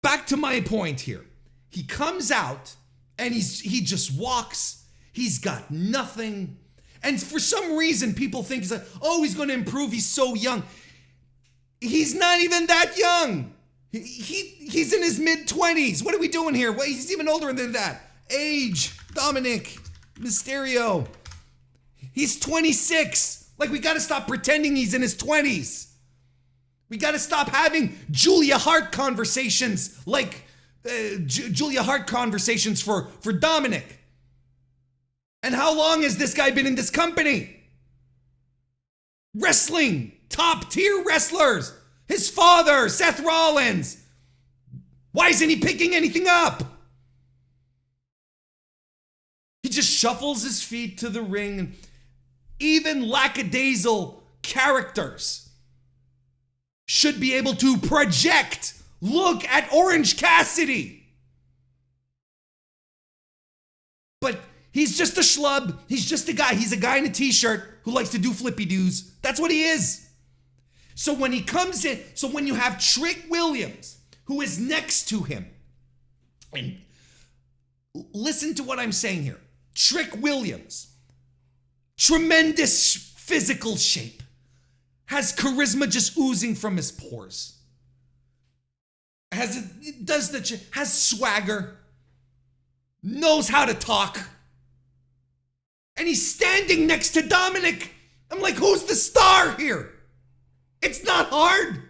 Back to my point here. He comes out and he just walks. He's got nothing. And for some reason, people think he's like, he's going to improve. He's so young. He's not even that young. He's in his mid-20s. What are we doing here? Well, he's even older than that. Age, Dominic Mysterio. He's 26. Like, we got to stop pretending he's in his 20s. We got to stop having Julia Hart conversations like Julia Hart conversations for Dominic. And how long has this guy been in this company? Wrestling, top tier wrestlers. His father, Seth Rollins. Why isn't he picking anything up? He just shuffles his feet to the ring. Even lackadaisical characters should be able to project. Look at Orange Cassidy. But he's just a schlub. He's just a guy. He's a guy in a t-shirt who likes to do flippy doos. That's what he is. So when he comes in, so when you have Trick Williams, who is next to him, and listen to what I'm saying here. Trick Williams, tremendous physical shape, has charisma just oozing from his pores. Has swagger, knows how to talk. And he's standing next to Dominic. I'm like, who's the star here? It's not hard.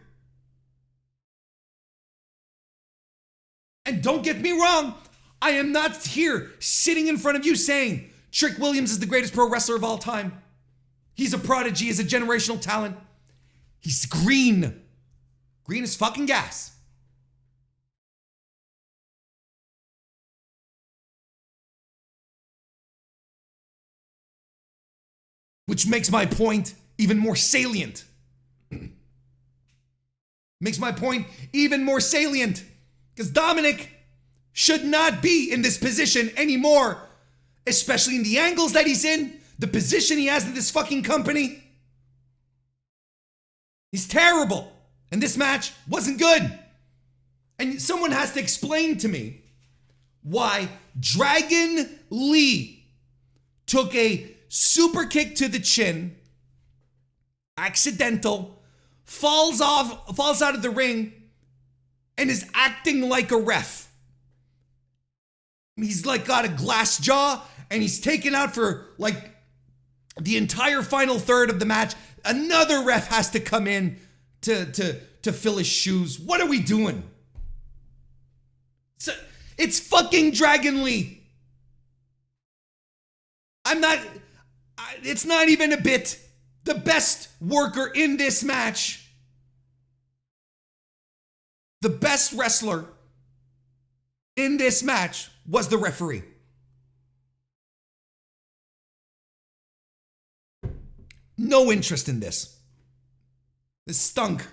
And don't get me wrong, I am not here sitting in front of you saying Trick Williams is the greatest pro wrestler of all time. He's a prodigy, he's a generational talent. He's green. Green as fucking gas. Which makes my point even more salient. Makes my point even more salient. Because Dominic should not be in this position anymore. Especially in the angles that he's in. The position he has in this fucking company. He's terrible. And this match wasn't good. And someone has to explain to me why Dragon Lee took a super kick to the chin, accidental, falls out of the ring, and is acting like a ref. He's like got a glass jaw, and he's taken out for like the entire final third of the match. Another ref has to come in to fill his shoes. What are we doing? It's fucking Dragon Lee. It's not even a bit. The best worker in this match, the best wrestler in this match was the no interest in this. This stunk.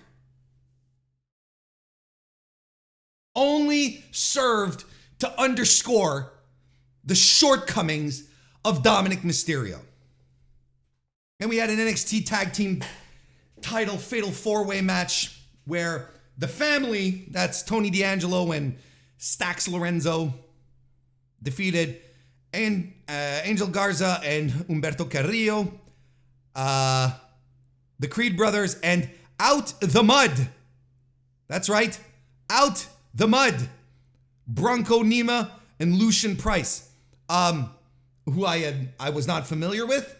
Only served to underscore the shortcomings of Dominic Mysterio. And we had an NXT Tag Team title fatal four-way match where the family, that's Tony D'Angelo and Stax Lorenzo, defeated Angel Garza and Humberto Carrillo, the Creed brothers, and Out the Mud. That's right, Out the Mud. Bronco Nima and Lucian Price, who I was not familiar with.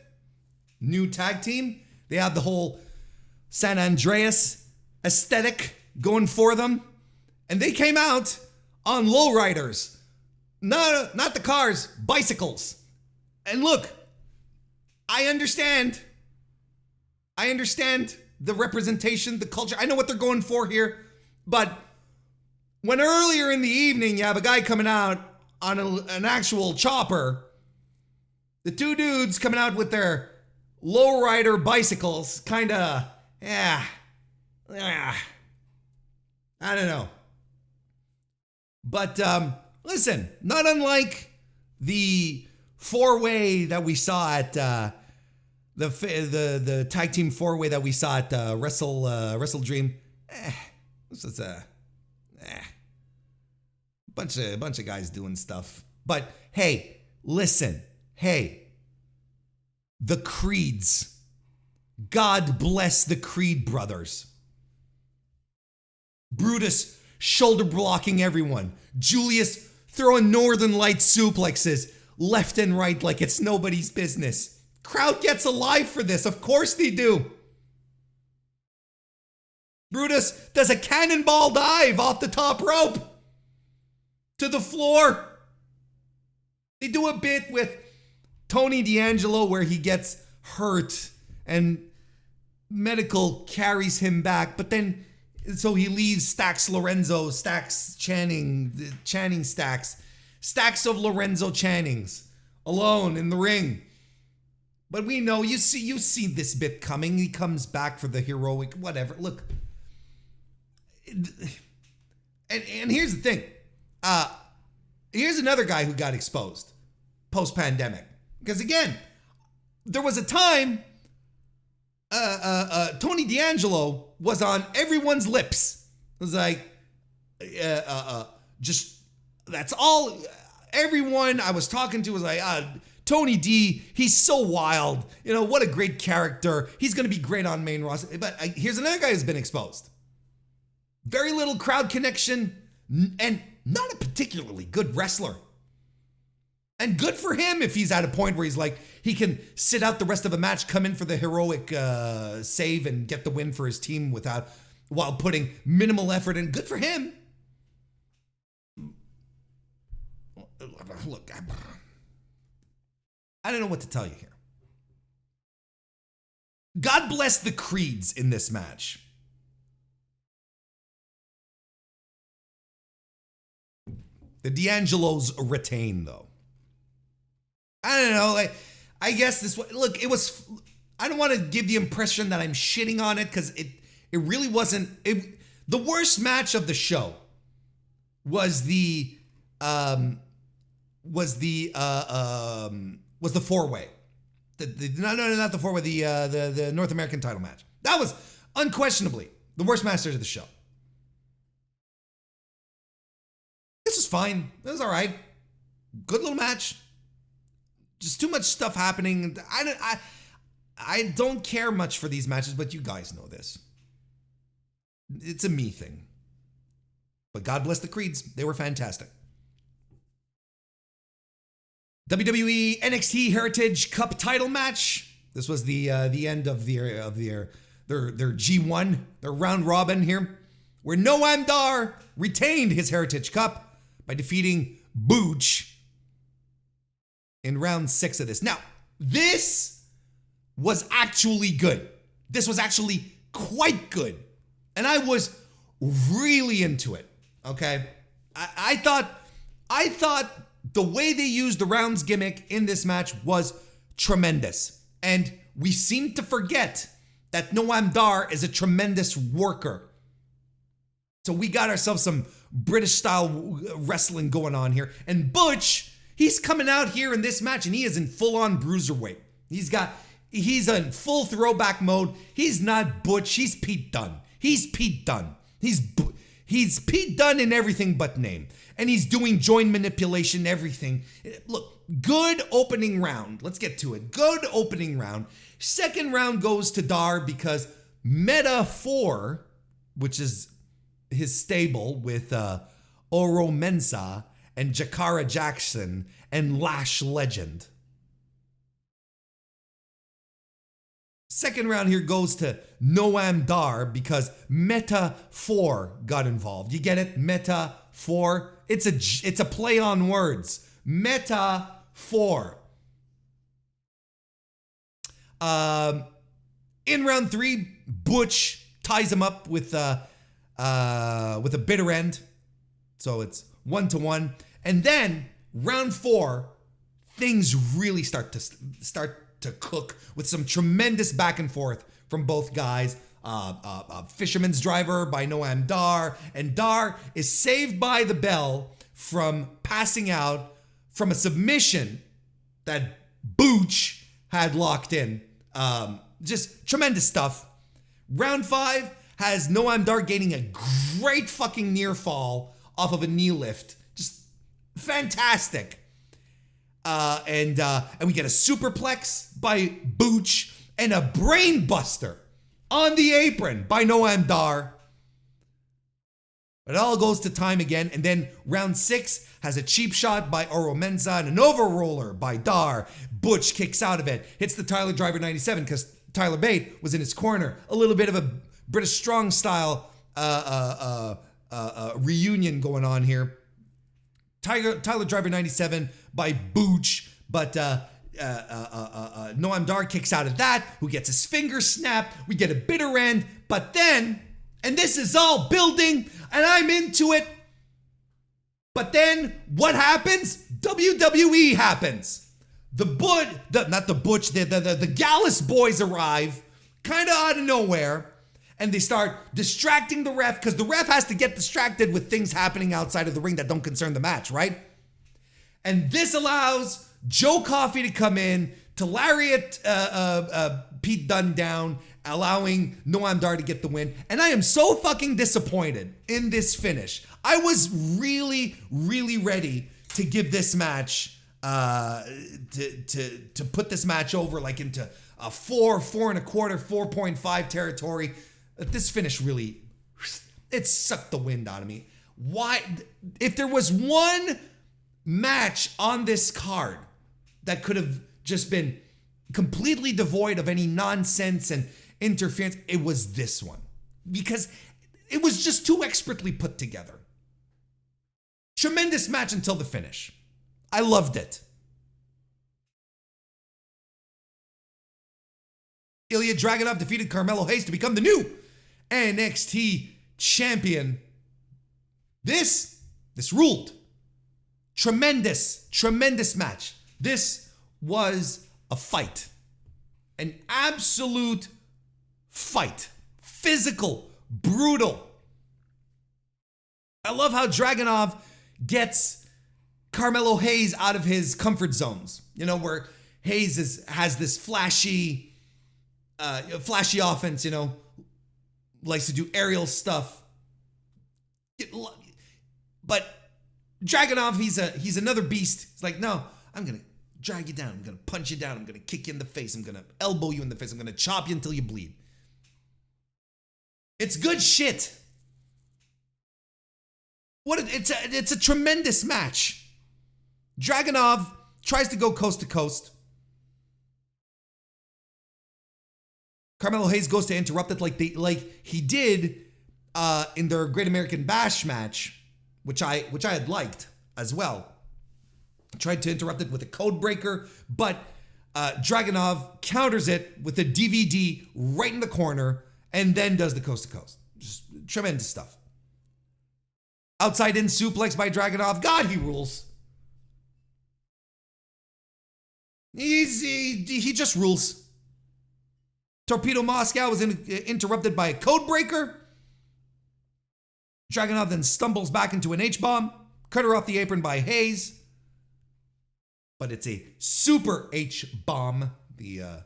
New tag team. They had the whole San Andreas aesthetic going for them. And they came out on lowriders. Not the cars, bicycles. And look, I understand the representation, the culture. I know what they're going for here. But when earlier in the evening you have a guy coming out on an actual chopper, the two dudes coming out with their lowrider bicycles, I don't know. But listen, not unlike the four-way that we saw at the tag team four-way that we saw at WrestleDream. This is a bunch of guys doing stuff. But hey, listen, the Creeds. God bless the Creed brothers. Brutus shoulder blocking everyone. Julius throwing Northern Light suplexes left and right like it's nobody's business. Crowd gets alive for this. Of course they do. Brutus does a cannonball dive off the top rope to the floor. They do a bit with Tony D'Angelo where he gets hurt and medical carries him back, but then so he leaves Stax Lorenzo, Stacks Channing Stacks, stacks of Lorenzo Channings alone in the ring. But we know you see this bit coming. He comes back for the heroic whatever. Look, and here's the thing. Here's another guy who got exposed post-pandemic. Because again, there was a time Tony D'Angelo was on everyone's lips. It was like, just, that's all, everyone I was talking to was like, Tony D, he's so wild. You know, what a great character. He's going to be great on main roster. But here's another guy who's been exposed. Very little crowd connection and not a particularly good wrestler. And good for him if he's at a point where he's like, he can sit out the rest of a match, come in for the heroic save and get the win for his team while putting minimal effort in. Good for him. Look, I don't know what to tell you here. God bless the Creeds in this match. The D'Angelos retain, though. I don't know. I guess this. Look, it was. I don't want to give the impression that I'm shitting on it because it really wasn't. The worst match of the show was the four-way. Not the four-way. The North American title match. That was unquestionably the worst match of the show. This was fine. It was all right. Good little match. Just too much stuff happening. I don't care much for these matches, but you guys know this. It's a me thing. But God bless the Creeds. They were fantastic. WWE NXT Heritage Cup title match. This was the end of their G1, their round robin here, where Noam Dar retained his Heritage Cup by defeating Booch in round 6 of this. Now, this was actually good. This was actually quite good. And I was really into it, okay? I thought the way they used the rounds gimmick in this match was tremendous. And we seem to forget that Noam Dar is a tremendous worker. So we got ourselves some British style wrestling going on here. And Butch, he's coming out here in this match and he is in full on bruiserweight. He's in full throwback mode. He's not Butch, he's Pete Dunne. He's Pete Dunne. He's Pete Dunne in everything but name. And he's doing joint manipulation, everything. Look, good opening round. Let's get to it. Good opening round. Second round goes to Dar because Meta 4, which is his stable with Oro Mensah and Jakara Jackson and Lash Legend. Second round here goes to Noam Dar because Meta 4 got involved. You get it? Meta 4. It's a play on words. Meta 4. In round 3, Butch ties him up with a bitter end. So it's 1-1. And then round 4, things really start to cook with some tremendous back and forth from both guys. Fisherman's Driver by Noam Dar, and Dar is saved by the bell from passing out from a submission that Booch had locked in. Just tremendous stuff. Round 5 has Noam Dar gaining a great fucking near fall off of a knee lift. Just fantastic. And we get a superplex by Booch and a brain buster on the apron by Noam Dar. It all goes to time again, and then round 6 has a cheap shot by Oro Mensah and an overroller by Dar. Butch kicks out of it, hits the Tyler Driver 97 because Tyler Bate was in his corner. A little bit of a British Strong style reunion going on here. Tyler Driver 97 by Booch, but Noam Dar kicks out of that, who gets his finger snapped. We get a bitter end, but then, and this is all building, and I'm into it, but then what happens? WWE happens. The Gallus boys arrive, kind of out of nowhere, and they start distracting the ref, because the ref has to get distracted with things happening outside of the ring that don't concern the match, right? And this allows Joe Coffey to come in, to lariat Pete Dunne down, allowing Noam Dar to get the win. And I am so fucking disappointed in this finish. I was really, really ready to give this match, to put this match over like into a 4.25, 4.5 territory. This finish really, it sucked the wind out of me. Why? If there was one match on this card that could have just been completely devoid of any nonsense and interference, it was this one, because it was just too expertly put together. Tremendous match until the finish. I loved it. Ilya Dragunov defeated Carmelo Hayes to become the new NXT champion. This ruled. Tremendous match. This was a fight. An absolute fight. Physical, brutal. I love how Dragunov gets Carmelo Hayes out of his comfort zones. You know, where Hayes has this flashy offense, you know, likes to do aerial stuff. But Dragunov, he's another beast. It's like, no, I'm going to drag you down. I'm going to punch you down. I'm going to kick you in the face. I'm going to elbow you in the face. I'm going to chop you until you bleed. It's good shit. It's a tremendous match. Dragunov tries to go coast to coast. Carmelo Hayes goes to interrupt it like he did in their Great American Bash match, which I had liked as well. Tried to interrupt it with a code breaker, but Dragunov counters it with a DVD right in the corner and then does the coast to coast. Just tremendous stuff. Outside in suplex by Dragunov. God, he rules. He just rules. Torpedo Moscow was interrupted by a code breaker. Dragunov then stumbles back into an H-bomb. Cutter off the apron by Hayes. But it's a super H-bomb. The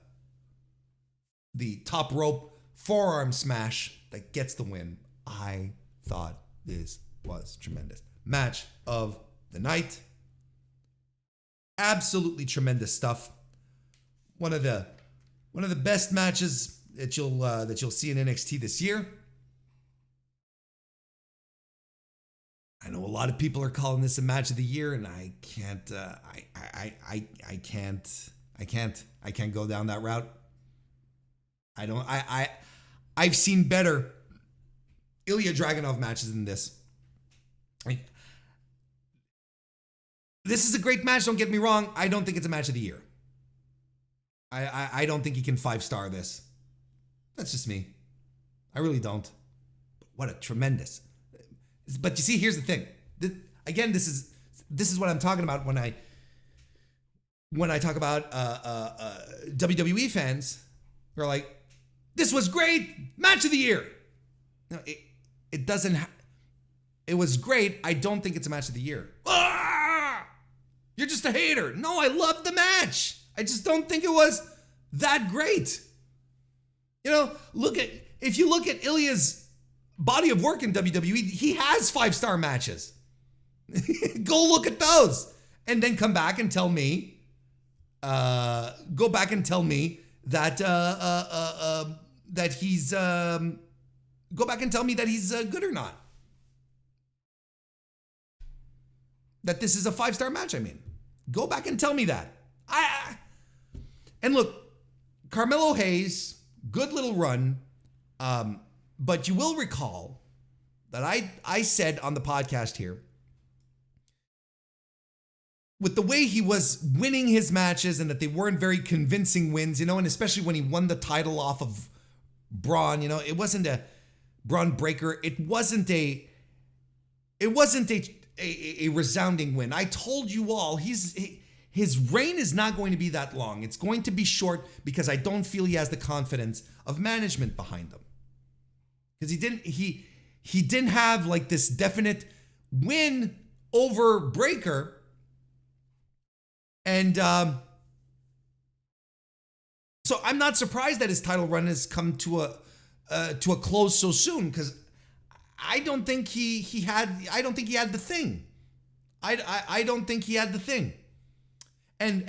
top rope forearm smash that gets the win. I thought this was tremendous. Match of the night. Absolutely tremendous stuff. One of the best matches that you'll see in NXT this year. I know a lot of people are calling this a match of the year, and I can't. I can't go down that route. I've seen better Ilya Dragunov matches than this. This is a great match. Don't get me wrong. I don't think it's a match of the year. I don't think you can 5-star this. That's just me. I really don't. What a tremendous. But you see, here's the thing. Again, this is what I'm talking about when I talk about WWE fans who are like, this was great, match of the year. No, it doesn't. It was great. I don't think it's a match of the year. Ah! You're just a hater. No, I loved the match. I just don't think it was that great. You know, if you look at Ilya's body of work in WWE, he has 5-star matches. Go look at those, and then come back and tell me. Go back and tell me that that he's. Go back and tell me that he's good or not. That this is a 5-star match. I mean, go back and tell me that. And look, Carmelo Hayes, good little run. But you will recall that I said on the podcast here, with the way he was winning his matches and that they weren't very convincing wins, you know, and especially when he won the title off of Braun, you know, it wasn't a Braun breaker. It wasn't a resounding win. I told you all, his reign is not going to be that long. It's going to be short because I don't feel he has the confidence of management behind him. Because he didn't have like this definite win over Breaker. And so I'm not surprised that his title run has come to a close so soon, because I don't think he had the thing. I don't think he had the thing. And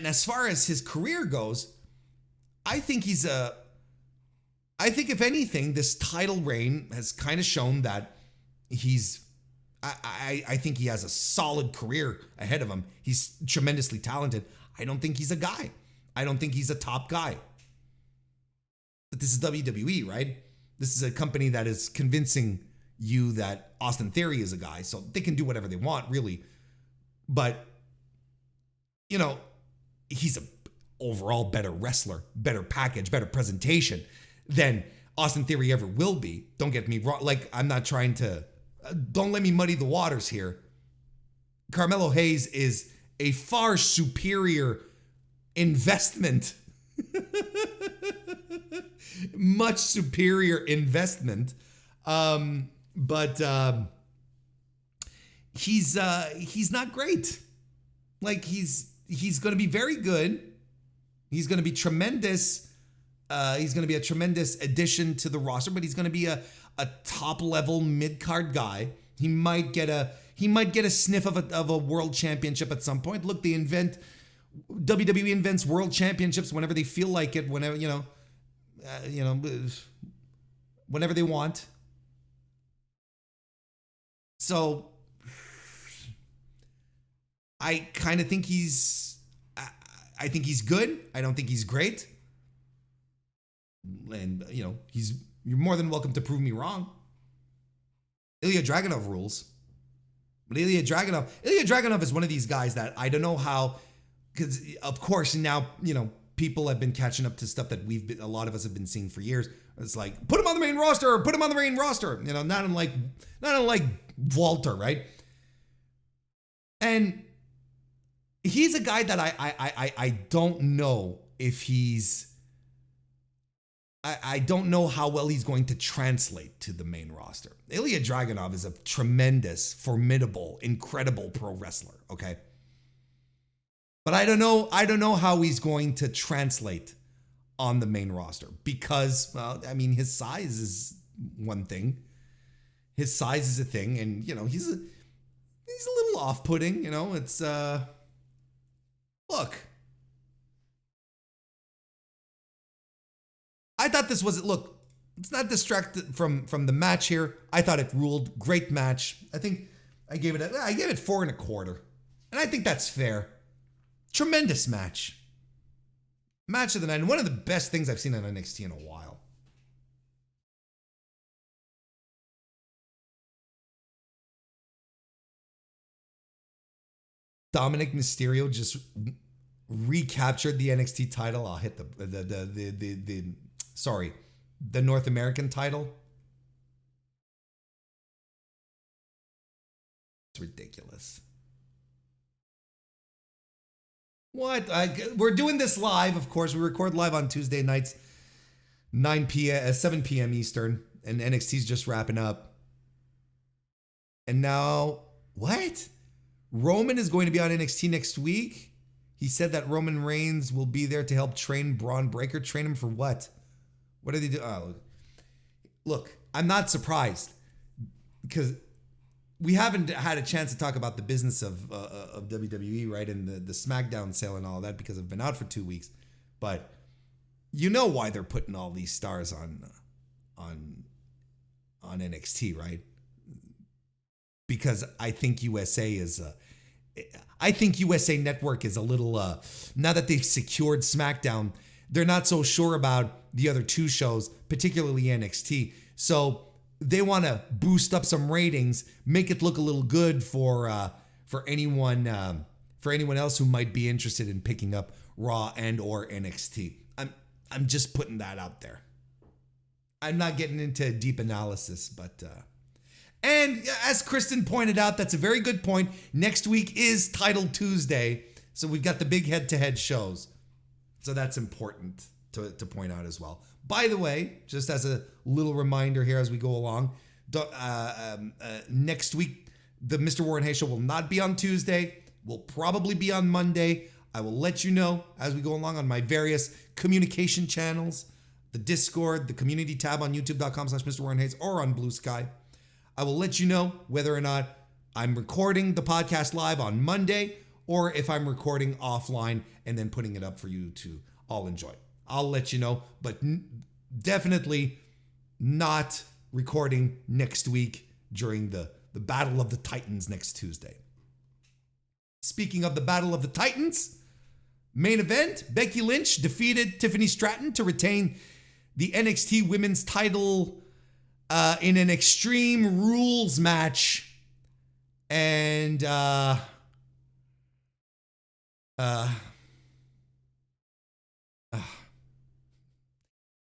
as far as his career goes, I think if anything, this title reign has kind of shown that I think he has a solid career ahead of him. He's tremendously talented. I don't think he's a guy. I don't think he's a top guy. But this is WWE, right? This is a company that is convincing you that Austin Theory is a guy, so they can do whatever they want, really. But, you know, he's a overall better wrestler, better package, better presentation than Austin Theory ever will be. Don't get me wrong. Like, I'm not trying to, don't let me muddy the waters here. Carmelo Hayes is a far superior investment. Much superior investment. But he's not great. Like, he's going to be very good. He's going to be tremendous. He's going to be a tremendous addition to the roster, but he's going to be a top level mid-card guy. He might get a sniff of a world championship at some point. Look, WWE invents world championships whenever they feel like it, whenever, whenever they want. So I kind of think I think he's good. I don't think he's great. And, you're more than welcome to prove me wrong. Ilya Dragunov rules. But Ilya Dragunov is one of these guys that I don't know how, because of course now, people have been catching up to stuff that a lot of us have been seeing for years. It's like, put him on the main roster, not unlike Walter, right? And he's a guy that I don't know if he's. I don't know how well he's going to translate to the main roster. Ilya Dragunov is a tremendous, formidable, incredible pro wrestler, okay? But I don't know how he's going to translate on the main roster because, well, I mean, his size is one thing. His size is a thing, and you know, he's a little off-putting, you know. It's look. I thought this was, look, it's not distracted from the match here. I thought it ruled. Great match. I think I gave it 4.25. And I think that's fair. Tremendous match. Match of the night. One of the best things I've seen on NXT in a while. Dominic Mysterio just recaptured the NXT title. I'll hit the North American title. It's ridiculous. What? We're doing this live, of course. We record live on Tuesday nights, 7 p.m. Eastern, and NXT's just wrapping up. And now, what? Roman is going to be on NXT next week? He said that Roman Reigns will be there to help train Braun Breaker. Train him for what? What do they do? Oh, look, I'm not surprised because we haven't had a chance to talk about the business of WWE, right? And the SmackDown sale and all that because I've been out for 2 weeks. But you know why they're putting all these stars on NXT, right? Because I think USA Network is a little, now that they've secured SmackDown, they're not so sure about the other two shows, particularly NXT. So they want to boost up some ratings, make it look a little good for anyone else who might be interested in picking up Raw and or NXT. I'm just putting that out there. I'm not getting into deep analysis, but and as Kristen pointed out, that's a very good point. Next week is Title Tuesday, so we've got the big head-to-head shows. So that's important to point out as well. By the way, just as a little reminder here as we go along, next week, the Mr. Warren Hayes Show will not be on Tuesday. Will probably be on Monday. I will let you know as we go along on my various communication channels, the Discord, the community tab on youtube.com/MrWarrenHayes or on Blue Sky. I will let you know whether or not I'm recording the podcast live on Monday or if I'm recording offline and then putting it up for you to all enjoy. I'll let you know, but definitely not recording next week during the Battle of the Titans next Tuesday. Speaking of the Battle of the Titans, main event, Becky Lynch defeated Tiffany Stratton to retain the NXT Women's title in an Extreme Rules match. And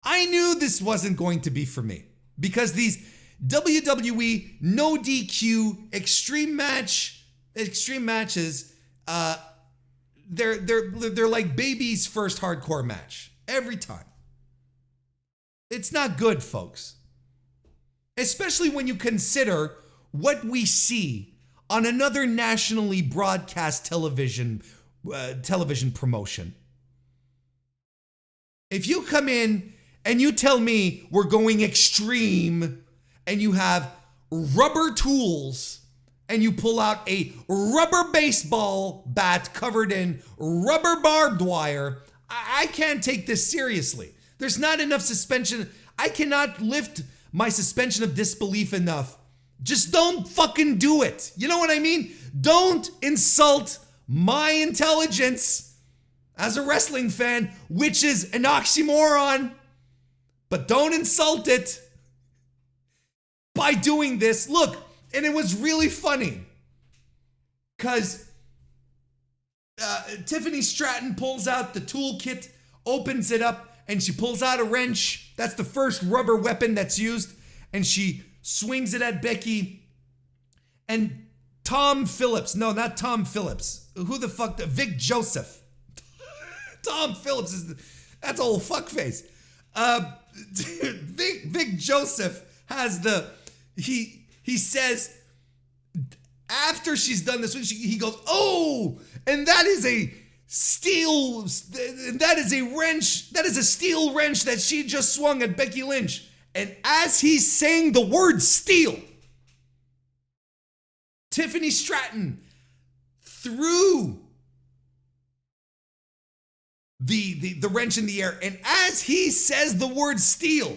I knew this wasn't going to be for me because these WWE no DQ extreme matches, they're like baby's first hardcore match every time. It's not good, folks. Especially when you consider what we see on another nationally broadcast television promotion. If you come in and you tell me we're going extreme and you have rubber tools and you pull out a rubber baseball bat covered in rubber barbed wire, I can't take this seriously. There's not enough suspension. I cannot lift my suspension of disbelief enough. Just don't fucking do it. You know what I mean? Don't insult my intelligence as a wrestling fan, which is an oxymoron, but don't insult it by doing this. Look, and it was really funny because Tiffany Stratton pulls out the toolkit, opens it up, and she pulls out a wrench. That's the first rubber weapon that's used. And she swings it at Becky. And Tom Phillips. No, not Tom Phillips. Who the fuck? Vic Joseph. Tom Phillips that's a old fuckface. Vic Joseph has he says, after she's done this, he goes, oh, and that is a steel, that is a wrench, that is a steel wrench that she just swung at Becky Lynch. And as he's saying the word steel, Tiffany Stratton threw the wrench in the air. And as he says the word steel,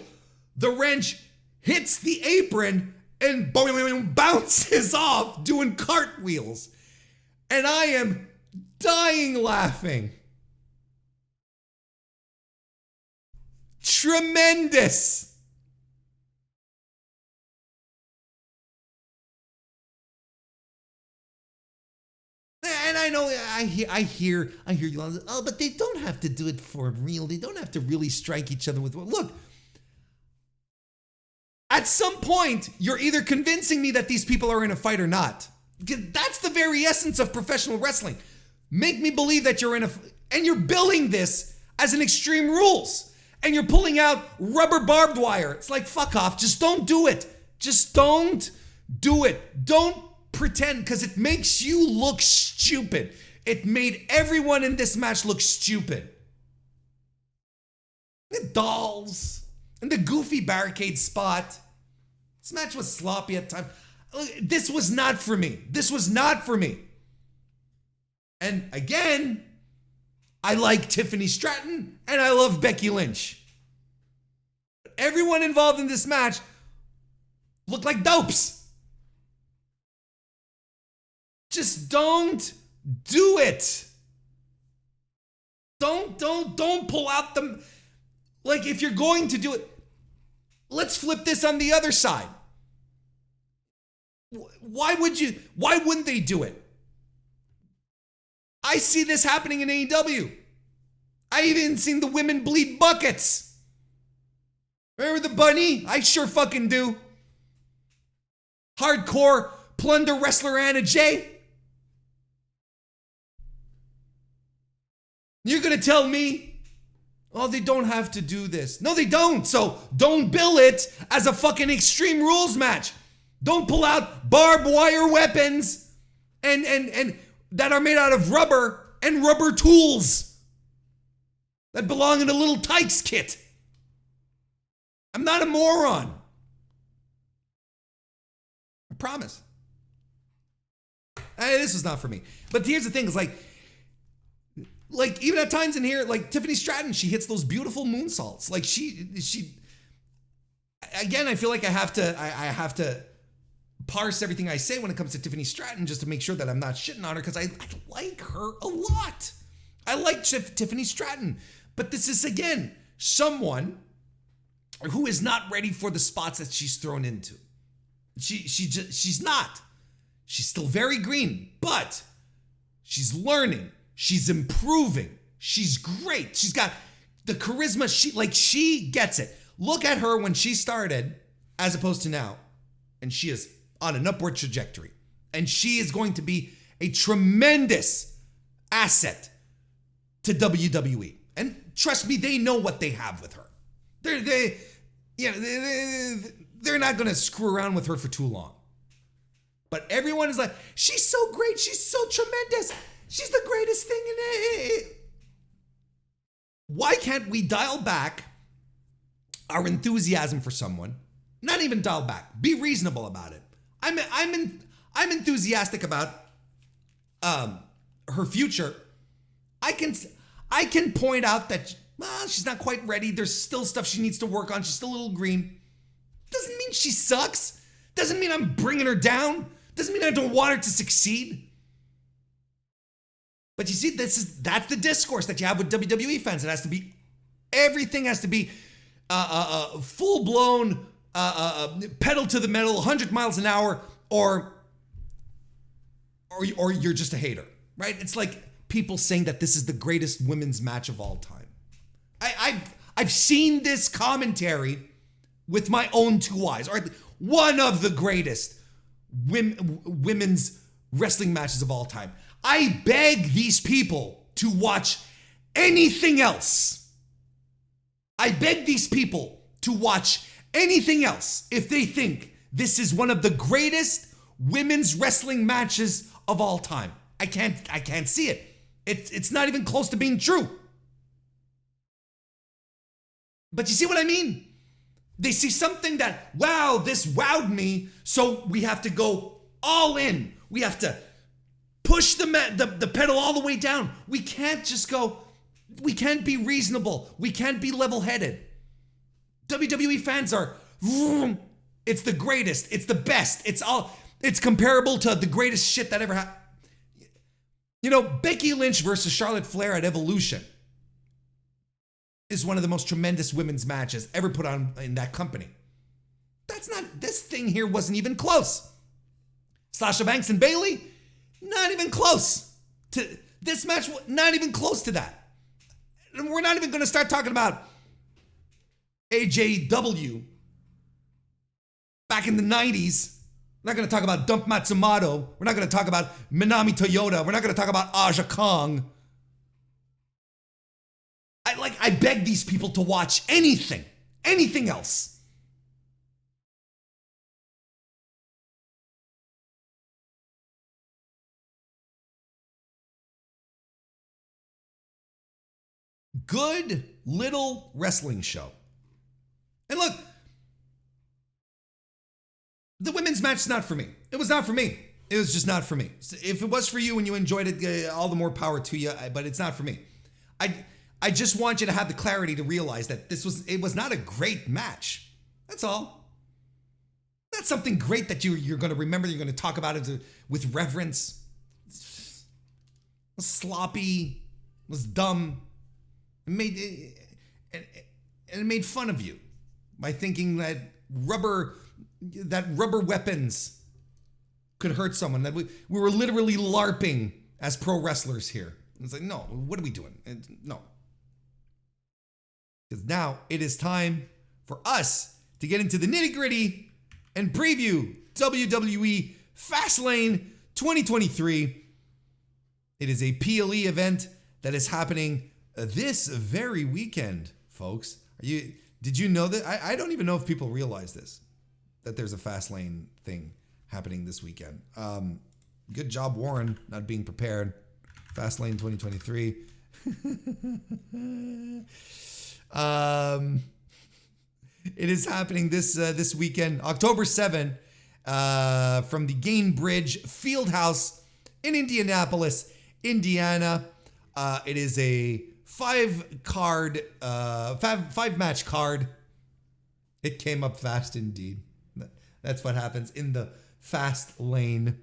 the wrench hits the apron and bounces off doing cartwheels. And I am dying laughing. Tremendous. And I know I hear you. Oh, but they don't have to do it for real. They don't have to really strike each other with. Look, at some point, you're either convincing me that these people are in a fight or not. That's the very essence of professional wrestling. Make me believe that you're in a, and you're billing this as an Extreme Rules, and you're pulling out rubber barbed wire. It's like, fuck off. Just don't do it. Just don't do it. Don't pretend, because it makes you look stupid. It made everyone in this match look stupid. The dolls and the goofy barricade spot. This match was sloppy at times. This was not for me. This was not for me. And again, I like Tiffany Stratton and I love Becky Lynch. Everyone involved in this match looked like dopes. Just don't do it. Don't pull out the, like, if you're going to do it, let's flip this on the other side. Why wouldn't they do it? I see this happening in AEW. I even seen the women bleed buckets. Remember the bunny? I sure fucking do. Hardcore plunder wrestler Anna Jay. You're gonna tell me, oh, they don't have to do this. No, they don't. So don't bill it as a fucking Extreme Rules match. Don't pull out barbed wire weapons and that are made out of rubber and rubber tools that belong in a little Tykes kit. I'm not a moron. I promise. This was not for me. But here's the thing, is like even at times in here, like Tiffany Stratton, she hits those beautiful moonsaults. Like she again, I feel like I have to parse everything I say when it comes to Tiffany Stratton just to make sure that I'm not shitting on her, because I like her a lot. I like Tiffany Stratton. But this is, again, someone who is not ready for the spots that she's thrown into. She's not. She's still very green, but she's learning. She's improving. She's great. She's got the charisma. She gets it. Look at her when she started as opposed to now. And she is on an upward trajectory. And she is going to be a tremendous asset to WWE. And trust me, they know what they have with her. They're not going to screw around with her for too long. But everyone is like, she's so great. She's so tremendous. She's the greatest thing in it. Why can't we dial back our enthusiasm for someone? Not even dial back. Be reasonable about it. I'm enthusiastic about her future. I can point out that she's not quite ready. There's still stuff she needs to work on. She's still a little green. Doesn't mean she sucks. Doesn't mean I'm bringing her down. Doesn't mean I don't want her to succeed. But you see, that's the discourse that you have with WWE fans. It has to be, everything has to be full-blown pedal to the metal, 100 miles an hour, or you're just a hater, right? It's like people saying that this is the greatest women's match of all time. I've seen this commentary with my own two eyes, or one of the greatest women's wrestling matches of all time. I beg these people to watch anything else. I beg these people to watch anything else if they think this is one of the greatest women's wrestling matches of all time. I can't see it. It's not even close to being true. But you see what I mean? They see something that, wow, this wowed me, so we have to go all in. We have to push the pedal all the way down. We can't just go, we can't be reasonable. We can't be level-headed. WWE fans are, it's the greatest. It's the best. It's comparable to the greatest shit that ever happened. You know, Becky Lynch versus Charlotte Flair at Evolution is one of the most tremendous women's matches ever put on in that company. This thing here wasn't even close. Sasha Banks and Bayley, not even close to this match, not even close to that. And we're not even going to start talking about AJW back in the 90s. We're not going to talk about Dump Matsumoto. We're not going to talk about Minami Toyota. We're not going to talk about Aja Kong. I beg these people to watch anything else. Good little wrestling show. And look, the women's match is not for me. It was not for me. It was just not for me. If it was for you and you enjoyed it, all the more power to you, but it's not for me. I just want you to have the clarity to realize that it was not a great match. That's all. That's something great that you're going to remember. You're going to talk about it with reverence. It was sloppy. It was dumb. It made fun of you by thinking that rubber weapons could hurt someone. That we were literally LARPing as pro wrestlers here. It's like, no, what are we doing? No. Because now it is time for us to get into the nitty-gritty and preview WWE Fastlane 2023. It is a PLE event that is happening this very weekend, folks. Did you know that? I don't even know if people realize this, that there's a Fastlane thing happening this weekend. Good job, Warren, not being prepared. Fastlane 2023. It is happening this weekend, October 7th, from the Gainbridge Fieldhouse in Indianapolis, Indiana. It is a five match card. It came up fast indeed. That's what happens in the fast lane.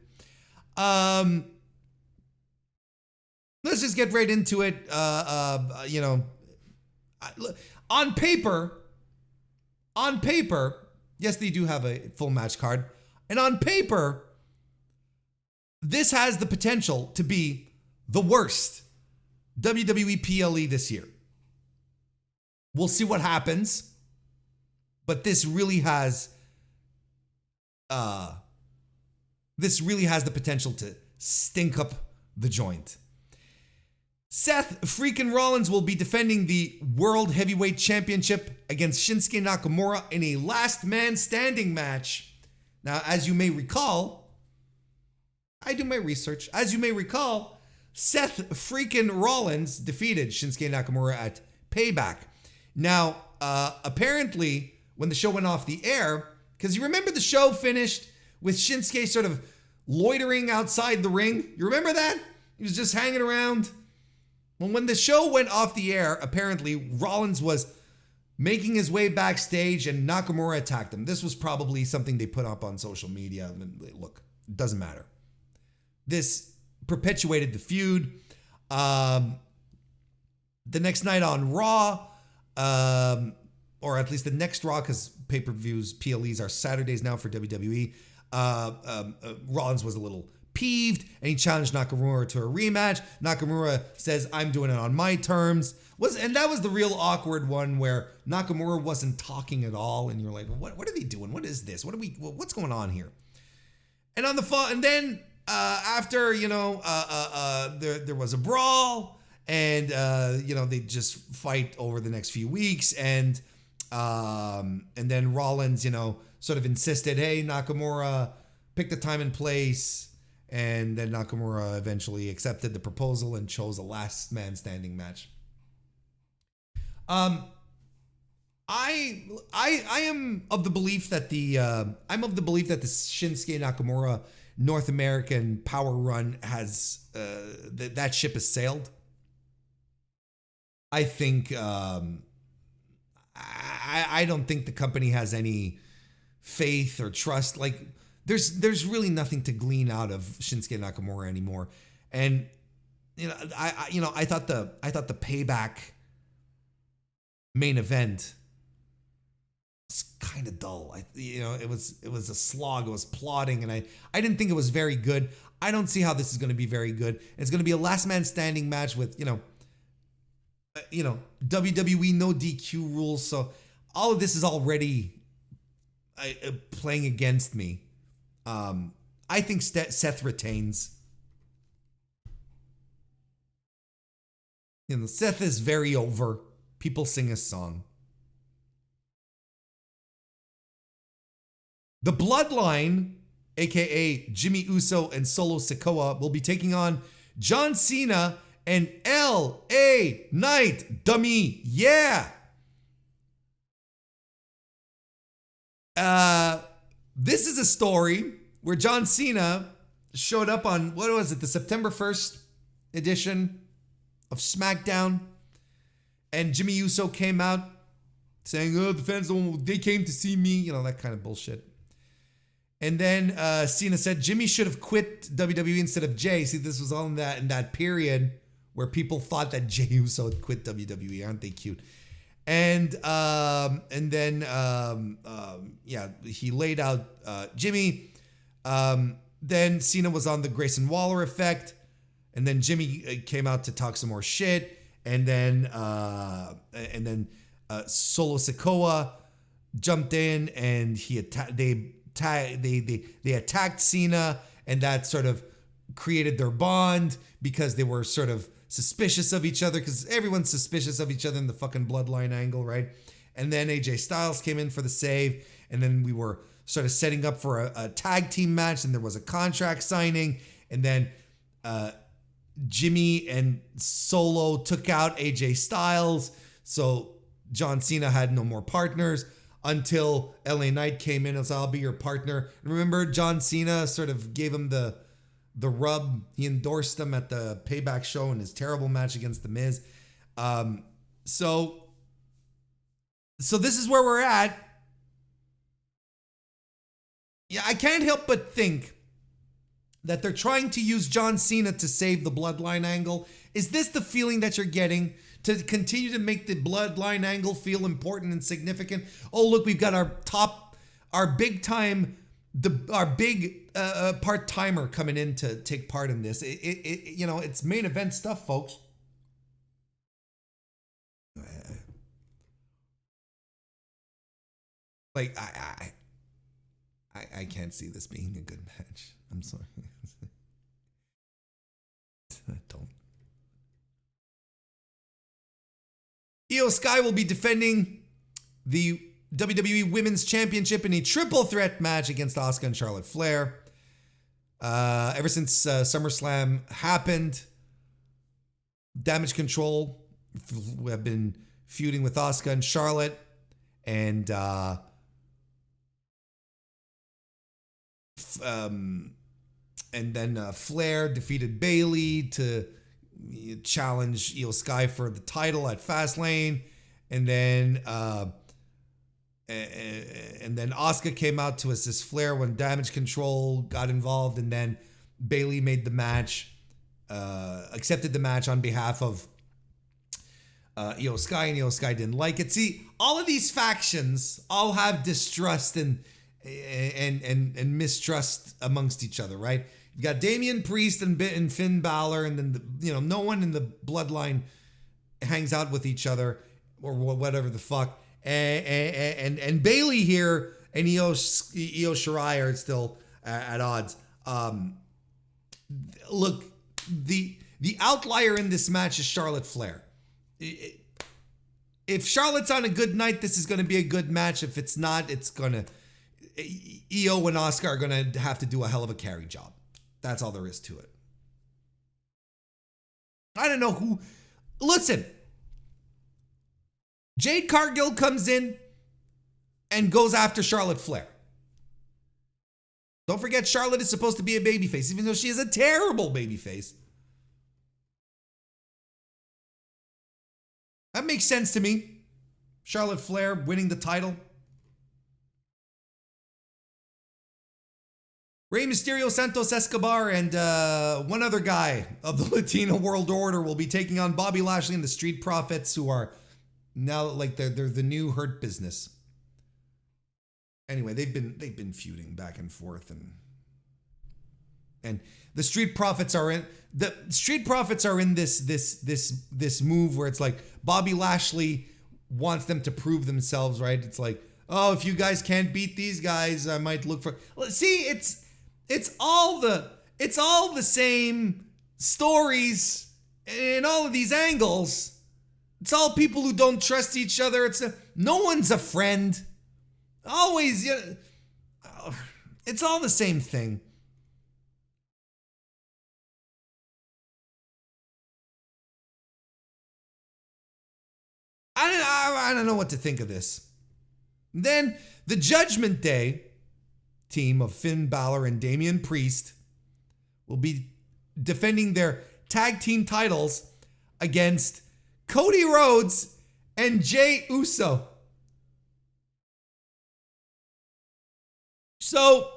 Let's just get right into it. On paper, yes, they do have a full match card. And on paper, this has the potential to be the worst WWE PLE this year. We'll see what happens. But this really has the potential to stink up the joint. Seth freaking Rollins will be defending the World Heavyweight Championship against Shinsuke Nakamura in a last man standing match. Now, as you may recall, I do my research. As you may recall, Seth freaking Rollins defeated Shinsuke Nakamura at Payback. Now, apparently, when the show went off the air, because you remember the show finished with Shinsuke sort of loitering outside the ring. You remember that? He was just hanging around. Well, when the show went off the air, apparently Rollins was making his way backstage and Nakamura attacked him. This was probably something they put up on social media. Look, it doesn't matter. This perpetuated the feud. The next night on Raw, or at least the next Raw, because pay-per-views, PLEs are Saturdays now for WWE, Rollins was a little peeved and he challenged Nakamura to a rematch. Nakamura says, I'm doing it on my terms. And that was the real awkward one where Nakamura wasn't talking at all. And you're like, what are they doing? What is this? What's going on here? And on the phone, and then after there was a brawl, and they just fight over the next few weeks, and then Rollins sort of insisted, hey, Nakamura, pick the time and place. And then Nakamura eventually accepted the proposal and chose a last man standing match. I am of the belief that the Shinsuke Nakamura North American power run has that ship has sailed. I think I don't think the company has any faith or trust. Like, there's really nothing to glean out of Shinsuke Nakamura anymore. And I thought the Payback main event was kind of dull. It was a slog. It was plodding, and I didn't think it was very good. I don't see how this is going to be very good. It's going to be a last man standing match with WWE no DQ rules. So all of this is already playing against me. I think Seth retains. Seth is very over. People sing his song. The Bloodline, aka Jimmy Uso and Solo Sikoa, will be taking on John Cena and LA Knight. Dummy, yeah. This is a story where John Cena showed up on, what was it, the September 1st edition of SmackDown. And Jimmy Uso came out saying, oh, the fans, they came to see me, that kind of bullshit. And then Cena said Jimmy should have quit WWE instead of Jay. See, this was all in that period where people thought that Jay Uso had quit WWE. Aren't they cute? And then he laid out Jimmy. Then Cena was on the Grayson Waller effect, and then Jimmy came out to talk some more shit, and then Solo Sikoa jumped in, and they attacked Cena, and that sort of created their bond because they were sort of suspicious of each other, because everyone's suspicious of each other in the fucking Bloodline angle, right? And then AJ Styles came in for the save, and then we were sort of setting up for a tag team match, and there was a contract signing, and then Jimmy and Solo took out AJ Styles, so John Cena had no more partners until LA Knight came in and said, I'll be your partner. And remember, John Cena sort of gave him the rub. He endorsed him at the Payback show in his terrible match against The Miz. So this is where we're at. Yeah, I can't help but think that they're trying to use John Cena to save the Bloodline angle. Is this the feeling that you're getting? To continue to make the Bloodline angle feel important and significant? Oh, look, we've got our big part-timer coming in to take part in this. It's main event stuff, folks. Like, I can't see this being a good match. I'm sorry. Don't. Io Sky will be defending the WWE Women's Championship in a triple threat match against Asuka and Charlotte Flair. Ever since SummerSlam happened, Damage Control have been feuding with Asuka and Charlotte, and then Flair defeated Bayley to challenge Io Sky for the title at Fastlane, and then Asuka came out to assist Flair when Damage Control got involved, and then Bayley made the match, accepted the match on behalf of Io Sky, and Io Sky didn't like it. See, all of these factions all have distrust and mistrust amongst each other, right? You've got Damian Priest and Finn Balor, and then no one in the Bloodline hangs out with each other or whatever the fuck. And Bayley here and Io Shirai are still at odds. look, the outlier in this match is Charlotte Flair. If Charlotte's on a good night, this is going to be a good match. If it's not, it's going to... Io and Asuka are going to have to do a hell of a carry job. That's all there is to it. I don't know who... Listen. Jade Cargill comes in and goes after Charlotte Flair. Don't forget, Charlotte is supposed to be a babyface, even though she is a terrible babyface. That makes sense to me. Charlotte Flair winning the title. Rey Mysterio, Santos Escobar, and one other guy of the Latino World Order will be taking on Bobby Lashley and the Street Profits, who are now like they're the new Hurt Business. Anyway, they've been feuding back and forth, and the Street Profits are in this move where it's like Bobby Lashley wants them to prove themselves, right? It's like, oh, if you guys can't beat these guys, I might look for... See, it's all the same stories in all of these angles. It's all people who don't trust each other. No one's a friend. Always, it's all the same thing. I don't know what to think of this. Then the Judgment Day team of Finn Balor and Damian Priest will be defending their tag team titles against Cody Rhodes and Jey Uso. So,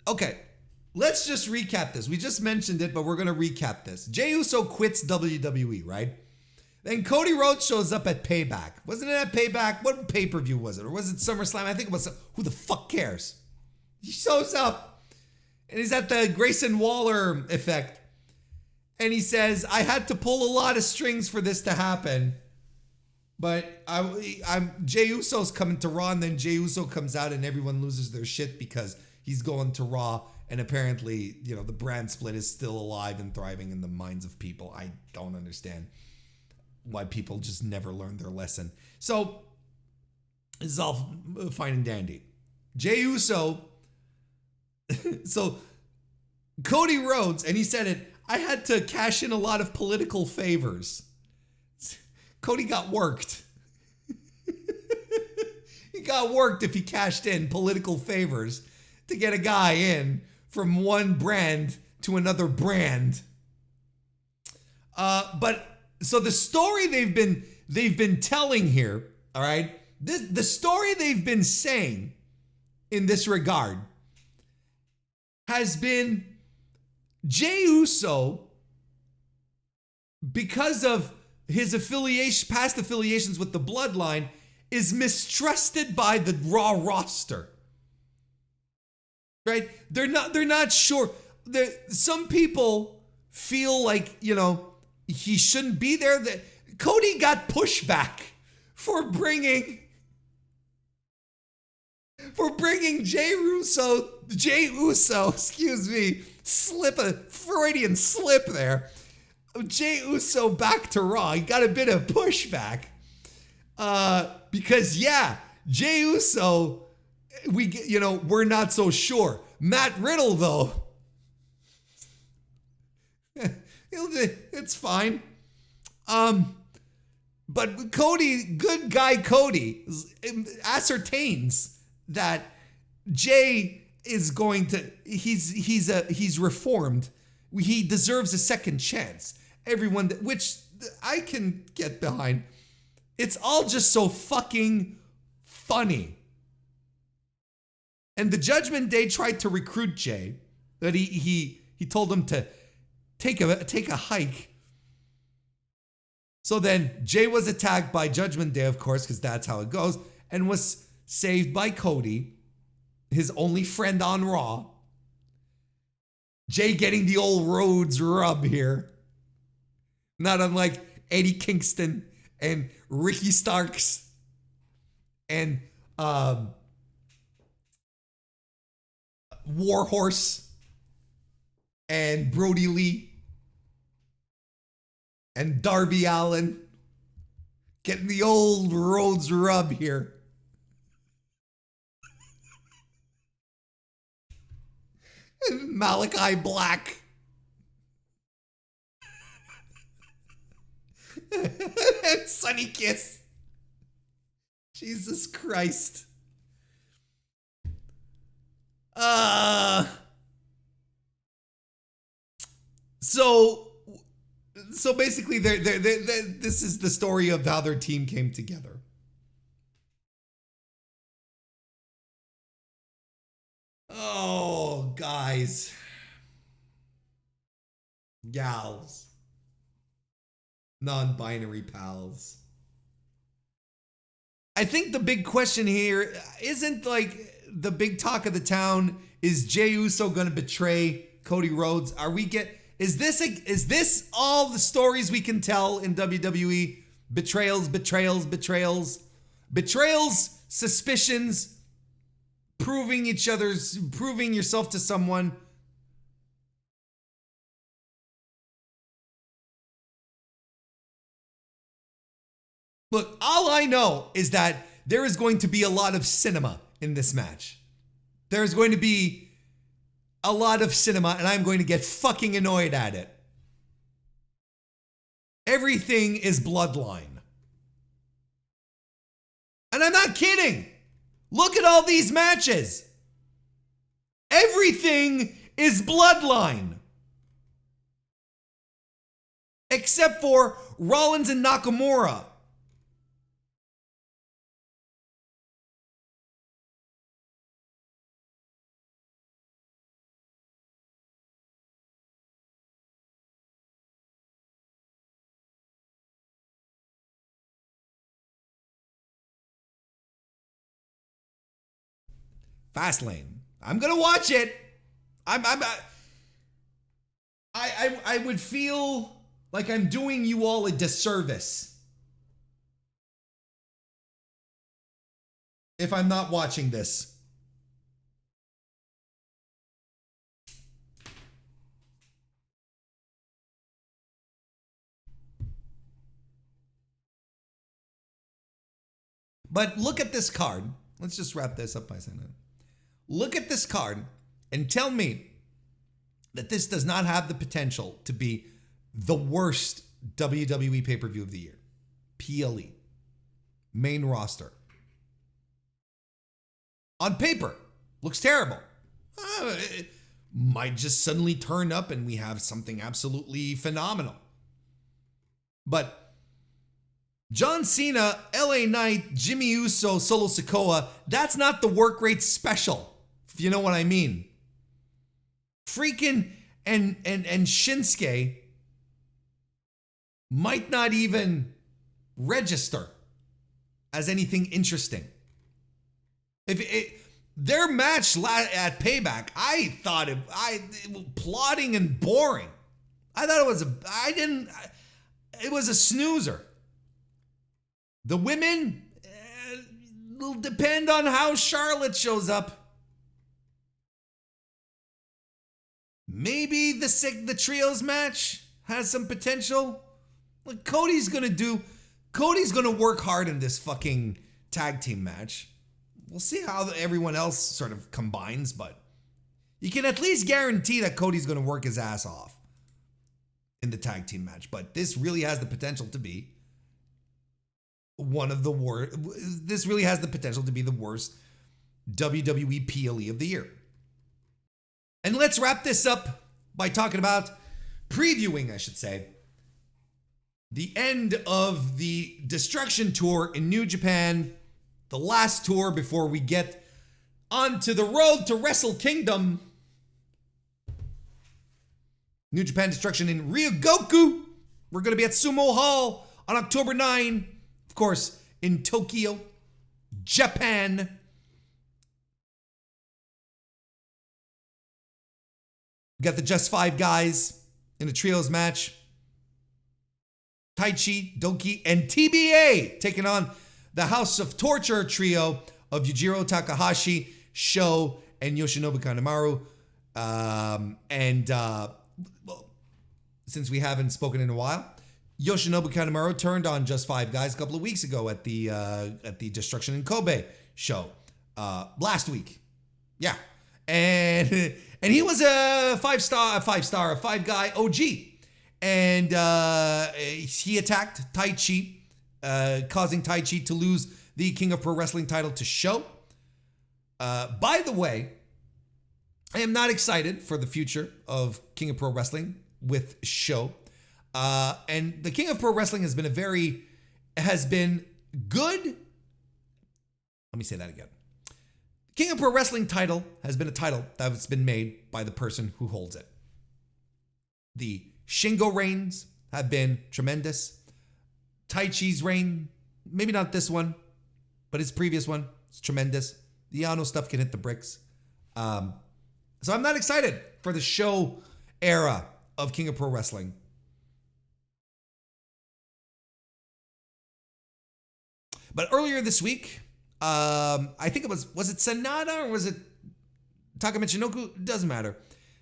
okay, let's just recap this. We just mentioned it, but we're going to recap this. Jey Uso quits WWE, right? Then Cody Rhodes shows up at Payback. Wasn't it at Payback? What pay-per-view was it? Or was it SummerSlam? I think it was. Who the fuck cares? He shows up and he's at the Grayson Waller effect. And he says, I had to pull a lot of strings for this to happen. But Jey Uso's coming to Raw, and then Jey Uso comes out and everyone loses their shit because he's going to Raw. And apparently, the brand split is still alive and thriving in the minds of people. I don't understand why people just never learn their lesson. So, this is all fine and dandy. Jey Uso, so Cody Rhodes, and he said it, I had to cash in a lot of political favors. Cody got worked. He got worked if he cashed in political favors to get a guy in from one brand to another brand. But so the story they've been telling here, all right? The story they've been saying in this regard has been Jey Uso, because of his past affiliations with the Bloodline, is mistrusted by the Raw roster. Right? They're not sure. Some people feel like, he shouldn't be there. Cody got pushback for bringing Jey Uso, excuse me, a Freudian slip there. Jey Uso back to Raw. He got a bit of pushback. Because Jey Uso, we're not so sure. Matt Riddle, though, it's fine. But Cody, good guy Cody, ascertains that Jey is going to, he's reformed. He deserves a second chance. Everyone, which I can get behind. It's all just so fucking funny. And the Judgment Day tried to recruit Jey, that he told him to take a hike. So then Jey was attacked by Judgment Day, of course, because that's how it goes, and was saved by Cody, his only friend on Raw. Jey getting the old Rhodes rub here. Not unlike Eddie Kingston and Ricky Starks and Warhorse and Brody Lee and Darby Allin getting the old Rhodes rub here. And Malachi Black. And Sonny Kiss. Jesus Christ. So basically, this is the story of how their team came together. Oh, guys. Gals. Non-binary pals. I think the big question here isn't like the big talk of the town. Is Jey Uso going to betray Cody Rhodes? Is this all the stories we can tell in WWE? Betrayals, suspicions, proving yourself to someone. Look, all I know is that there is going to be a lot of cinema in this match. There's going to be a lot of cinema, and I'm going to get fucking annoyed at it. Everything is bloodline. And I'm not kidding. Look at all these matches. Everything is bloodline. Except for Rollins and Nakamura. Fastlane. I'm gonna watch it. I would feel like I'm doing you all a disservice if I'm not watching this. But look at this card. Let's just wrap this up by saying that. Look at this card and tell me that this does not have the potential to be the worst WWE pay-per-view of the year. PLE. Main roster. On paper, looks terrible. It might just suddenly turn up and we have something absolutely phenomenal. But John Cena, LA Knight, Jimmy Uso, Solo Sikoa, that's not the work rate special, if you know what I mean. Freaking and Shinsuke might not even register as anything interesting. Their match at Payback, I thought it was plodding and boring. I thought it was a snoozer. The women will depend on how Charlotte shows up. Maybe the trios match has some potential. Look, Cody's gonna work hard in this fucking tag team match. We'll see how everyone else sort of combines, but you can at least guarantee that Cody's gonna work his ass off in the tag team match. But this really has the potential to be one of the worst. This really has the potential to be the worst WWE PLE of the year. And let's wrap this up by previewing, I should say, the end of the Destruction Tour in New Japan, the last tour before we get onto the road to Wrestle Kingdom. New Japan Destruction in Ryogoku. We're going to be at Sumo Hall on October 9. Of course, in Tokyo, Japan. We got the Just Five guys in a trios match. Taichi, Doki, and TBA taking on the House of Torture trio of Yujiro Takahashi, Sho, and Yoshinobu Kanemaru. Well, since we haven't spoken in a while, Yoshinobu Kanemaru turned on Just Five Guys a couple of weeks ago at the Destruction in Kobe show last week. Yeah, and he was a five guy OG, and he attacked Tai Chi, causing Tai Chi to lose the King of Pro Wrestling title to Sho. By the way, I am not excited for the future of King of Pro Wrestling with Sho. And the King of Pro Wrestling has been good. Let me say that again. King of Pro Wrestling title has been a title that's been made by the person who holds it. The Shingo reigns have been tremendous. Tai Chi's reign, maybe not this one, but his previous one, is tremendous. The Yano stuff can hit the bricks. So I'm not excited for the Sho era of King of Pro Wrestling. But earlier this week, I think it was it Sanada or was it Taka Michinoku? Doesn't matter.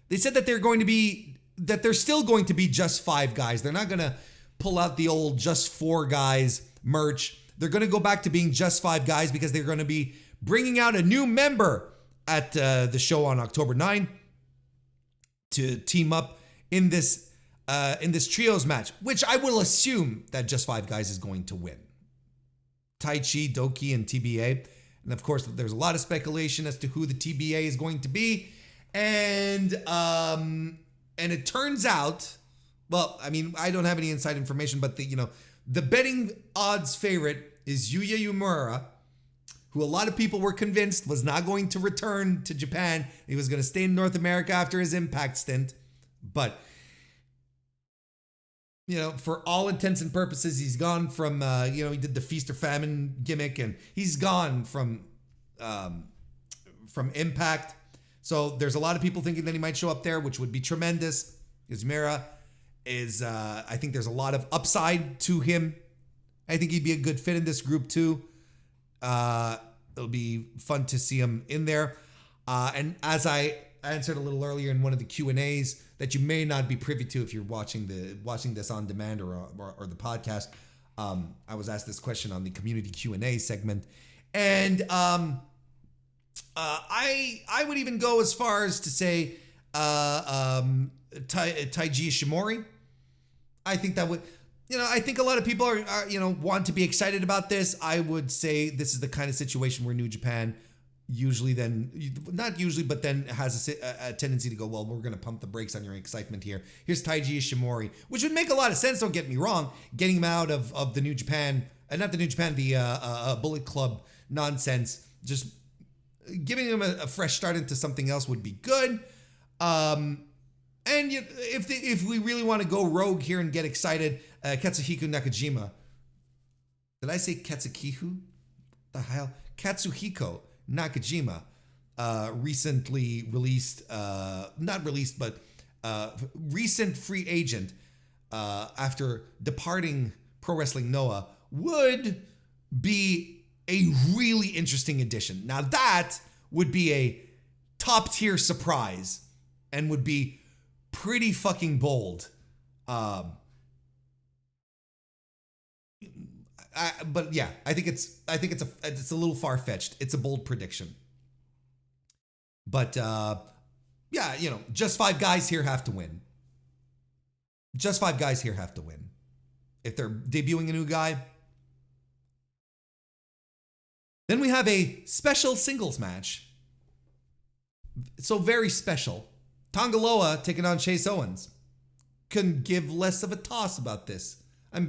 They said that they're still going to be Just Five Guys. They're not going to pull out the old Just Four Guys merch. They're going to go back to being Just Five Guys because they're going to be bringing out a new member at the show on October 9 to team up in this trios match, which I will assume that Just Five Guys is going to win. Tai Chi, Doki, and TBA. And of course, there's a lot of speculation as to who the TBA is going to be. And it turns out, well, I mean, I don't have any inside information, but the betting odds favorite is Yuya Uemura, who a lot of people were convinced was not going to return to Japan. He was going to stay in North America after his Impact stint. But for all intents and purposes, he's gone from, he did the Feast or Famine gimmick, and he's gone from Impact. So there's a lot of people thinking that he might show up there, which would be tremendous. Uemura is, I think there's a lot of upside to him. I think he'd be a good fit in this group too. It'll be fun to see him in there. And as I answered a little earlier in one of the Q&As that you may not be privy to if you're watching this on demand or the podcast, I was asked this question on the community Q&A segment, and I would even go as far as to say Taiji Ishimori. I think that would, I think a lot of people are want to be excited about this. I would say this is the kind of situation where New Japan not usually, but then has a tendency to go, well, we're going to pump the brakes on your excitement here. Here's Taiji Ishimori, which would make a lot of sense, don't get me wrong, getting him out of the New Japan, not the New Japan, the Bullet Club nonsense, just giving him a fresh start into something else would be good. And if we really want to go rogue here and get excited, Katsuhiko Nakajima. Did I say Katsukihu? The hell? Katsuhiko Nakajima, recently released, recent free agent after departing Pro Wrestling Noah, would be a really interesting addition. Now that would be a top tier surprise and would be pretty fucking bold. But yeah, I think it's a little far fetched. It's a bold prediction. But yeah, Just Five Guys here have to win. Just Five Guys here have to win. If they're debuting a new guy. Then we have a special singles match. So very special. Tongaloa taking on Chase Owens. Couldn't give less of a toss about this. I'm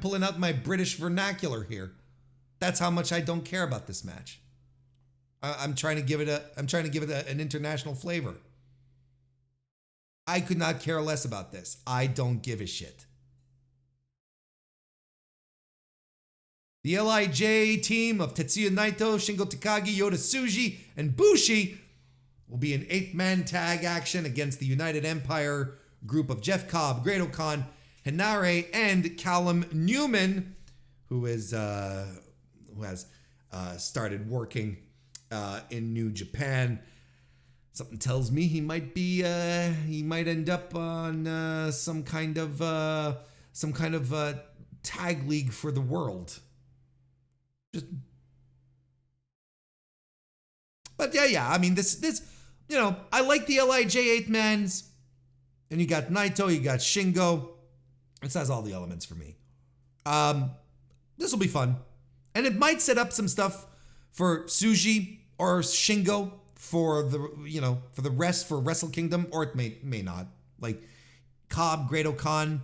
pulling out my British vernacular here. That's how much I don't care about this match. I'm trying to give it an international flavor. I could not care less about this. I don't give a shit. The LIJ team of Tetsuya Naito, Shingo Takagi, Yota Tsuji, and Bushi will be an 8-man tag action against the United Empire group of Jeff Cobb, Great O'Khan, Hinare, and Callum Newman, who has started working in New Japan. Something tells me he might end up on some kind of tag league for the world. But yeah. I mean, this, I like the LIJ 8-mans. And you got Naito, you got Shingo. This has all the elements for me. This will be fun. And it might set up some stuff for Tsuji or Shingo for the rest for Wrestle Kingdom, or it may not. Like Cobb, Great Khan.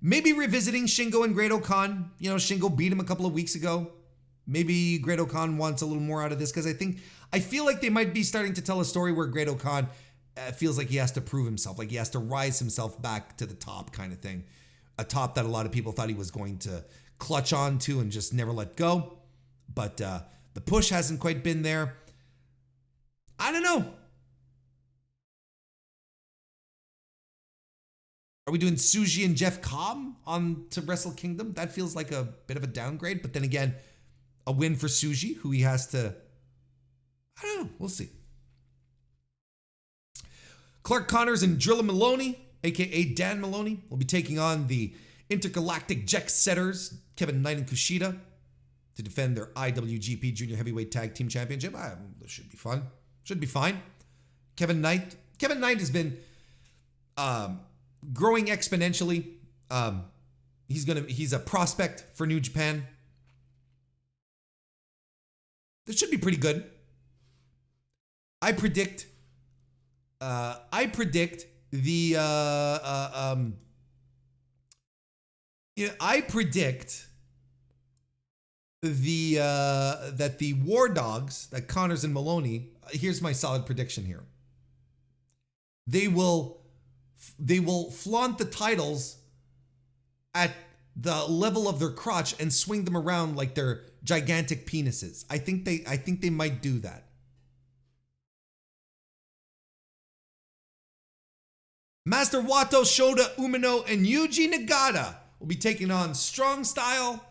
Maybe revisiting Shingo and Great Khan. Shingo beat him a couple of weeks ago. Maybe Great Khan wants a little more out of this, because I feel like they might be starting to tell a story where Great Khan feels like he has to prove himself, like he has to rise himself back to the top kind of thing. A top that a lot of people thought he was going to clutch on to and just never let go. But the push hasn't quite been there. I don't know. Are we doing Tsuji and Jeff Cobb on to Wrestle Kingdom? That feels like a bit of a downgrade. But then again, a win for Tsuji, who he has to... I don't know. We'll see. Clark Connors and Drilla Maloney, a.k.a. Dan Maloney, will be taking on the Intergalactic Jet Setters, Kevin Knight and Kushida, to defend their IWGP Junior Heavyweight Tag Team Championship. This should be fun. Should be fine. Kevin Knight has been growing exponentially. He's a prospect for New Japan. This should be pretty good. I predict the that the War Dogs, that Connors and Maloney, here's my solid prediction here. They will flaunt the titles at the level of their crotch and swing them around like they're gigantic penises. I think they might do that. Master Wato, Shota Umino, and Yuji Nagata will be taking on Strong Style,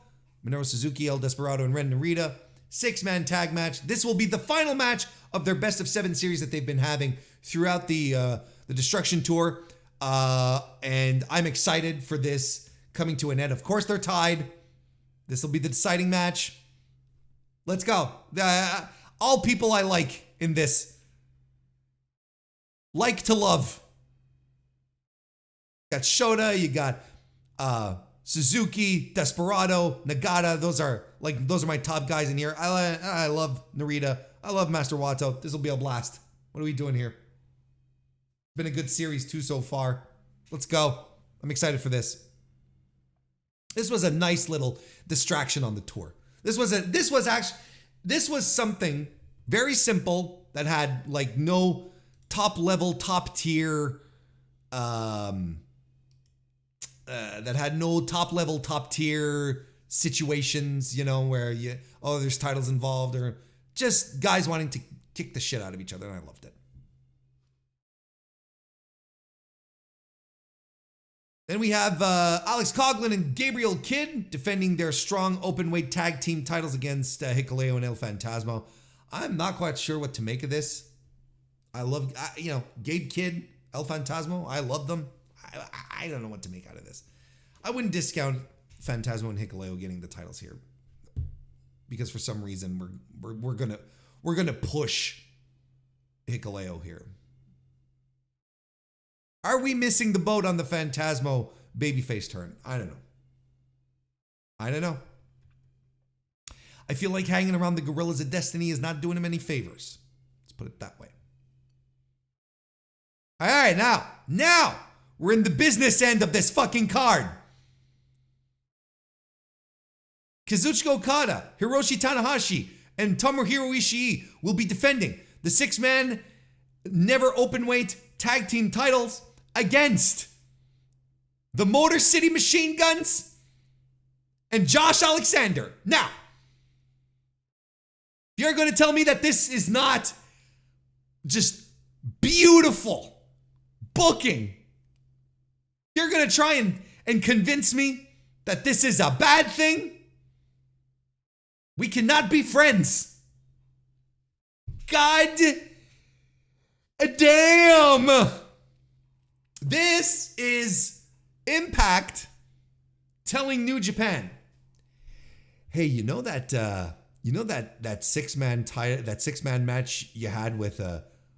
Minoru Suzuki, El Desperado, and Ren Narita. 6-man tag match. This will be the final match of their best of 7 series that they've been having throughout the Destruction Tour. And I'm excited for this coming to an end. Of course, they're tied. This will be the deciding match. Let's go. All people I like in this. Like to love. You got Shota, you got Suzuki, Desperado, Nagata. Those are my top guys in here. I love Narita. I love Master Wato. This will be a blast. What are we doing here? It's been a good series too so far. Let's go. I'm excited for this. This was a nice little distraction on the tour. This was something very simple that had like no top level, top tier situations, where there's titles involved, or just guys wanting to kick the shit out of each other, and I loved it. Then we have Alex Coughlin and Gabriel Kidd defending their strong openweight tag team titles against Hikuleo and El Phantasmo. I'm not quite sure what to make of this. I love, Gabe Kidd, El Phantasmo. I love them. I don't know what to make out of this. I wouldn't discount Phantasmo and Hikuleo getting the titles here, because for some reason we're gonna push Hikuleo here. Are we missing the boat on the Phantasmo babyface turn? I don't know. I feel like hanging around the Gorillas of Destiny is not doing him any favors. Let's put it that way. All right, now we're in the business end of this fucking card. Kazuchika Okada, Hiroshi Tanahashi, and Tomohiro Ishii will be defending the 6-man never openweight tag team titles against the Motor City Machine Guns and Josh Alexander. Now, you're going to tell me that this is not just beautiful booking. You're going to try and convince me that this is a bad thing? We cannot be friends. God damn! This is Impact telling New Japan, hey, you know that six-man match you had with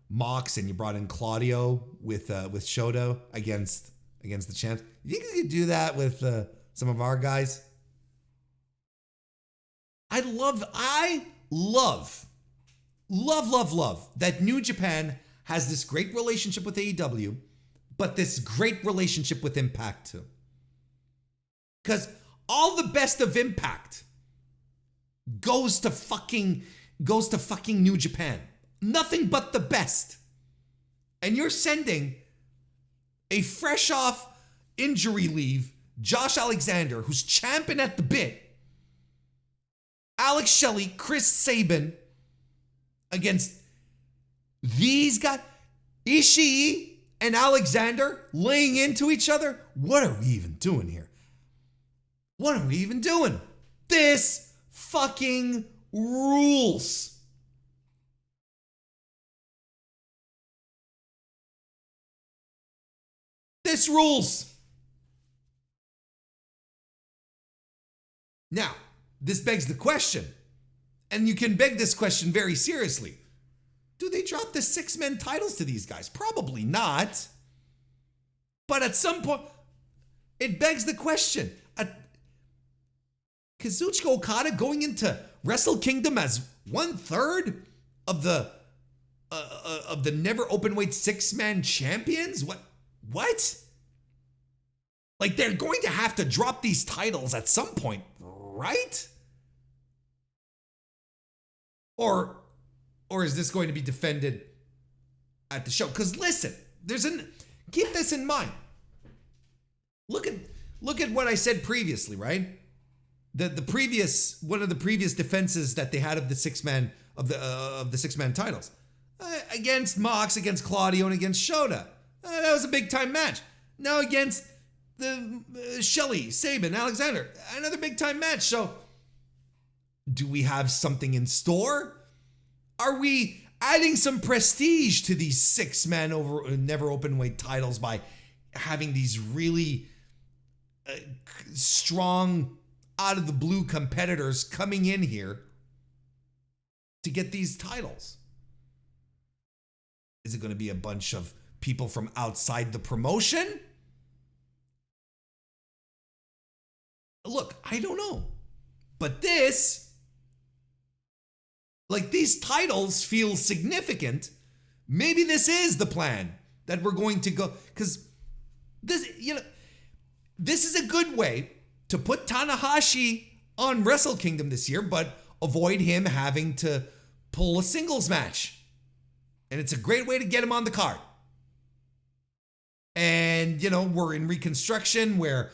Mox, and you brought in Claudio with Shota against the champs? You think you could do that with some of our guys? I love that New Japan has this great relationship with AEW, but this great relationship with Impact too. Because all the best of Impact goes to fucking New Japan. Nothing but the best. And you're sending a fresh off injury leave Josh Alexander, who's champing at the bit, Alex Shelley, Chris Sabin, against these guys, Ishii and Alexander laying into each other. What are we even doing here? What are we even doing? This fucking rules. This rules. Now, this begs the question, and you can beg this question very seriously. Do they drop the six-man titles to these guys? Probably not. But at some point, it begs the question. Kazuchika Okada going into Wrestle Kingdom as 1/3 of the never openweight six-man champions? What? Like, they're going to have to drop these titles at some point, right? Or is this going to be defended at the show? Because listen, keep this in mind. Look at what I said previously, right? One of the previous defenses that they had of the six-man titles against Mox, against Claudio, and against Shota. That was a big time match. Now against the Shelley, Sabin, Alexander, another big time match. So, do we have something in store? Are we adding some prestige to these six-man never openweight titles by having these really strong, out of the blue competitors coming in here to get these titles? Is it going to be a bunch of people from outside the promotion? Look, I don't know. But these titles feel significant. Maybe this is the plan that we're going to go, because this is a good way to put Tanahashi on Wrestle Kingdom this year, but avoid him having to pull a singles match. And it's a great way to get him on the card. And, we're in reconstruction where,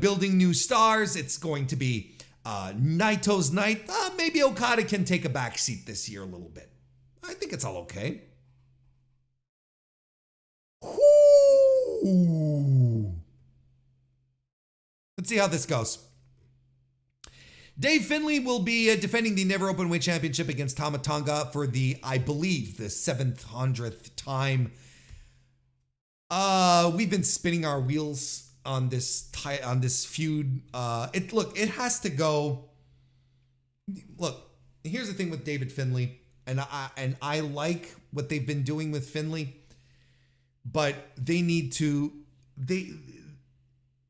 building new stars. It's going to be Naito's night. Maybe Okada can take a back seat this year a little bit. I think it's all okay. Ooh. Let's see how this goes. Dave Finlay will be defending the Never Openweight Championship against Tama Tonga for I believe, the 700th time. We've been spinning our wheels on this feud. It has to go. Look, here's the thing with David Finlay, and I like what they've been doing with Finlay, but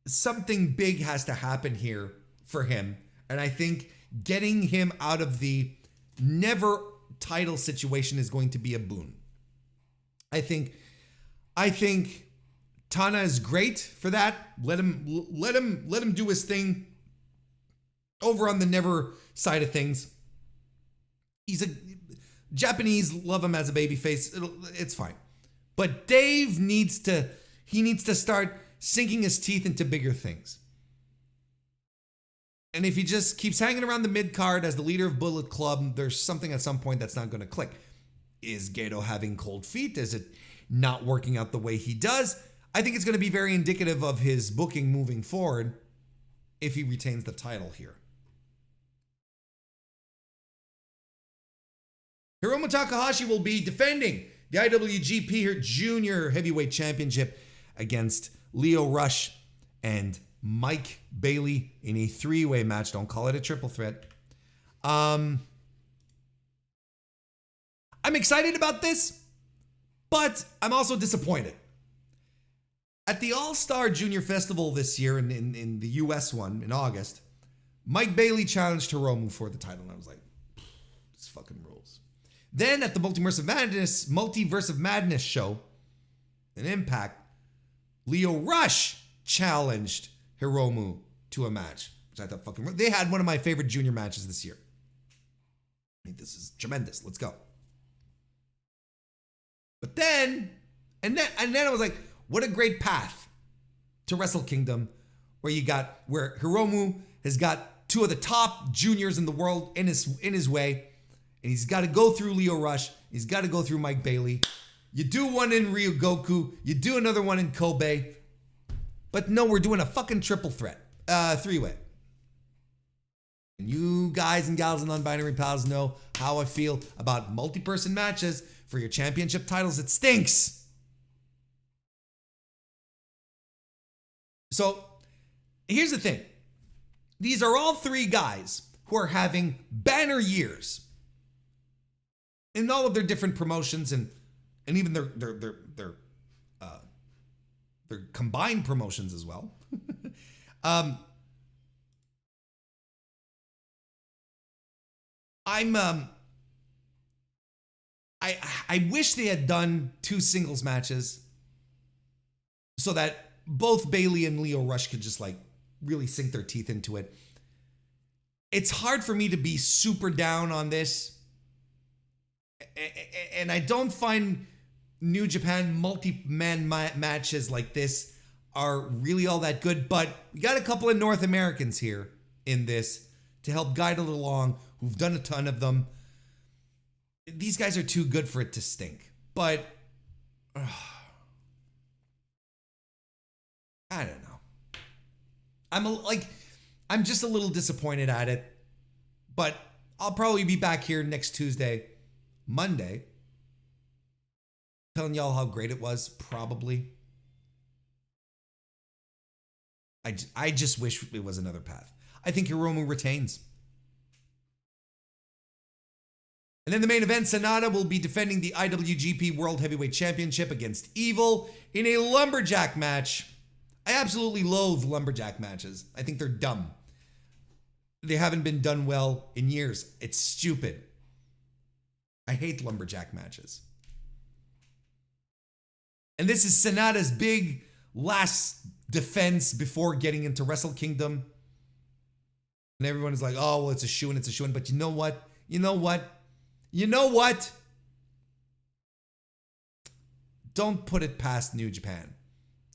something big has to happen here for him. And I think getting him out of the never title situation is going to be a boon. I think Tana is great for that. Let him do his thing over on the never side of things. He's a Japanese, love him as a babyface. It's fine. But Dave needs to start sinking his teeth into bigger things. And if he just keeps hanging around the mid-card as the leader of Bullet Club, there's something at some point that's not going to click. Is Gedo having cold feet? Is it not working out the way he does? I think it's going to be very indicative of his booking moving forward if he retains the title here. Hiromu Takahashi will be defending the IWGP Junior Heavyweight Championship against Lio Rush and Mike Bailey in a three-way match. Don't call it a triple threat. I'm excited about this, but I'm also disappointed. At the All-Star Junior Festival this year in the US one in August, Mike Bailey challenged Hiromu for the title, and I was like, this fucking rules. Then at the Multiverse of Madness show in Impact, Lio Rush challenged Hiromu to a match, which I thought fucking... They had one of my favorite junior matches this year. I mean, this is tremendous. Let's go. But then I was like, what a great path to Wrestle Kingdom, where Hiromu has got two of the top juniors in the world in his way, and he's got to go through Lio Rush, he's got to go through Mike Bailey. You do one in Ryogoku, you do another one in Kobe, but no, we're doing a fucking triple threat, three-way. And you guys and gals and non-binary pals know how I feel about multi-person matches for your championship titles. It stinks. So here's the thing. These are all three guys who are having banner years in all of their different promotions and even their combined promotions as well. I wish they had done two singles matches so that both Bailey and Lio Rush could just like really sink their teeth into it. It's hard for me to be super down on this. And I don't find New Japan multi-man matches like this are really all that good, but we got a couple of North Americans here in this to help guide it along who've done a ton of them. These guys are too good for it to stink, but I don't know. I'm just a little disappointed at it, but I'll probably be back here next Tuesday, Monday, telling y'all how great it was, probably. I just wish it was another path. I think Hiromu retains. And then the main event, Sonata will be defending the IWGP World Heavyweight Championship against Evil in a lumberjack match. I absolutely loathe lumberjack matches. I think they're dumb. They haven't been done well in years. It's stupid. I hate lumberjack matches. And this is Sonata's big last defense before getting into Wrestle Kingdom. And everyone is like, oh, well, it's a shoo-in, it's a shoo-in. But you know what? You know what? You know what? Don't put it past New Japan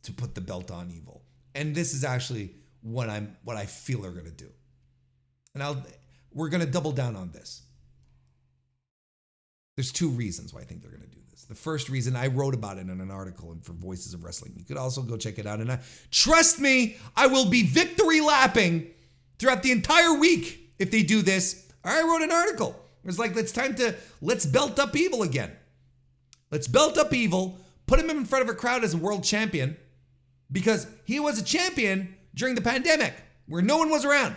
to put the belt on Evil. And this is actually what I feel they're gonna do. And we're gonna double down on this. There's two reasons why I think they're gonna do this. The first reason, I wrote about it in an article and for Voices of Wrestling. You could also go check it out. And trust me, I will be victory lapping throughout the entire week if they do this. I wrote an article. It's like, let's belt up Evil again. Let's belt up Evil, put him in front of a crowd as a world champion, because he was a champion during the pandemic where no one was around.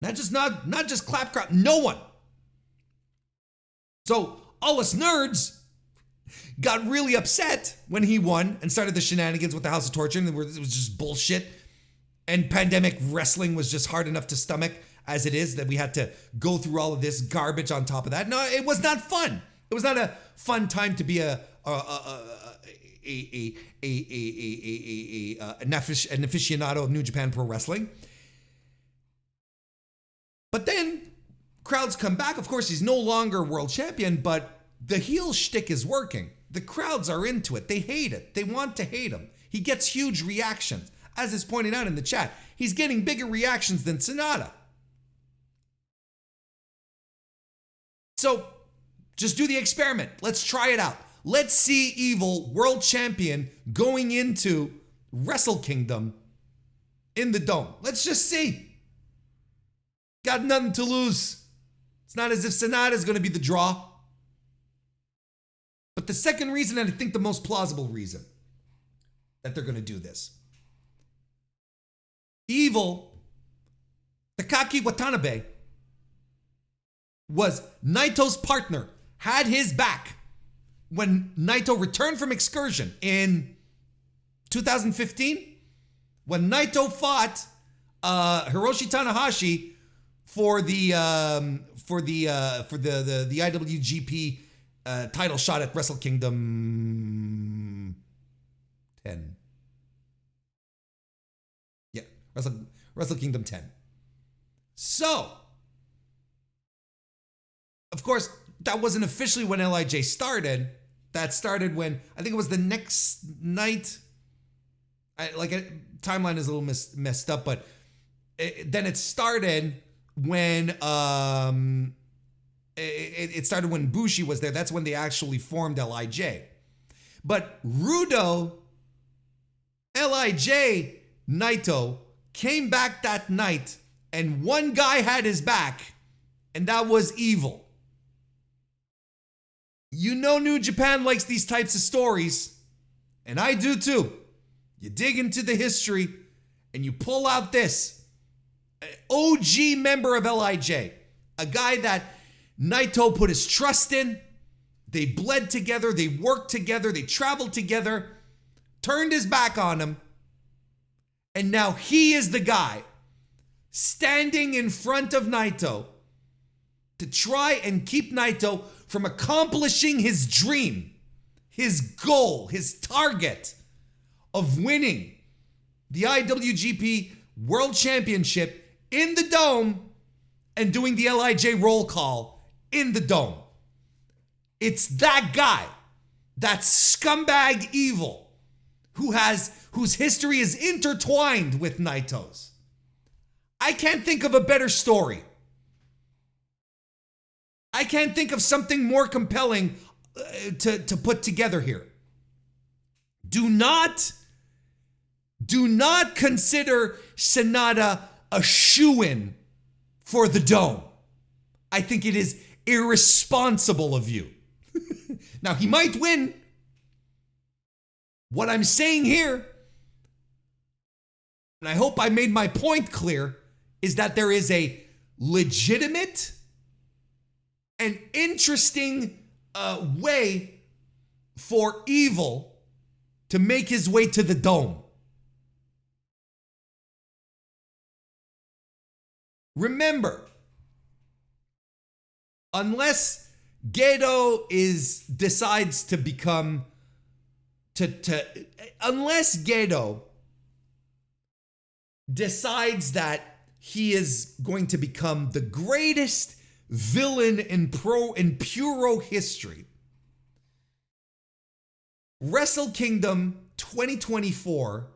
Not just clap crowd, no one. So all us nerds got really upset when he won and started the shenanigans with the House of Torture, and it was just bullshit. And pandemic wrestling was just hard enough to stomach as it is, that we had to go through all of this garbage on top of that. No, it was not fun. It was not a fun time to be an aficionado of New Japan Pro Wrestling. But then crowds come back. Of course, he's no longer world champion, but the heel shtick is working. The crowds are into it. They hate it. They want to hate him. He gets huge reactions. As is pointed out in the chat, he's getting bigger reactions than Sonata. So just do the experiment. Let's try it out. Let's see Evil, world champion, going into Wrestle Kingdom in the Dome. Let's just see. Got nothing to lose. It's not as if Sonata's going to be the draw. But the second reason, and I think the most plausible reason that they're going to do this, Evil, Takaki Watanabe, was Naito's partner, had his back when Naito returned from excursion in 2015, when Naito fought Hiroshi Tanahashi for the IWGP title shot at Wrestle Kingdom 10. Yeah, Wrestle Kingdom 10. So, of course, that wasn't officially when LIJ started. That started when, I think it was the next night. Timeline is a little messed up, but then it started when it started when Bushi was there. That's when they actually formed LIJ. But Rudo, LIJ, Naito came back that night, and one guy had his back, and that was Evil. You know New Japan likes these types of stories, and I do too. You dig into the history, and you pull out this OG member of LIJ, a guy that Naito put his trust in. They bled together, they worked together, they traveled together, turned his back on him, and now he is the guy standing in front of Naito to try and keep Naito from accomplishing his dream, his goal, his target of winning the IWGP World Championship in the Dome and doing the LIJ roll call in the Dome. It's that guy, that scumbag Evil, whose history is intertwined with Naito's. I can't think of a better story. I can't think of something more compelling to put together here. Do not consider Sanada a shoo-in for the Dome. I think it is irresponsible of you. Now, he might win. What I'm saying here, and I hope I made my point clear, is that there is a legitimate and interesting way for Evil to make his way to the Dome. Remember, unless Gedo decides to become unless Gedo decides that he is going to become the greatest villain in Puro history, Wrestle Kingdom 2024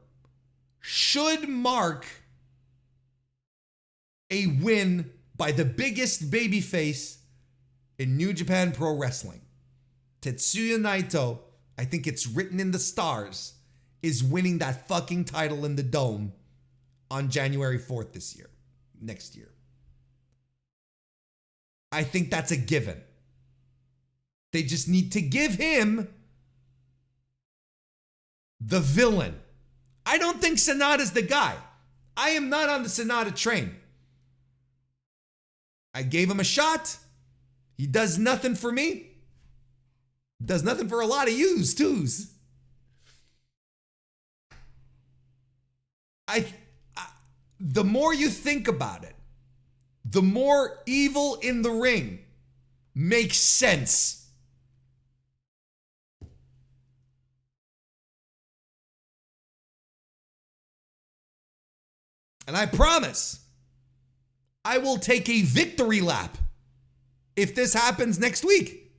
should mark a win by the biggest babyface in New Japan Pro Wrestling. Tetsuya Naito, I think it's written in the stars, is winning that fucking title in the Dome on January 4th next year. I think that's a given. They just need to give him the villain. I don't think Sanada's the guy. I am not on the Sanada train. I gave him a shot. He does nothing for me. Does nothing for a lot of yous, twos. The more you think about it, the more Evil in the ring makes sense. And I promise, I will take a victory lap if this happens next week.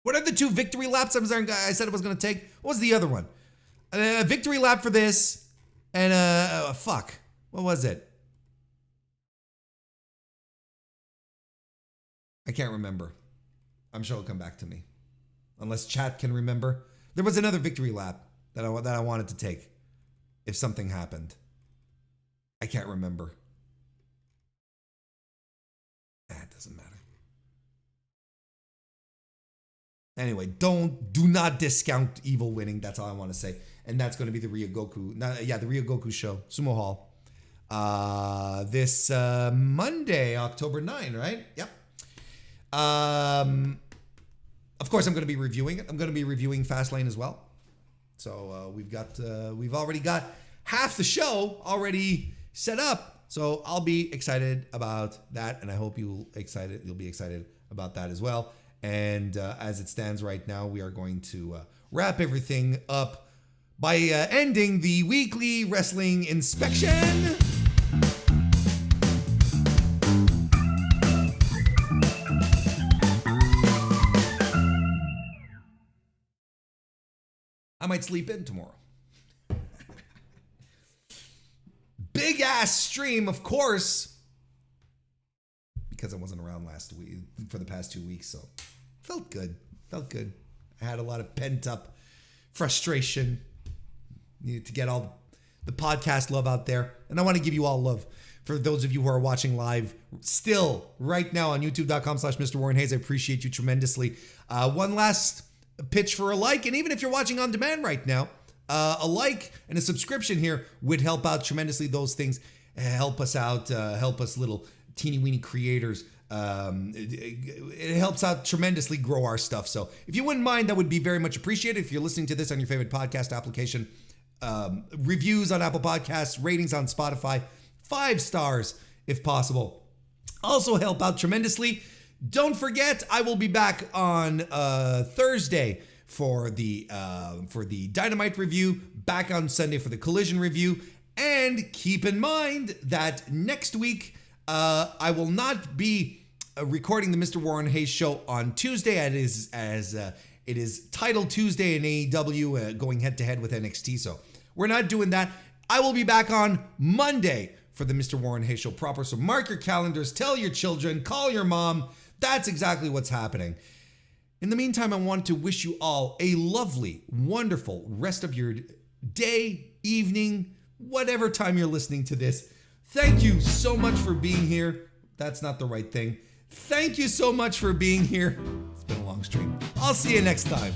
What are the two victory laps I said I was going to take? What was the other one? A victory lap for this, and fuck. What was it? I can't remember. I'm sure it'll come back to me. Unless chat can remember. There was another victory lap that I wanted to take if something happened. I can't remember. It doesn't matter. Anyway, do not discount Evil winning. That's all I want to say. And that's going to be the Ryogoku. The Ryogoku show, Sumo Hall. This Monday, October 9, right? Yep. Of course, I'm going to be reviewing it. I'm going to be reviewing Fastlane as well. So we've already got half the show already set up. So I'll be excited about that, and I hope you'll be excited about that as well. And as it stands right now, we are going to wrap everything up by ending the weekly wrestling inspection. I might sleep in tomorrow. Big ass stream, of course, because I wasn't around last week for the past 2 weeks, so felt good. I had a lot of pent up frustration. Needed to get all the podcast love out there, and I want to give you all love. For those of you who are watching live still right now on youtube.com/MrWarrenHayes, I appreciate you tremendously. One last pitch for a like, and even if you're watching on demand right now, a like and a subscription here would help out tremendously. Those things help us out, help us little teeny weeny creators. It helps out tremendously grow our stuff. So if you wouldn't mind, that would be very much appreciated. If you're listening to this on your favorite podcast application, reviews on Apple Podcasts, ratings on Spotify, 5 stars if possible. Also help out tremendously. Don't forget, I will be back on Thursday for the Dynamite review, back on Sunday for the Collision review, and keep in mind that next week I will not be recording the Mr. Warren Hayes show on Tuesday. It is Title Tuesday in AEW, going head to head with NXT. So we're not doing that. I will be back on Monday for the Mr. Warren Hayes show proper. So mark your calendars, tell your children, call your mom. That's exactly what's happening. In the meantime, I want to wish you all a lovely, wonderful rest of your day, evening, whatever time you're listening to this. Thank you so much for being here. That's not the right thing. Thank you so much for being here. It's been a long stream. I'll see you next time.